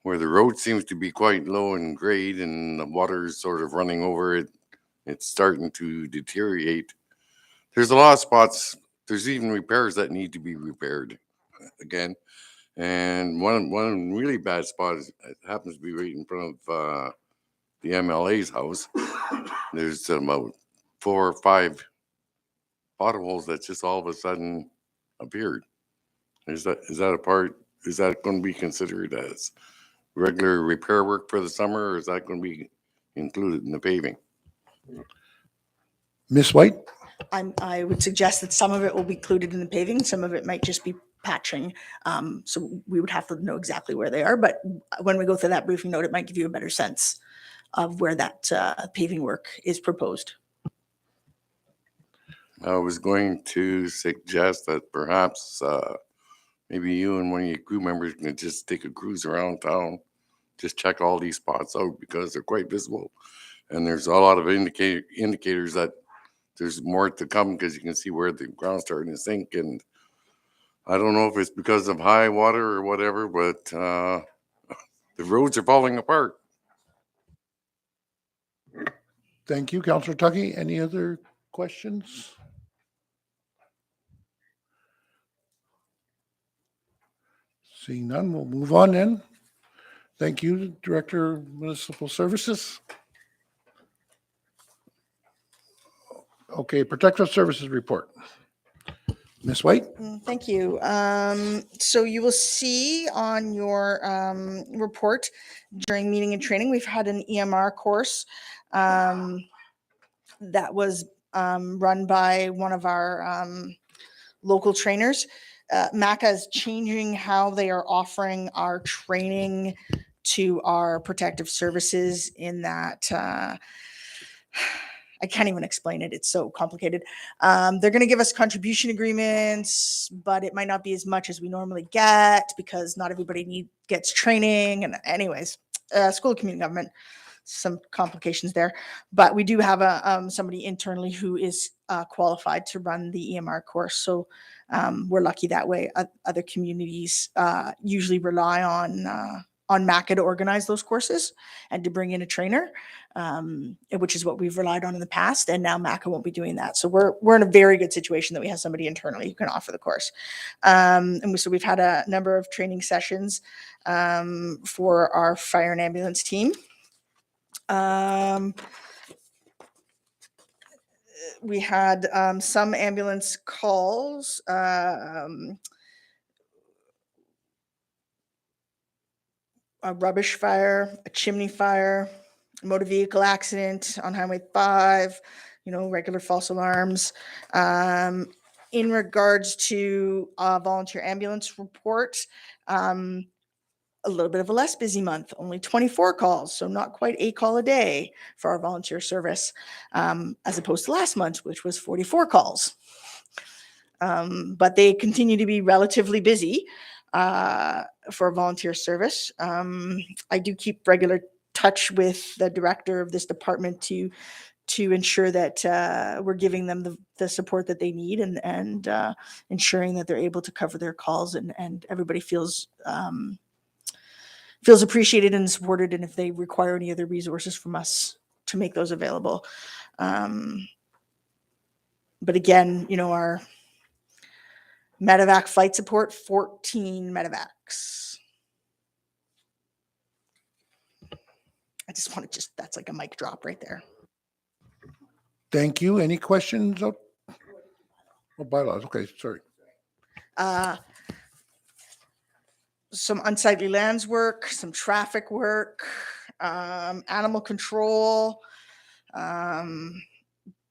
where the road seems to be quite low in grade and the water is sort of running over it, it's starting to deteriorate. There's a lot of spots, there's even repairs that need to be repaired again. And one really bad spot is, it happens to be right in front of the MLA's house. There's about 4 or 5 potholes that just all of a sudden appeared. Is that going to be considered as regular repair work for the summer, or is that going to be included in the paving? Ms. White? I would suggest that some of it will be included in the paving, some of it might just be patching. So we would have to know exactly where they are, but when we go through that briefing note, it might give you a better sense of where that paving work is proposed. I was going to suggest that perhaps maybe you and one of your crew members can just take a cruise around town, just check all these spots out, because they're quite visible. And there's a lot of indicators that there's more to come, because you can see where the ground's starting to sink. And I don't know if it's because of high water or whatever, but the roads are falling apart. Thank you, Councillor Tucky. Any other questions? Seeing none, we'll move on then. Thank you, Director of Municipal Services. Okay, Protective Services Report. Ms. White? Thank you. So you will see on your report during meeting and training, we've had an EMR course that was run by one of our local trainers. MACA is changing how they are offering our training to our protective services, in that I can't even explain it. It's so complicated. They're going to give us contribution agreements, but it might not be as much as we normally get, because not everybody gets training. And anyways, School of Community Government, some complications there. But we do have somebody internally who is qualified to run the EMR course. So we're lucky that way. Other communities usually rely on MACA to organize those courses and to bring in a trainer, which is what we've relied on in the past. And now MACA won't be doing that. So we're in a very good situation that we have somebody internally who can offer the course. So we've had a number of training sessions for our fire and ambulance team. We had some ambulance calls, a rubbish fire, a chimney fire, a motor vehicle accident on Highway 5, regular false alarms. In regards to volunteer ambulance report, a little bit of a less busy month, only 24 calls, so not quite a call a day for our volunteer service, as opposed to last month, which was 44 calls. But they continue to be relatively busy for volunteer service. I do keep regular touch with the director of this department to ensure that we're giving them the support that they need, and ensuring that they're able to cover their calls, and everybody feels feels appreciated and supported, and if they require any other resources from us to make those available. But again, our medevac flight support, 14 medevacs. I just want to that's like a mic drop right there. Thank you. Any questions? Oh, bylaws. Okay, sorry. Some unsightly lands work, some traffic work, animal control.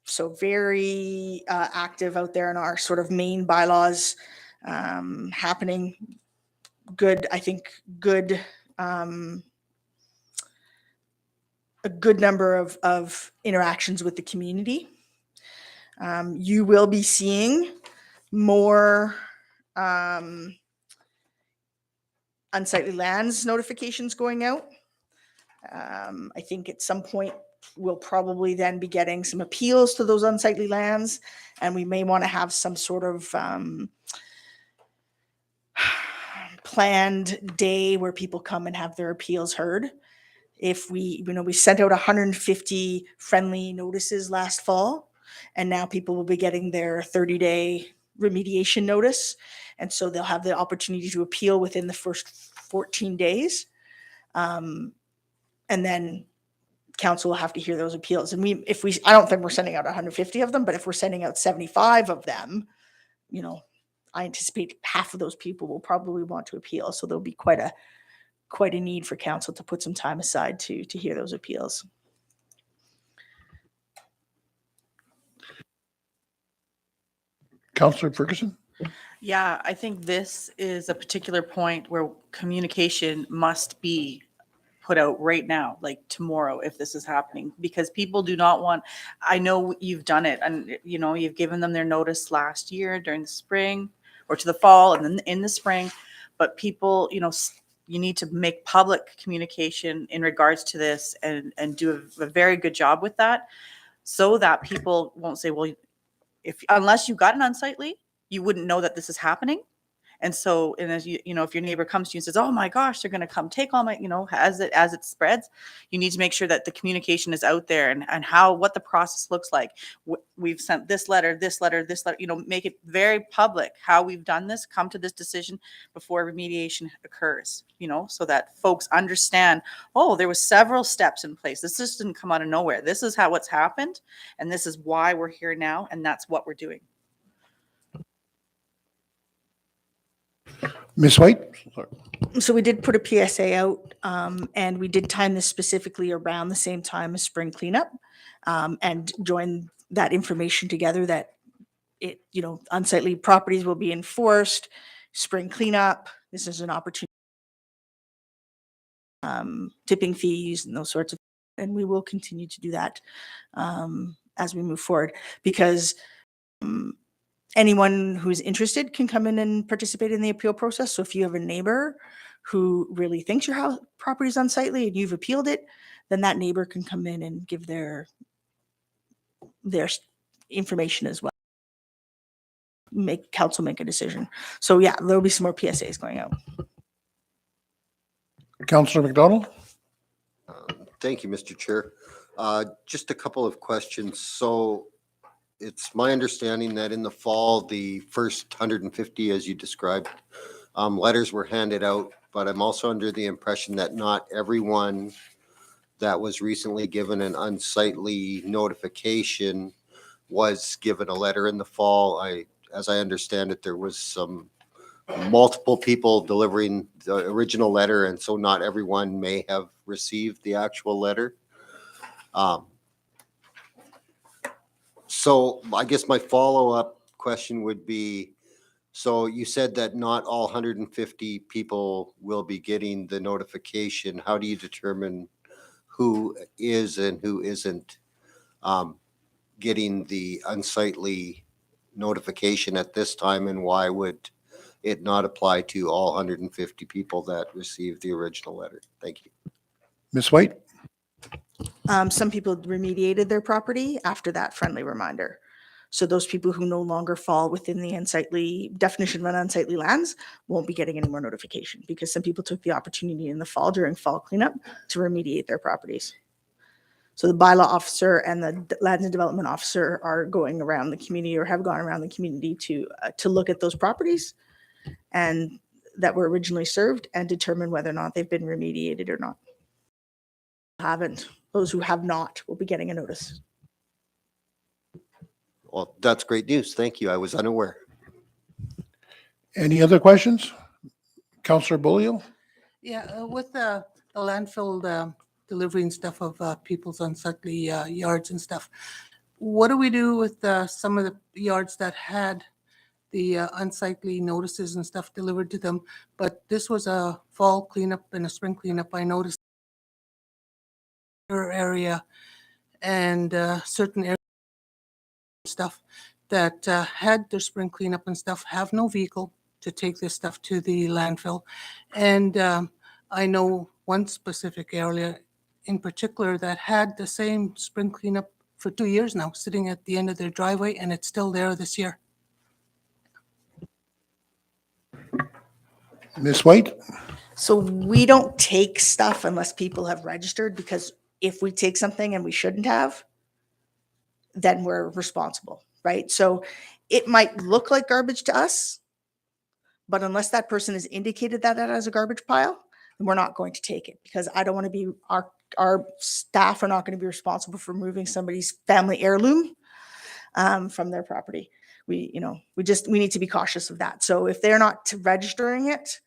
So very active out there in our sort of main bylaws happening. Good, I think good, a good number of interactions with the community. You will be seeing more unsightly lands notifications going out. I think at some point we'll probably then be getting some appeals to those unsightly lands, and we may want to have some sort of planned day where people come and have their appeals heard. If we sent out 150 friendly notices last fall, and now people will be getting their 30-day remediation notice. And so they'll have the opportunity to appeal within the first 14 days. And then council will have to hear those appeals. And I don't think we're sending out 150 of them, but if we're sending out 75 of them, I anticipate half of those people will probably want to appeal. So there'll be quite a need for council to put some time aside to hear those appeals. Councillor Ferguson? Yeah, I think this is a particular point where communication must be put out right now, like tomorrow, if this is happening, because people do not want, I know you've done it, and you've given them their notice last year during the spring or to the fall and then in the spring, but people, you need to make public communication in regards to this and do a very good job with that, so that people won't say, well, unless you got an unsightly, you wouldn't know that this is happening. And so, and as if your neighbor comes to you and says, oh my gosh, they're going to come take all my, as it spreads, you need to make sure that the communication is out there and what the process looks like. We've sent this letter, make it very public how we've done this, come to this decision before remediation occurs, so that folks understand, oh, there was several steps in place. This just didn't come out of nowhere. This is what's happened. And this is why we're here now. And that's what we're doing. Ms. White? So we did put a PSA out, and we did time this specifically around the same time as spring cleanup, and join that information together that unsightly properties will be enforced, spring cleanup. This is an opportunity, tipping fees and those sorts of, and we will continue to do that as we move forward, because anyone who's interested can come in and participate in the appeal process. So if you have a neighbor who really thinks your house property is unsightly and you've appealed it, then that neighbor can come in and give their information as well. Council make a decision. So yeah, there'll be some more PSAs going out. Councillor McDonald? Thank you, Mr. Chair. Just a couple of questions. So it's my understanding that in the fall, the first 150, as you described, letters were handed out, but I'm also under the impression that not everyone that was recently given an unsightly notification was given a letter in the fall. As I understand it, there was some multiple people delivering the original letter, and so not everyone may have received the actual letter. So I guess my follow-up question would be, so you said that not all 150 people will be getting the notification. How do you determine who is and who isn't getting the unsightly notification at this time, and why would it not apply to all 150 people that received the original letter? Thank you. Ms. White? Some people remediated their property after that friendly reminder. So those people who no longer fall within the unsightly definition of unsightly lands won't be getting any more notification because some people took the opportunity in the fall during fall cleanup to remediate their properties. So the bylaw officer and the lands and development officer are going around the community or have gone around the community to look at those properties and that were originally served and determine whether or not they've been remediated or not. Haven't. Those who have not will be getting a notice. Well, that's great news. Thank you. I was unaware. Any other questions? Councillor Bolio? Yeah, with the landfill delivery and stuff of people's unsightly yards and stuff, what do we do with some of the yards that had the unsightly notices and stuff delivered to them? But this was a fall cleanup and a spring cleanup. I noticed area and certain areas stuff that had their spring cleanup and stuff have no vehicle to take this stuff to the landfill. And I know one specific area in particular that had the same spring cleanup for 2 years now, sitting at the end of their driveway, and it's still there this year. Ms. White? So we don't take stuff unless people have registered, because if we take something and we shouldn't have, then we're responsible, right? So it might look like garbage to us, but unless that person has indicated that as a garbage pile, then we're not going to take it, because I don't want to be, our staff are not going to be responsible for moving somebody's family heirloom from their property. We need to be cautious of that. So if they're not registering it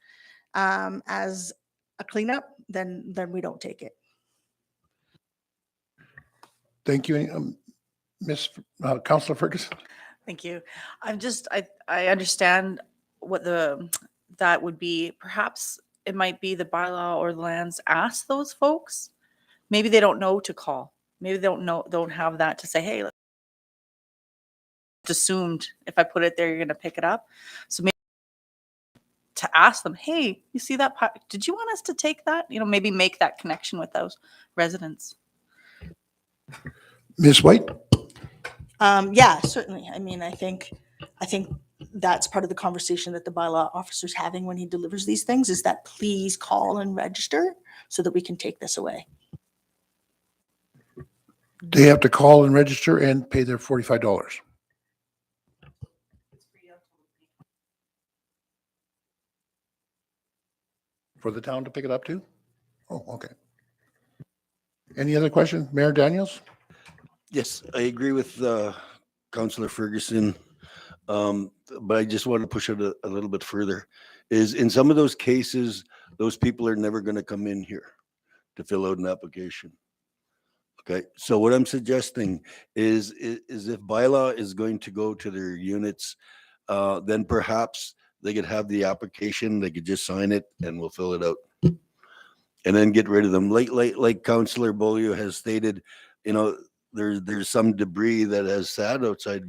as a cleanup, then we don't take it. Thank you. Ms. Councillor Ferguson? Thank you. I understand what that would be. Perhaps it might be the bylaw or the lands ask those folks. Maybe they don't know to call. Maybe they don't have that to say, hey, it's assumed if I put it there, you're going to pick it up. So maybe to ask them, hey, you see that? Did you want us to take that? Maybe make that connection with those residents. Ms. White? Yeah, certainly. I mean, I think that's part of the conversation that the bylaw officer's having when he delivers these things, is that please call and register so that we can take this away. They have to call and register and pay their $45. For the town to pick it up too? Oh, okay. Any other questions? Mayor Daniels? Yes, I agree with Councillor Ferguson. But I just want to push it a little bit further. Is in some of those cases, those people are never going to come in here to fill out an application. Okay, so what I'm suggesting is if bylaw is going to go to their units, then perhaps they could have the application, they could just sign it and we'll fill it out. And then get rid of them. Like Councillor Bolio has stated, there's some debris that has sat outside